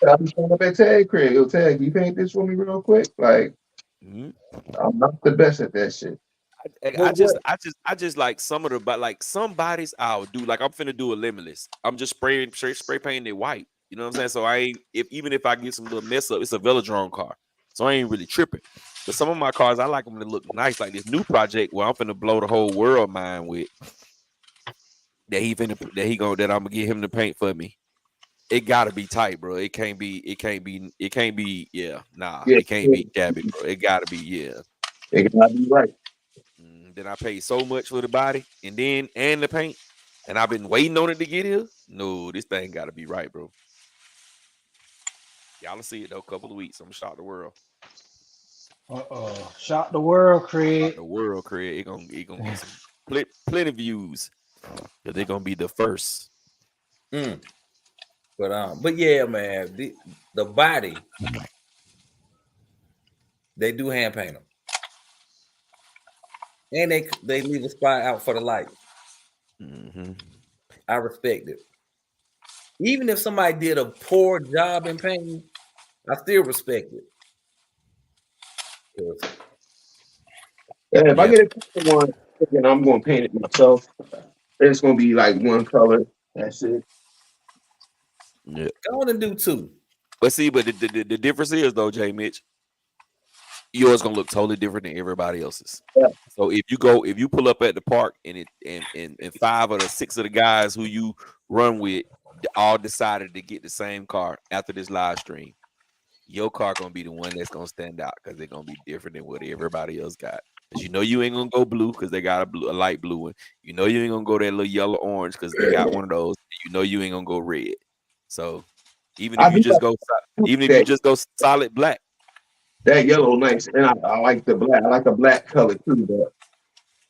I'll be showing up at Tag Craig. Yo, Tag, you paint this for me real quick? Like, I'm not the best at that shit. I just like some of the, but like some bodies I'll do. Like I'm finna do a limitless. I'm just spray painting it white. You know what I'm saying? So I ain't even if I get some little mess up, it's a Velodrome car, so I ain't really tripping. But some of my cars, I like them to look nice. Like this new project where I'm finna blow the whole world mind with. That I'm gonna get him to paint for me. It gotta be tight, bro. It can't be. Yeah, nah. Yeah. It can't be shabby, bro. It gotta be, yeah. They gotta be right. Then I paid so much for the body and the paint, and I've been waiting on it to get here. No, this thing got to be right, bro. Y'all will see it though. Couple of weeks, I'm gonna shock the world. Shock the world, Shock Craig. the world, Craig. It gonna get some plenty views. Cause they're gonna be the first. But yeah, man, the body, they do hand paint them, and they leave a spot out for the light. I respect it. Even if somebody did a poor job in painting, I still respect it. Yeah, if I get a custom one, then I'm gonna paint it myself. It's gonna be like one color. That's it. Yeah. Go on and do two. But see, the difference is though, J. Mitch, yours gonna look totally different than everybody else's. Yeah. So if you pull up at the park and 5 or 6 of the guys who you run with all decided to get the same car after this live stream, your car gonna be the one that's gonna stand out because they're gonna be different than what everybody else got. Because you ain't gonna go blue because they got a light blue one. You ain't gonna go that little yellow orange because they got one of those. You ain't gonna go red. So even if you just go solid black. That yellow nice, and I like the black. I like the black color too, but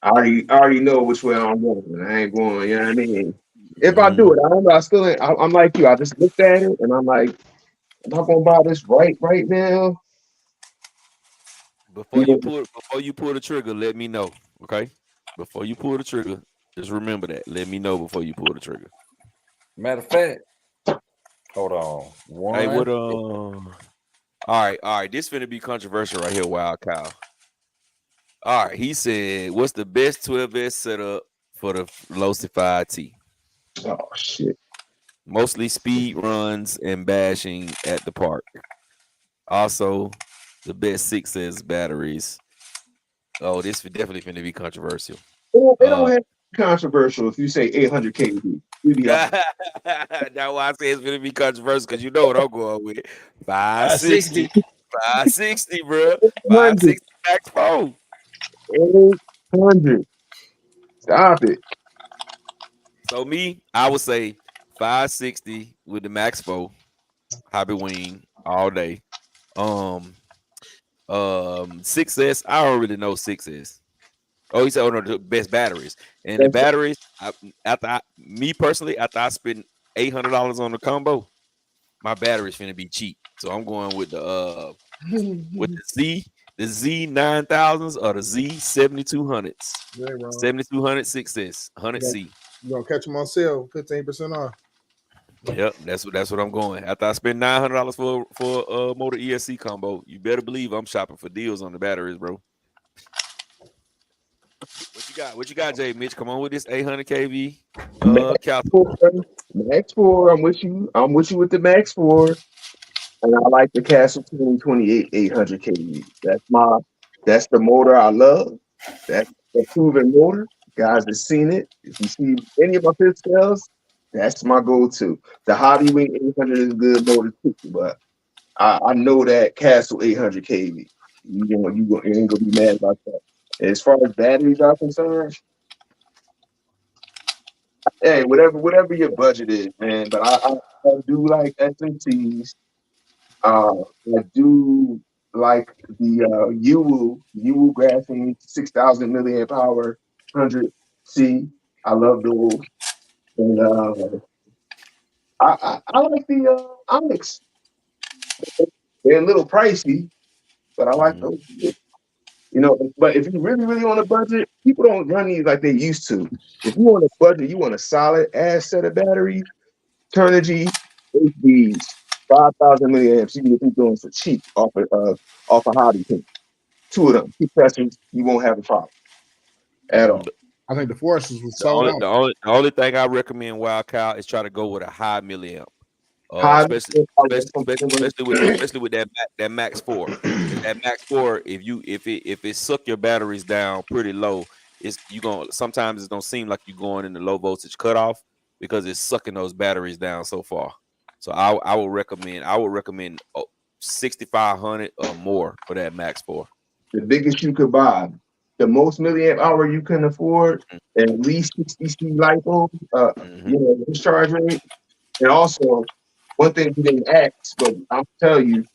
I already know which way I'm going. I ain't going. You know what I mean? If I do it, I don't know. I still ain't. I'm like you. I just looked at it and I'm like, am I gonna buy this right now? Before you pull the trigger, let me know. Okay. Before you pull the trigger, just remember that. Let me know before you pull the trigger. Matter of fact, hold on. Hey, what All right. This finna be controversial right here, Wild Cow. All right, he said, "What's the best 12S setup for the Velocify T?" Oh shit! Mostly speed runs and bashing at the park. Also, the best 6S batteries. Oh, this definitely finna be controversial. It don't have to be controversial if you say 800 kV. That's why I say it's gonna be controversial because you know what I'm going with. 560. 560, bro. 560 Max 4. 800. Stop it. So me, I would say 560 with the Max 4. Hobby wing all day. 6S. I don't really know 6S. Oh, he said, "Oh no, the best batteries." And the batteries, after I spend $800 on the combo, my battery's finna be cheap. So I'm going with the Z9000s or the Z7200s. 7200 6S, 100C. You gonna catch them on sale, 15% off. Yep, that's what I'm going. After I spend $900 for a motor ESC combo, you better believe I'm shopping for deals on the batteries, bro. What you got, Jay Mitch? Come on with this 800 kV. Max 4. I'm with you. I'm with you with the Max 4. And I like the Castle 2028 800 kV. That's the motor I love. That's the proven motor. Guys have seen it. If you see any of my fifth scales, that's my go-to. The Hobby Wing 800 is a good motor too, but I know that Castle 800 kV. You ain't gonna be mad about that. As far as batteries are concerned, hey, whatever your budget is, man. But I do like SMTs. I do like the UWU graphene 6,000 milliamp hour 100C. I love those. And I like the Onyx. They're a little pricey, but I like those. But if you really on a budget, people don't run these like they used to. If you want a budget, you want a solid ass set of batteries, Turnigy HBs, 5,000 milliamps. You can get these doing for cheap off a Hobby King. 2 of them, 2 pressings, you won't have a problem at all. I think the Foresters was sold out. The only thing I recommend, Wild Cow, is try to go with a high milliamp. Especially with that Max 4. That Max 4, if it suck your batteries down pretty low, sometimes it's gonna seem like you're going in the low voltage cutoff because it's sucking those batteries down so far. So I would recommend 6,500 or more for that Max 4. the biggest you could buy, the most milliamp hour you can afford, at least 60 C LiPo, discharge rate. And also, one thing you didn't ask, but I'll tell you,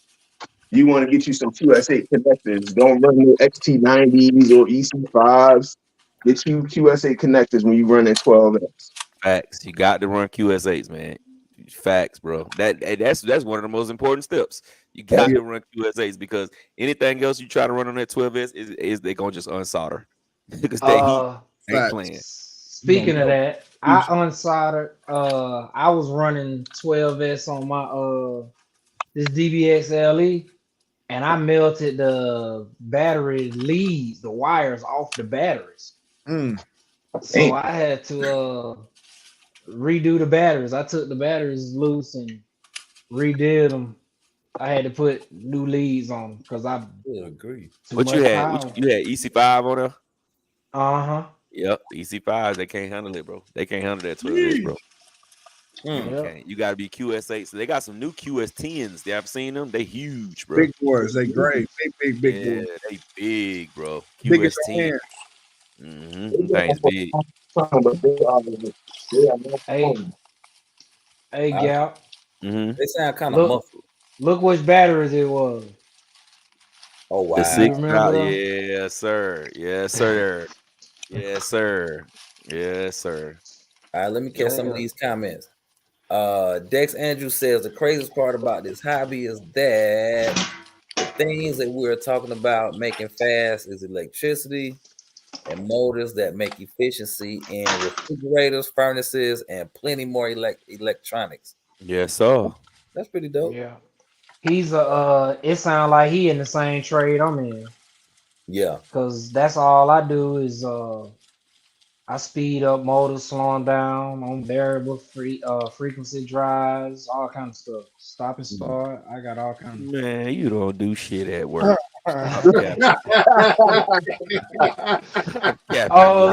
you want to get you some QS8 connectors. Don't run no XT90s or EC5s. Get you QS8 connectors when you run at 12S. Facts. You got to run QS8s, man. Facts, bro. That's one of the most important steps. You got to run QS8s because anything else you try to run on that 12S is they gonna just unsolder because they ain't playing. Speaking of that, I unsoldered. I was running 12S on my this DBX LE, and I melted the battery leads, the wires off the batteries. So I had to redo the batteries. I took the batteries loose and redid them. I had to put new leads on them because I agree. What you had? You had EC5 on there? Uh-huh. Yep, EC5s, they can't handle it, bro. They can't handle that 12S, bro. You got to be QS8. So they got some new QS10s. You ever seen them? They huge, bro. Big boys, they great. Big boys. They big, bro. QS10. Things big. Hey, Gal. They sound kind of muffled. Look which batteries it was. Oh wow! The 6 drop, yes, sir. Yes, sir. Yes, sir. Yes, sir. All right, let me catch some of these comments. Dex Andrew says the craziest part about this hobby is that the things that we're talking about making fast is electricity and motors that make efficiency in refrigerators, furnaces, and plenty more electronics. Yes, sir. That's pretty dope. Yeah. He's it sounds like he in the same trade I'm in. Yeah. Cause that's all I do is I speed up motors, slow them down on variable frequency drives, all kind of stuff. Stop and start. I got all kinds of Man, you don't do shit at work. Oh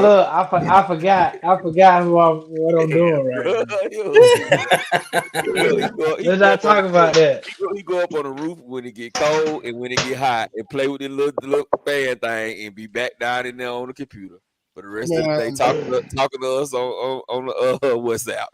look, I forgot what I'm doing right now. Let's not talk about that. He go up on the roof when it get cold and when it get hot and play with the little fan thing and be back down in there on the computer for the rest of the day talking to us on the WhatsApp.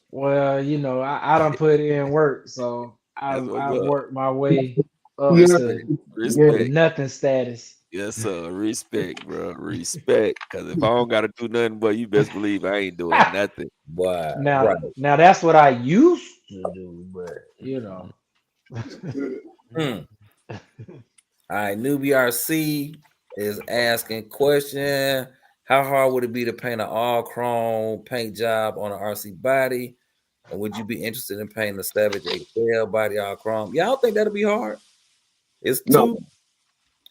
Well, I don't put in work, so I work my way up to nothing status. Yes, sir. Respect, bro. Respect. Because if I don't got to do nothing, but you best believe I ain't doing nothing. Wow. Now that's what I used to do, but All right, Newbie RC is asking question: how hard would it be to paint an all chrome paint job on an RC body? And would you be interested in painting the Savage XL body all chrome? Yeah, I don't think that'll be hard. It's too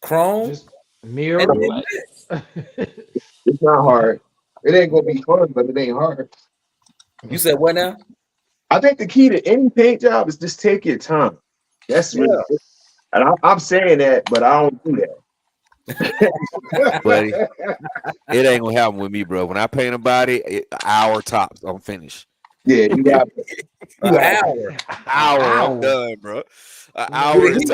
chrome. Just mirror. It's not hard. It ain't gonna be fun, but it ain't hard. You said what now? I think the key to any paint job is just take your time. That's really good. And I'm saying that, but I don't do that. Buddy, it ain't gonna happen with me, bro. When I paint a body, an hour tops, I'm finished. Yeah, you got an hour. I'm done, bro. An hour. It's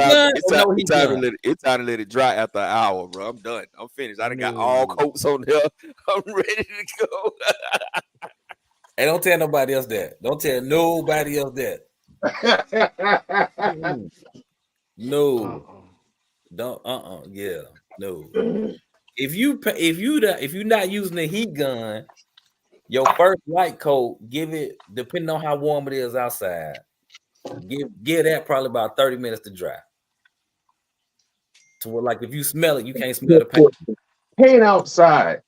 time to let it dry after an hour, bro. I'm done. I'm finished. I done got all coats on there. I'm ready to go. Hey, don't tell nobody else that. Don't tell nobody else that. No. Don't. Yeah. No. If you're not using the heat gun, your first light coat, give it, depending on how warm it is outside, give that probably about 30 minutes to dry. To where, like, if you smell it, you can't smell the paint. Paint outside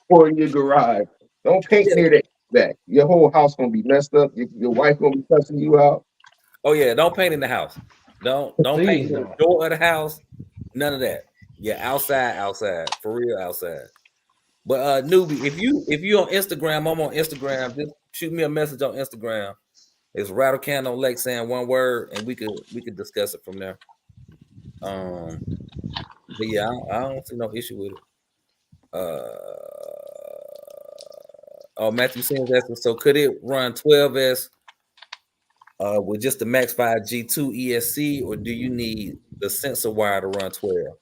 or in your garage. Don't paint near the back. Your whole house gonna be messed up. Your wife gonna be cussing you out. Oh yeah, don't paint in the house. Don't paint the door of the house. None of that. Yeah, outside, for real, outside. But newbie, if you on Instagram, I'm on Instagram. Just shoot me a message on Instagram. It's Rattle Can on Lake saying one word, and we could discuss it from there. But yeah, I don't see no issue with it. Matthew Sims asking, so could it run 12S with just the Max 5 G2 ESC, or do you need the sensor wire to run 12.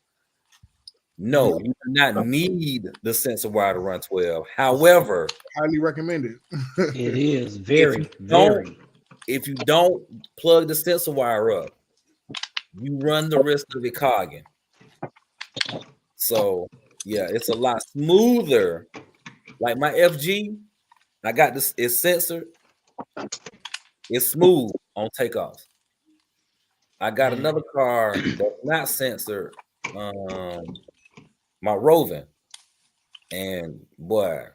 No, you do not need the sensor wire to run 12. However, highly recommended. It is very. If you don't plug the sensor wire up, you run the risk of it clogging. So yeah, it's a lot smoother. Like my FG, I got this. It's censored. It's smooth on takeoff. I got another car that's not censored. My Roving, and boy,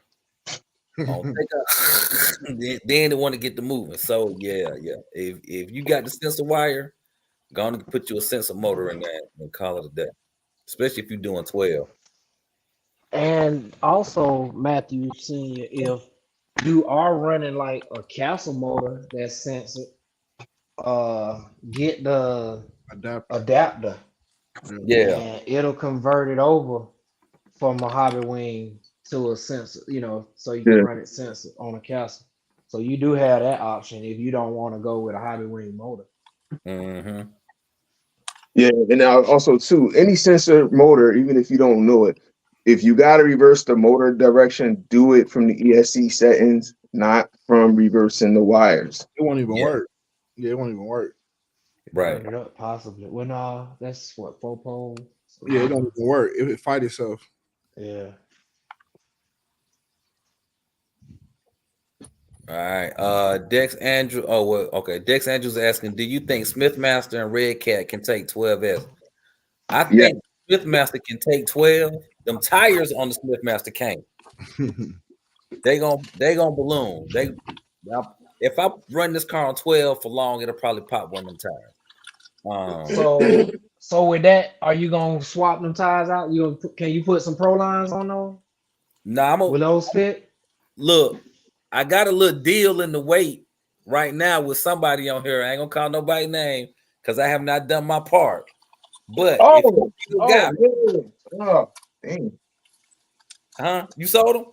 on takeoff, then they want to get the moving. So yeah. If you got the sensor wire, gonna put you a sensor motor in there and call it a day. Especially if you're doing 12. And also, Matthew Senior, if you are running like a castle motor that's censored, get the adapter. Yeah, and it'll convert it over from a hobby wing to a sensor, so you can run it censored on a castle. So you do have that option if you don't want to go with a hobby wing motor. Mm-hmm. Yeah, and now also too, any sensor motor, even if you don't know it, if you got to reverse the motor direction, do it from the ESC settings, not from reversing the wires. It won't even work. Yeah, it won't even work. Right. Turn it up, possibly. Well, no, that's what 4 poles. Yeah, it don't even work. It fight itself. Yeah. All right. Dex Andrew. Oh, well, okay. Dex Andrews asking, do you think Smithmaster and Red Cat can take 12S? I think Smithmaster can take 12. Them tires on the Smithmaster can't. They gonna balloon. If I run this car on 12 for long, it'll probably pop one of them tires. So with that, are you gonna swap them tires out? Can you put some Pro Lines on those? No, will those fit? Look, I got a little deal in the wait right now with somebody on here. I ain't gonna call nobody's name because I have not done my part. But dang. Huh? You sold them?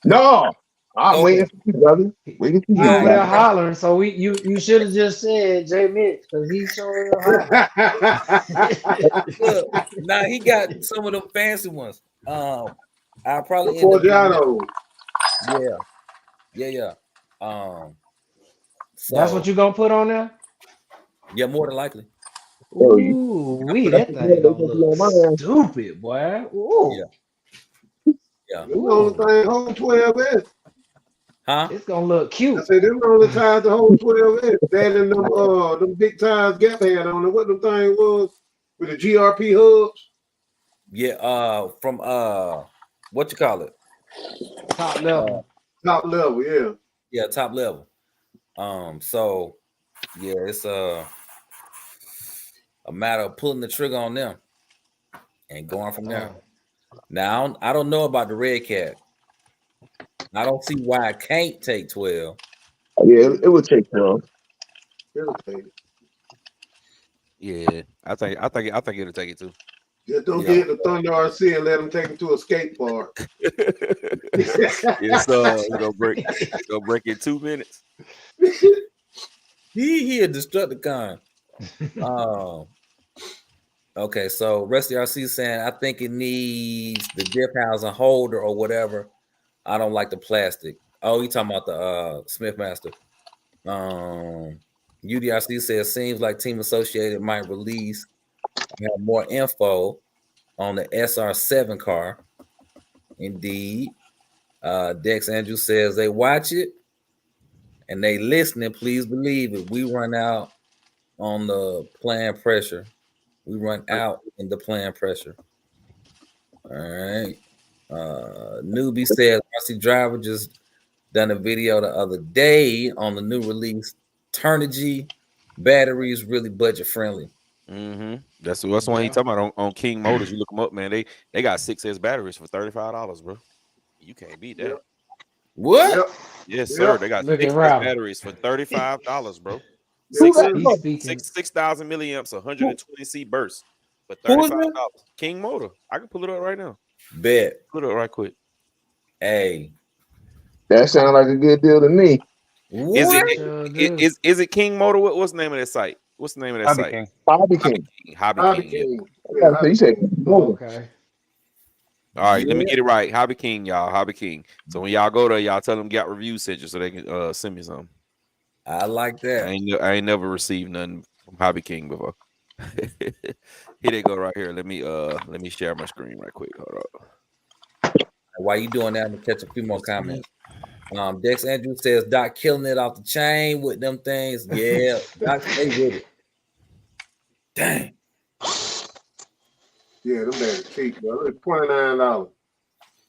No, I'm waiting for you, brother. Waiting for you. He over there hollering, so you should have just said J Mitch because he's showing Look, now he got some of them fancy ones. I'll probably end Yeah. So, that's what you gonna put on there? Yeah, more than likely. Ooh, that thing gonna look stupid, boy. Ooh. Yeah. Them only thing hold 12S. Huh? It's gonna look cute. I say them only tires to hold 12S. That and them big tires Gap had on it. What them thing was with the GRP hubs? Yeah, from what you call it? Top level. Top level, yeah. Yeah, top level. So yeah, it's a matter of pulling the trigger on them and going from there. Now I don't know about the Red Cat. I don't see why I can't take 12. Yeah, it would take 12. It'll take it. Yeah, I think it'll take it too. Just don't get the Thunder RC and let them take it to a skate park. It's gonna break in 2 minutes. He a Destructicon. Okay, so Rusty RC saying I think it needs the dip housing holder or whatever. I don't like the plastic. Oh, you talking about the Smithmaster? UDRC says seems like Team Associated might release have more info on the SR7 car. Indeed. Dex Andrews says they watch it and they listening. Please believe it. We run out on the planned pressure. We run out in the planned pressure. All right. Newbie says RC Driver just done a video the other day on the new release Turnigy batteries, really budget friendly. Mm-hmm. That's one he talking about on King Motors. You look them up, man. They got 6S batteries for $35, bro. You can't beat that. What? Yep. Yes, sir. They got 6S batteries for $35, bro. 6,000 milliamps, 120C burst for $35. King Motor. I can pull it up right now. Bet. Pull it up right quick. Hey, that sounds like a good deal to me. Is it King Motor? What's the name of that site? What's the name of that Hobby site? King. Bobby King. Hobby King. Yeah, So you said Okay. All right, let me Yeah. get it right. Hobby King, y'all. Hobby King. So when y'all go there, y'all tell them got review sent so they can send me some. I like that. I ain't never received nothing from Hobby King before. Here they go right here. Let me share my screen right quick. Hold up. While you doing that, I'm gonna catch a few more comments. Dex Andrews says Doc killing it off the chain with them things. Yeah, Doc stay with it. Dang. Yeah, them days cheap, bro. It's $29.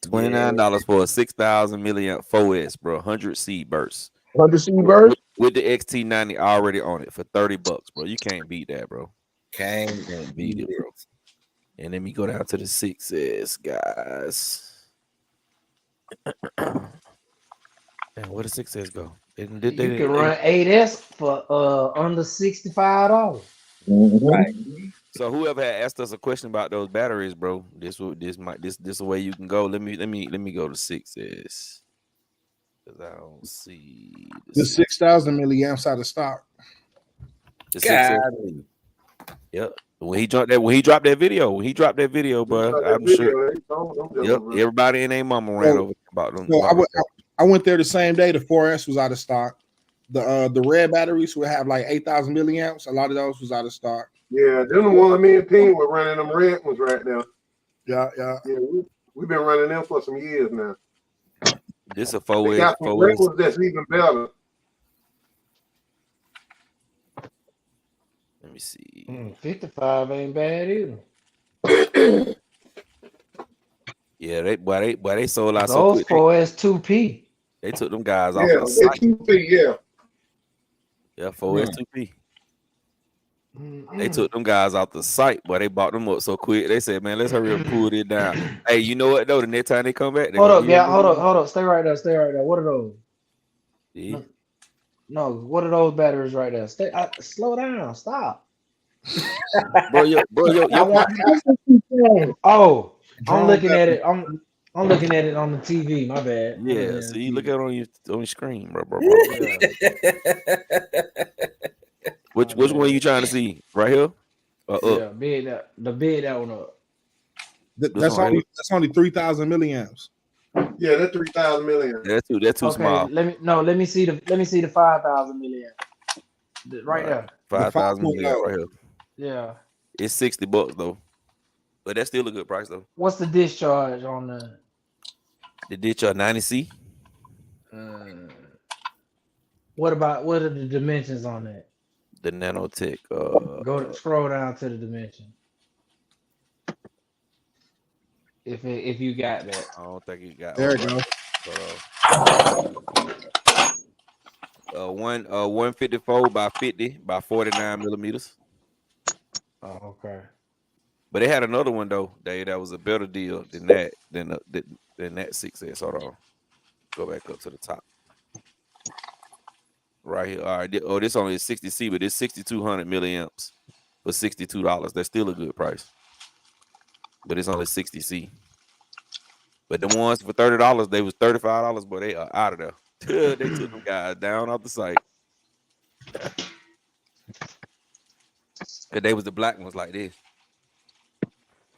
$29 for a 6,000 milliamp 4S, bro. 100 seed bursts 100 seed burst. with the XT90 already on it for $30, bro. You can't beat that, bro. Can't Can't beat it, bro. And let me go down to the 6S, guys. And where the 6S go? You can run 8S for under $65. Right. So whoever had asked us a question about those batteries, bro, this the way you can go. Let me go to 6S. Because I don't see The 6,000 milliamps out of stock. The 6S. Yep. When he dropped that video, bro, I'm sure. Yep. Everybody and their mama ran over about them. So I went there the same day. The 4S was out of stock. The red batteries would have like 8,000 milliamps. A lot of those was out of stock. Yeah, them the one me and Ping were running them red ones right now. Yeah. We've been running them for some years now. This a 4S. They got some red ones that's even better. Let me see. 55 ain't bad either. Yeah, they sold out those so quick. 4S 2P. They took them guys off Yeah, the site. 2P, yeah. Yeah, 4S 2P. They took them guys off the site, but they bought them up so quick. They said, "Man, let's hurry up and pull it down." Hey, you know what though? The next time they come back, hold up. Stay right there. What are those? Yeah. No, what are those batteries right there? Slow down. Stop. bro. Oh, I'm looking at it. I'm looking at it on the TV. My bad. Yeah, so you look at it on your screen, bro. Which one you trying to see? Right here? Yeah, the bid that one up. That's only 3,000 milliamps. Yeah, that's 3,000 milliamps. That's too small. Let me see the 5,000 milliamps. Right there. 5,000 milliamps right here. Yeah. It's $60 though. But that's still a good price though. What's the discharge on the discharge 90C? What are the dimensions on that? The nanotech. Scroll down to the dimension. If you got that. I don't think you got there. It goes. 154 by 50 by 49 millimeters. Oh, okay. But they had another one though, Dave, that was a better deal than that than that 6S. Hold on. Go back up to the top. Right here. All right. Oh, this only is 60C, but it's 6,200 milliamps for $62. That's still a good price. But it's only 60C. But the ones for $30, they was $35, but they are out of there. They took them guys down off the site. And they was the black ones like this.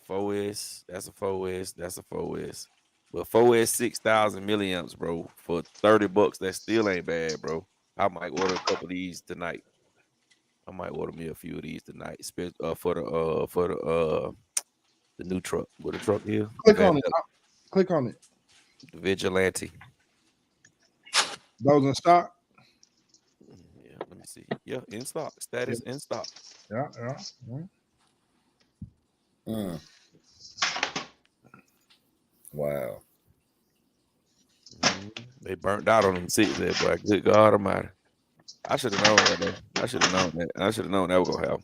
4S, that's a 4S, that's a 4S. But 4S 6,000 milliamps, bro, for $30, that still ain't bad, bro. I might order a couple of these tonight. I might order me a few of these tonight, for the new truck. What the truck is? Click on it. The Vigilante. Those in stock? Yeah, let me see. Yeah, in stock. Status in stock. Yeah. Wow. They burnt out on them seats there, boy. Good God Almighty. I should have known that though. I should have known that was gonna happen.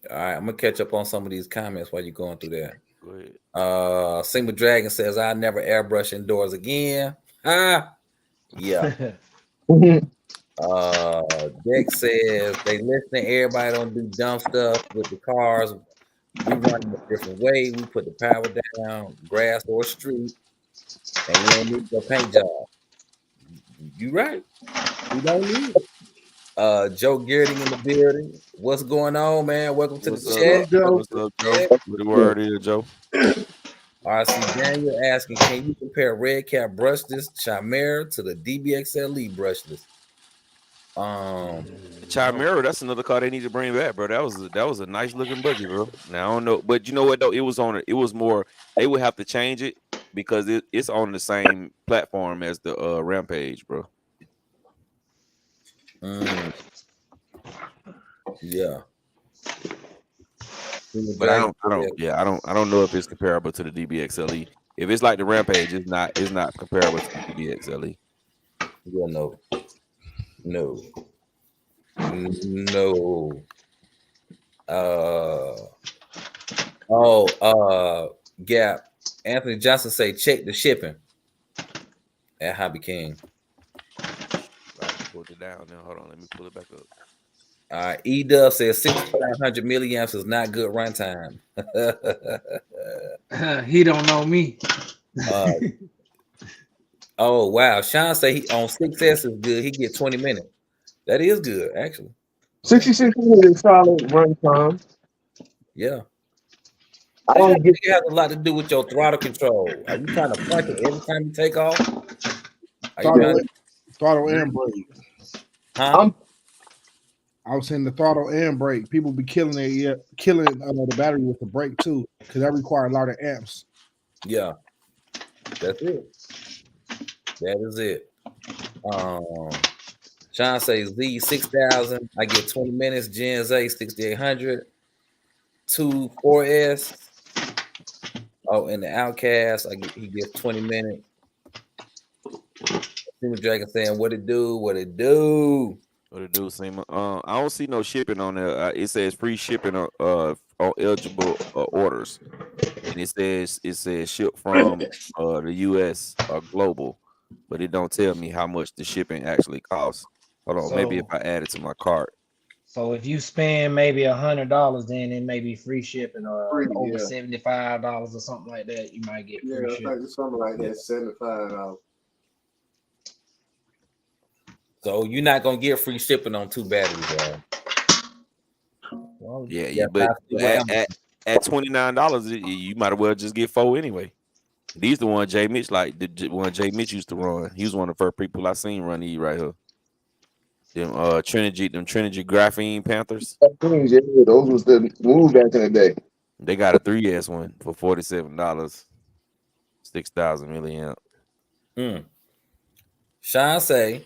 All right, I'm gonna catch up on some of these comments while you're going through that. Go ahead. Sigma Dragon says I never airbrush indoors again. Yeah. Dex says they listening. Everybody don't do dumb stuff with the cars. We run a different way. We put the power down, grass or street. and you don't need your paint job. You right. You don't need it. Joe Gearding in the building. What's going on, man? Welcome to the chat. What's up, Joe? What the word is, Joe? RC Daniel asking, can you compare Red Cap brushless Chimera to the DBXLE brushless? Chimera, that's another car they need to bring back, bro. That was a nice looking buggy, bro. Now I don't know, but you know what though? It was more. They would have to change it because it's on the same platform as the Rampage, bro. Yeah. But I don't know if it's comparable to the DBXLE. If it's like the Rampage, it's not comparable to the DBXLE. Yeah, no. Gap. Anthony Johnson say check the shipping at Hobby King. I pulled it down now. Hold on, let me pull it back up. E-Dub says 6,500 milliamps is not good runtime. He don't know me. Oh wow, Sean say he on 6S is good. He get 20 minutes. That is good, actually. 66 minutes solid run time. Yeah. I don't think it has a lot to do with your throttle control. Are you trying to punch it every time you take off? Throttle and brake. Huh? I was saying the throttle and brake. People be killing the battery with the brake too, because that requires a lot of amps. Yeah, that's it. That is it. Sean says Z 6,000. I get 20 minutes. Gen Z 6,800. 2 4S. Oh, and the Outcast, he gets 20 minutes. Steamer Dragon saying, "What it do? What it do?" What it do, Seema? I don't see no shipping on there. It says free shipping on eligible orders, and it says ship from the U.S. or global, but it don't tell me how much the shipping actually costs. Hold on, maybe if I add it to my cart. So if you spend maybe $100, then it may be free shipping, or over $75 or something like that. You might get free shipping. I think something like that, $75. So you're not gonna get free shipping on 2 batteries, y'all. Well, yeah, but at $29, you might as well just get 4 anyway. These the one Jay Mitch the one Jay Mitch used to run. He was one of the first people I seen run these right here. Them Trinity Graphene Panthers. Yeah, those was the move back in the day. They got a 3S one for $47, 6,000 milliamp. Sean say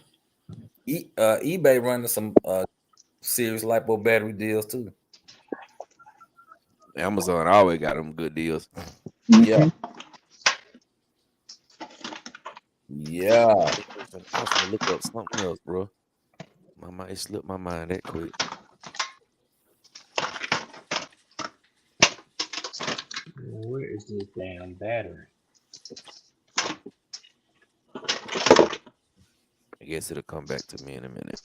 eBay running some serious LiPo battery deals too. Amazon always got them good deals. Yeah. Yeah. I was gonna look up something else, bro. It slipped my mind that quick. Where is this damn battery? I guess it'll come back to me in a minute.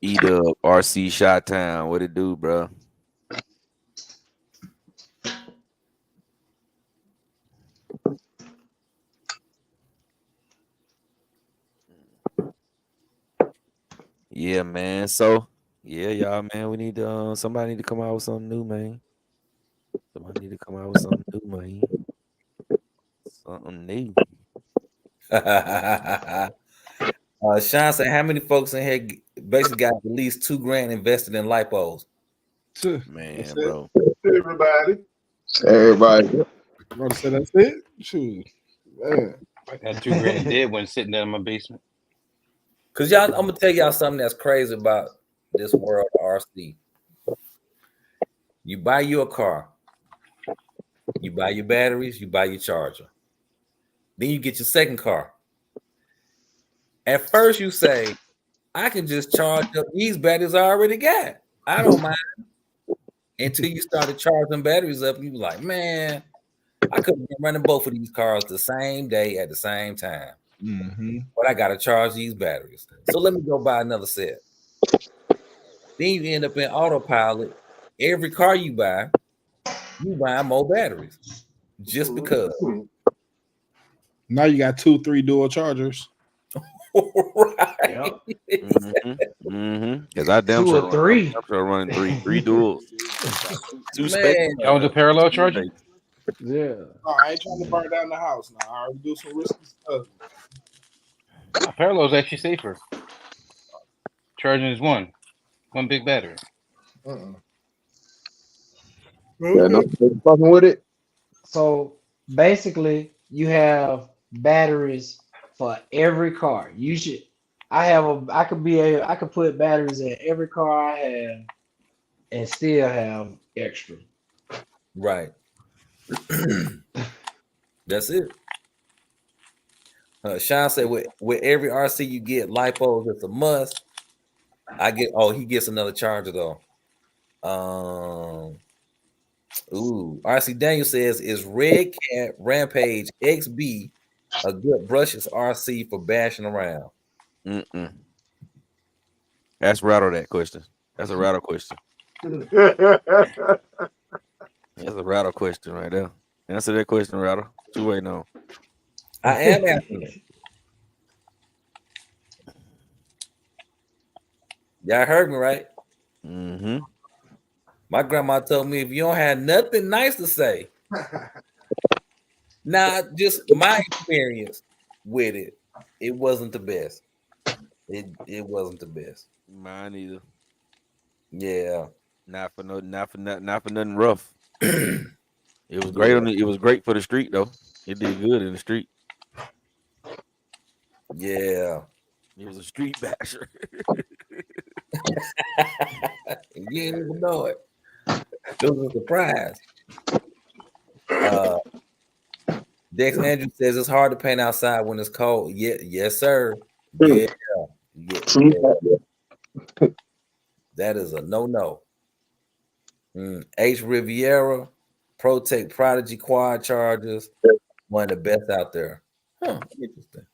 E-Dub, RC Shot Town. What it do, bro? Yeah, man. So, yeah, y'all, man. We need to somebody need to come out with something new, man. Somebody need to come out with something new, man. Something new. Sean said, how many folks in here basically got at least $2,000 invested in lipos? Man, bro. Everybody. I'm gonna say that's it. Shoot. Man. I got $2,000 dead one sitting down in my basement. Cause y'all, I'm gonna tell y'all something that's crazy about this world of RC. You buy you a car, you buy your batteries, you buy your charger. Then you get your second car. At first you say, I can just charge up these batteries I already got. I don't mind. Until you started charging batteries up, and you were like, man, I could be running both of these cars the same day at the same time. but I gotta charge these batteries. So let me go buy another set. Then you end up in autopilot. Every car you buy more batteries just because. Now you got 2-3 dual chargers. Right. Because I damn 2 sure or 3. running three duels. Two Man. spectrum. That was a parallel charger. Yeah. No, I ain't trying to burn down the house. Now I already do some risky stuff. Parallel is actually safer. Charging is one big battery. Yeah, no fucking with it. So basically, you have batteries for every car. You should. I could put batteries in every car I have and still have extra. Right. That's it. Sean said with every RC you get lipos, it's a must. He gets another charger though. RC Daniel says, is Red Cat Rampage XB a good brushless RC for bashing around? That's rattle that question. That's a rattle question. That's a rattle question right there. Answer that question, rattle. What you waiting on? I am answering it. Y'all heard me, right? My grandma told me if you don't have nothing nice to say, just my experience with it, it wasn't the best. It wasn't the best. Mine either. Yeah. Not for nothing rough. It was great it was great for the street though. It did good in the street. Yeah. It was a street basher. You didn't even know it. It was a surprise. Dex Andrews says it's hard to paint outside when it's cold. Yeah, yes, sir. Yeah. That is a no. H Riviera, Protect Prodigy quad chargers, one of the best out there. Interesting.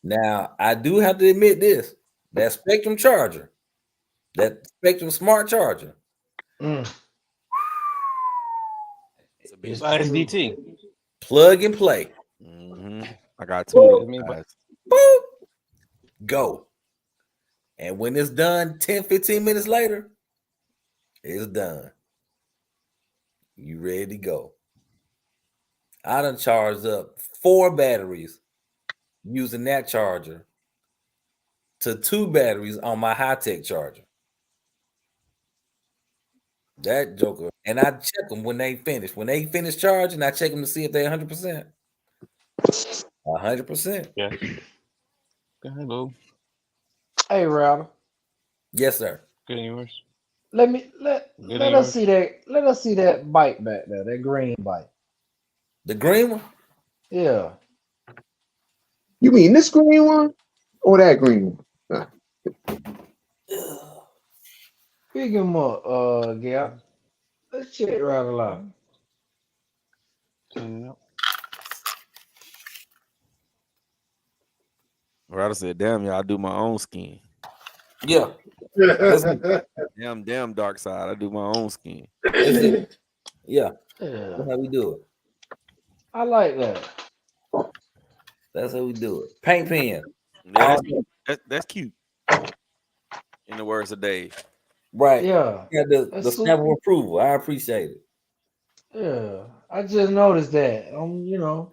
Now I do have to admit this: that Spectrum charger, that Spectrum Smart charger. It's ISDT. Plug and play. I got two of those guys. Boop. Go. And when it's done 10-15 minutes later, it's done. You ready to go. I done charged up 4 batteries using that charger to 2 batteries on my high-tech charger. That joker. And I check them when they finish. When they finish charging, I check them to see if they're 100%. 100%. Yeah. Hello. Hey, Router. Yes, sir. Good yours. Let us see that. Let us see that bike back there. That green bike. The green one? Yeah. You mean this green one or that green one? Pick him up, Gap. Let's check Router out. Rattle said, "Damn, y'all, I do my own skin." Yeah. Damn, dark side. I do my own skin. Yeah. That's how we do it. I like that. That's how we do it. Paint pen. That's cute. In the words of Dave. Right. Yeah. The stamp of approval. I appreciate it. Yeah. I just noticed that. You know.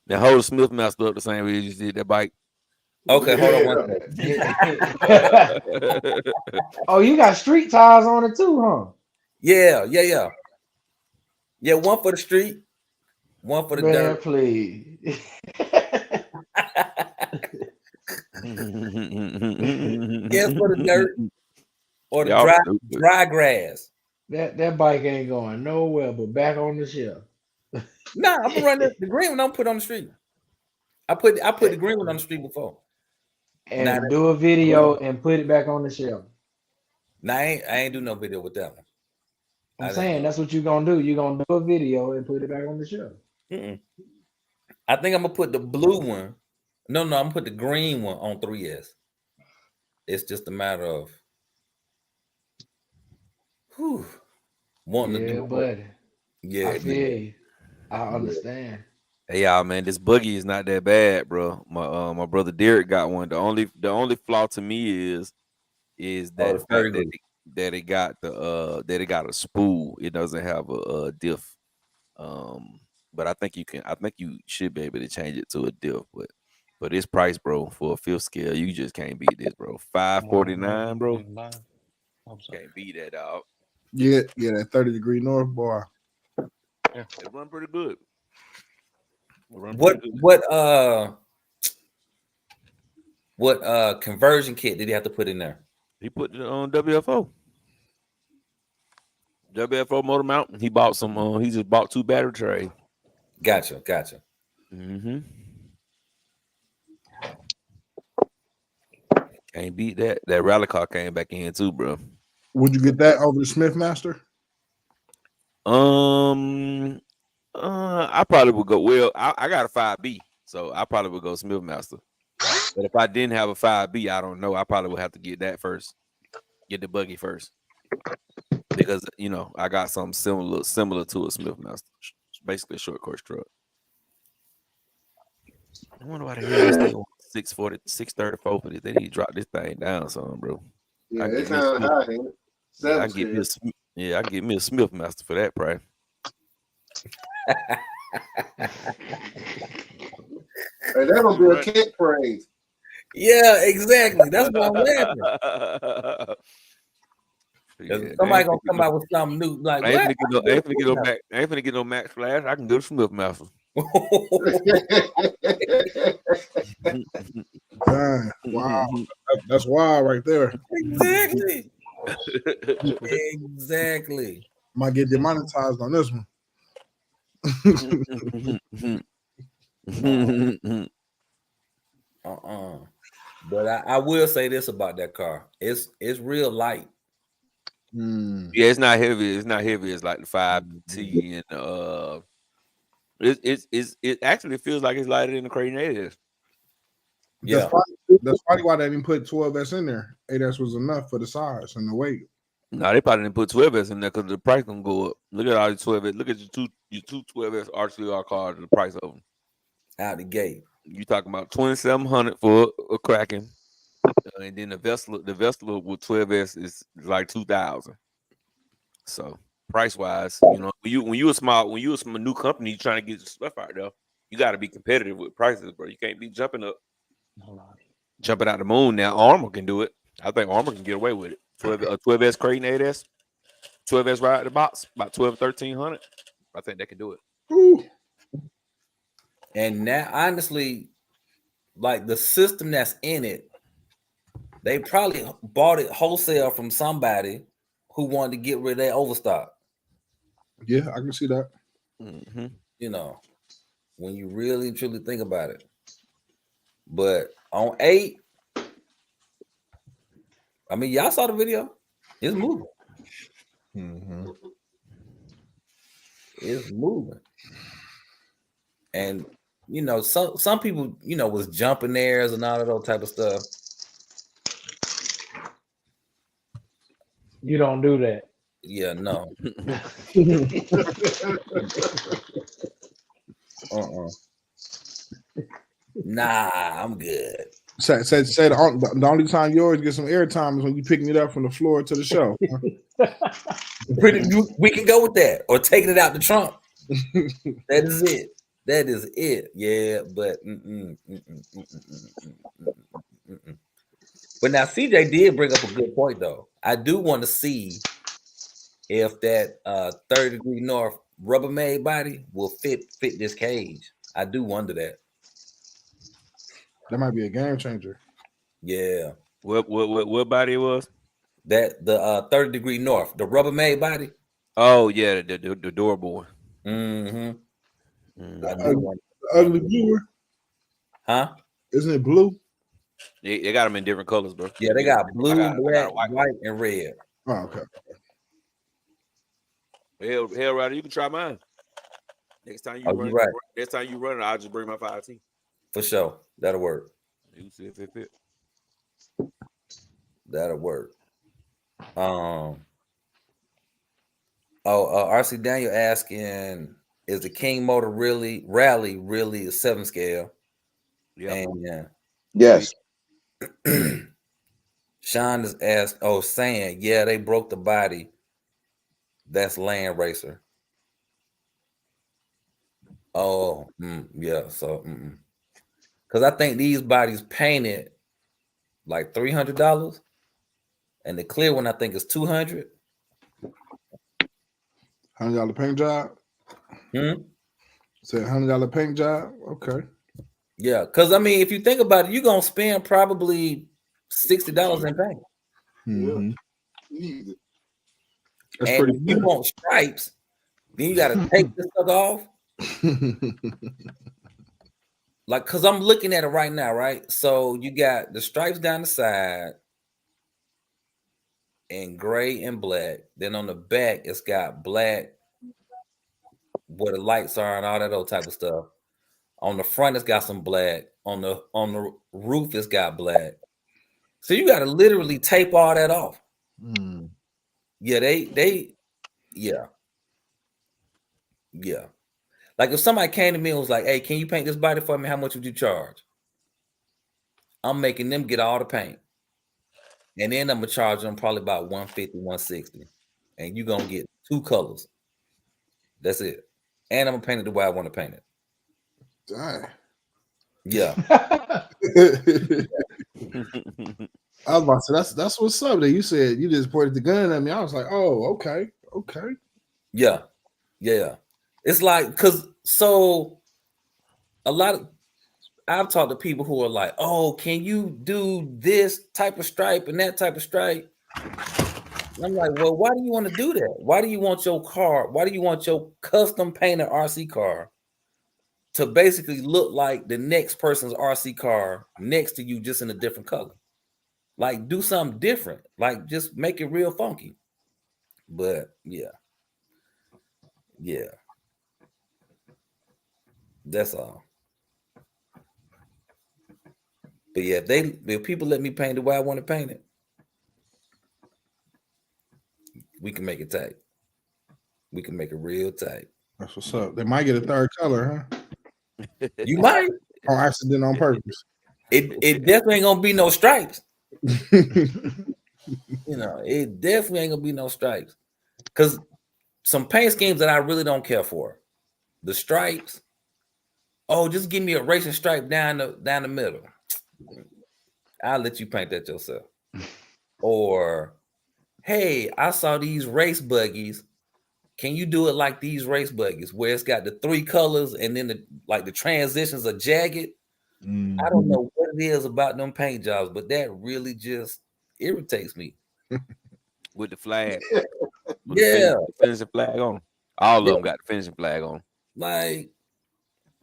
The whole Smith messed up the same way you just did that bike. Okay, hold on one second. Oh, you got street tires on it too, huh? Yeah. Yeah, one for the street, one for the dirt. Please. Yes, for the dirt or the dry grass. That bike ain't going nowhere but back on the shelf. Nah, I'm gonna run the green one. Don't put on the street. I put the green one on the street before. And do a video and put it back on the shelf. Nah, I ain't do no video with that one. I'm saying that's what you're gonna do. You're gonna do a video and put it back on the shelf. I think I'm gonna put the blue one. No, I'm gonna put the green one on 3S. It's just a matter of wanting to Yeah, do more. buddy. Yeah, I feel you. I understand. Hey y'all, man, this buggy is not that bad, bro. My brother Derek got one. The only flaw to me is that the the fact 30 that it got that it got a spool. It doesn't have a diff. But I think you should be able to change it to a diff. But this price, bro, for a fifth scale, you just can't beat this, bro. $549, bro. Can't beat that, dog. Yeah, that 30-degree north bar. Yeah, it run pretty good. What conversion kit did he have to put in there? He put it on WFO. WFO motor mount. He bought some. He just bought 2 battery trays. Gotcha. Mm-hmm. Can't beat that. That rally car came back in too, bro. Would you get that over the Smith Master? I probably would go. Well, I got a 5B, so I probably would go Smith Master. But if I didn't have a 5B, I don't know. I probably would have to get that first. Get the buggy first, because I got something similar to a Smith Master. It's basically a short course truck. I wonder why the hell they still 640, 634 for this. They need to drop this thing down, son, bro. Yeah, it's kind of high, ain't it? I can get me a Smith Master for that price. Hey, that'll be a catchphrase. Yeah, exactly. That's what I'm laughing. Somebody gonna come out with something new. Like, I ain't finna get no Max Flash. I can go to Smith Master. Wow, that's wild right there. Exactly. Might get demonetized on this one. But I will say this about that car. It's real light. Yeah, it's not heavy. It's not heavy. It's like the 5T and it actually feels like it's lighter than the Creighton 8S. Yeah, that's probably why they didn't put 12S in there. 8S was enough for the size and the weight. No, they probably didn't put 12S in there because the price gonna go up. Look at all the 12S. Look at your two 12S RCR cars and the price of them out the gate. You talking about $2,700 for a Kraken, and then the Vesla with 12S is like $2,000. So price wise, when you a new company, you trying to get your stuff out there, you got to be competitive with prices, bro. You can't be jumping out the moon. Now Armor can do it. I think Armor can get away with it. 12S Creighton 8S, 12S right out the box, about $1,200-$1,300. I think they can do it. Ooh. And now, honestly, like the system that's in it, they probably bought it wholesale from somebody who wanted to get rid of their overstock. Yeah, I can see that. Mm-hmm. When you really truly think about it. But on 8, I mean, y'all saw the video. It's moving. Mm-hmm. It's moving. And some people, was jumping theirs and all of that type of stuff. You don't do that. Yeah, no. Nah, I'm good. Say the only time you always get some airtime is when you picking it up from the floor to the show. We can go with that, or taking it out the trunk. That is it. That is it. Yeah, but But now CJ did bring up a good point though. I do want to see if that 30-degree north Rubbermaid body will fit this cage. I do wonder that. That might be a game changer. Yeah. What body it was? That the 30-degree north, the Rubbermaid body. Oh yeah, the door boy. Mm-hmm. The ugly blue. Huh? Isn't it blue? They got them in different colors, bro. Yeah, they got blue, black, white, and red. Oh, okay. Hell, Ryder, you can try mine. Next time you Oh, run, you right. next time you run it, I'll just bring my 5T. For sure. That'll work. You see if it fit. That'll work. RC Daniel asking, is the King Motor rally really a 7 scale? Yeah. And yeah. Yes. Sean is saying, yeah, they broke the body. That's Land Racer. Oh, yeah. So, because I think these bodies painted like $300, and the clear one I think is $200. $100 paint job. Said $100 paint job. Okay. Yeah, because I mean, if you think about it, you're gonna spend probably $60 in paint. Mm-hmm. That's And pretty if you want stripes, then you gotta take this stuff off. Like, cause I'm looking at it right now, right? So you got the stripes down the side and gray and black. Then on the back, it's got black where the lights are and all that old type of stuff. On the front, it's got some black. On the roof, it's got black. So you gotta literally tape all that off. Yeah, yeah. Like if somebody came to me and was like, hey, can you paint this body for me? How much would you charge? I'm making them get all the paint. And then I'm gonna charge them probably about 150, 160. And you're gonna get 2 colors. That's it. And I'm gonna paint it the way I want to paint it. Dang. Yeah. I was about to say that's what's up. That you said you just pointed the gun at me. I was like, oh, okay. Yeah. It's like because I've talked to people who are like, oh, can you do this type of stripe and that type of stripe? And I'm like, well, why do you want to do that? Why do you want your custom painted RC car to basically look like the next person's RC car next to you, just in a different color? Like, do something different. Like, just make it real funky. But yeah. That's all. But yeah, if people let me paint the way I want to paint it, we can make it tight. We can make it real tight. That's what's up. They might get a third color, huh? You might. On accident, on purpose. It definitely ain't gonna be no stripes. It definitely ain't gonna be no stripes. Because some paint schemes that I really don't care for. The stripes. Oh, just give me a racing stripe down the middle. I'll let you paint that yourself. Or, hey, I saw these race buggies. Can you do it like these race buggies where it's got the 3 colors and then the transitions are jagged? I don't know what it is about them paint jobs, but that really just irritates me. With the flag. The finishing flag on. All of them got the finishing flag on. Like,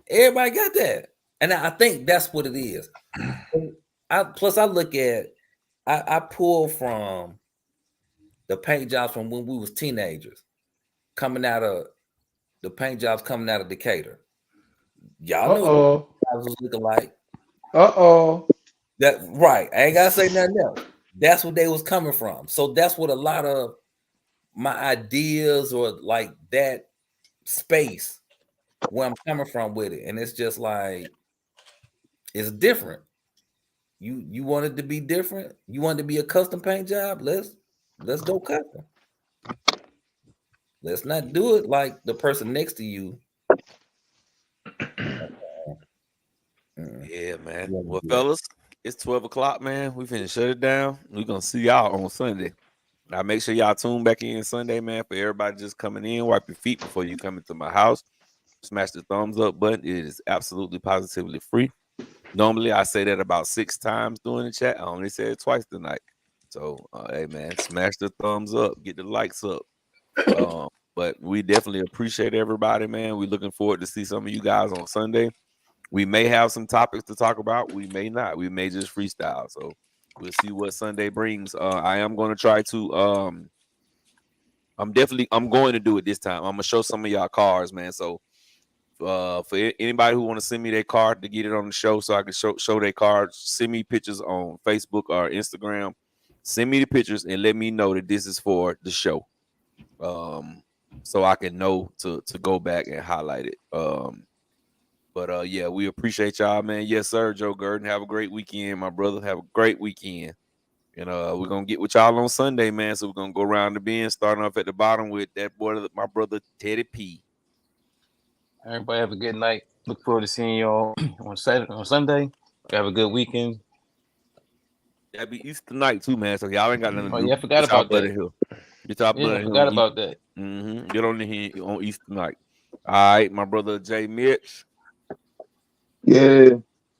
everybody got that. And I think that's what it is. I pull from the paint jobs from when we was teenagers, coming out of Decatur. Y'all know what was looking like. That right. I ain't gotta say nothing else. That's what they was coming from. So that's what a lot of my ideas or like that space where I'm coming from with it. And it's just like, it's different. You want it to be different? You want it to be a custom paint job? Let's go custom. Let's not do it like the person next to you. Yeah, man. Well, fellas, it's 12 o'clock, man. We finna shut it down. We're gonna see y'all on Sunday. Now make sure y'all tune back in Sunday, man, for everybody just coming in. Wipe your feet before you come into my house. Smash the thumbs up button. It is absolutely positively free. Normally I say that about 6 times during the chat. I only said it twice tonight. So hey man, smash the thumbs up, get the likes up. But we definitely appreciate everybody, man. We're looking forward to see some of you guys on Sunday. We may have some topics to talk about. We may not. We may just freestyle. So we'll see what Sunday brings. I am going to try to I'm going to do it this time. I'm gonna show some of y'all cars, man. So For anybody who want to send me their card to get it on the show, so I can show their cards, send me pictures on Facebook or Instagram. Send me the pictures and let me know that this is for the show, so I can know to go back and highlight it. But yeah, we appreciate y'all, man. Yes, sir, Joe Gurdon. Have a great weekend, my brother. Have a great weekend. And we're gonna get with y'all on Sunday, man. So we're gonna go around the bend, starting off at the bottom with that boy, my brother Teddy P. Everybody have a good night. Look forward to seeing y'all on Sunday. Have a good weekend. That'd be Easter night too, man. So y'all ain't got nothing to do. Oh yeah, I forgot about that. Get y'all blood Yeah, I in forgot here. about that. Get on the here on Easter night. All right, my brother Jay Mitch. Yeah.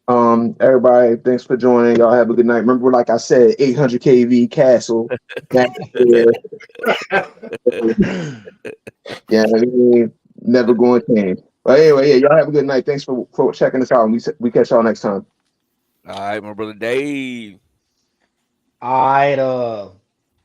Everybody, thanks for joining. Y'all have a good night. Remember, like I said, 800 kV Castle. Yeah, I mean, never going to change. But anyway, yeah, y'all have a good night. Thanks for checking us out. And we catch y'all next time. All right, my brother Dave. All right,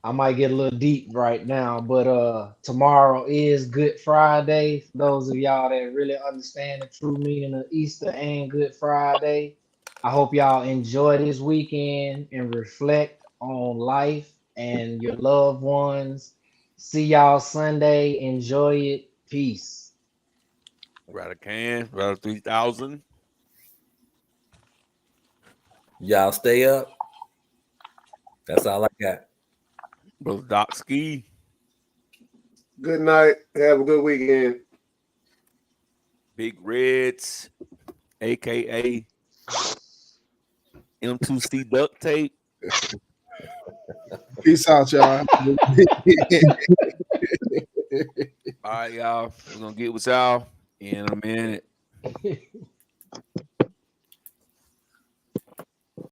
I might get a little deep right now, but tomorrow is Good Friday. For those of y'all that really understand the true meaning of Easter and Good Friday, I hope y'all enjoy this weekend and reflect on life and your loved ones. See y'all Sunday. Enjoy it. Peace. Rather 3,000. Y'all stay up. That's all I got. Brother Doc Ski. Good night. Have a good weekend. Big Reds, aka M2C duct tape. Peace out, y'all. All right, y'all. We're gonna get with y'all in a minute.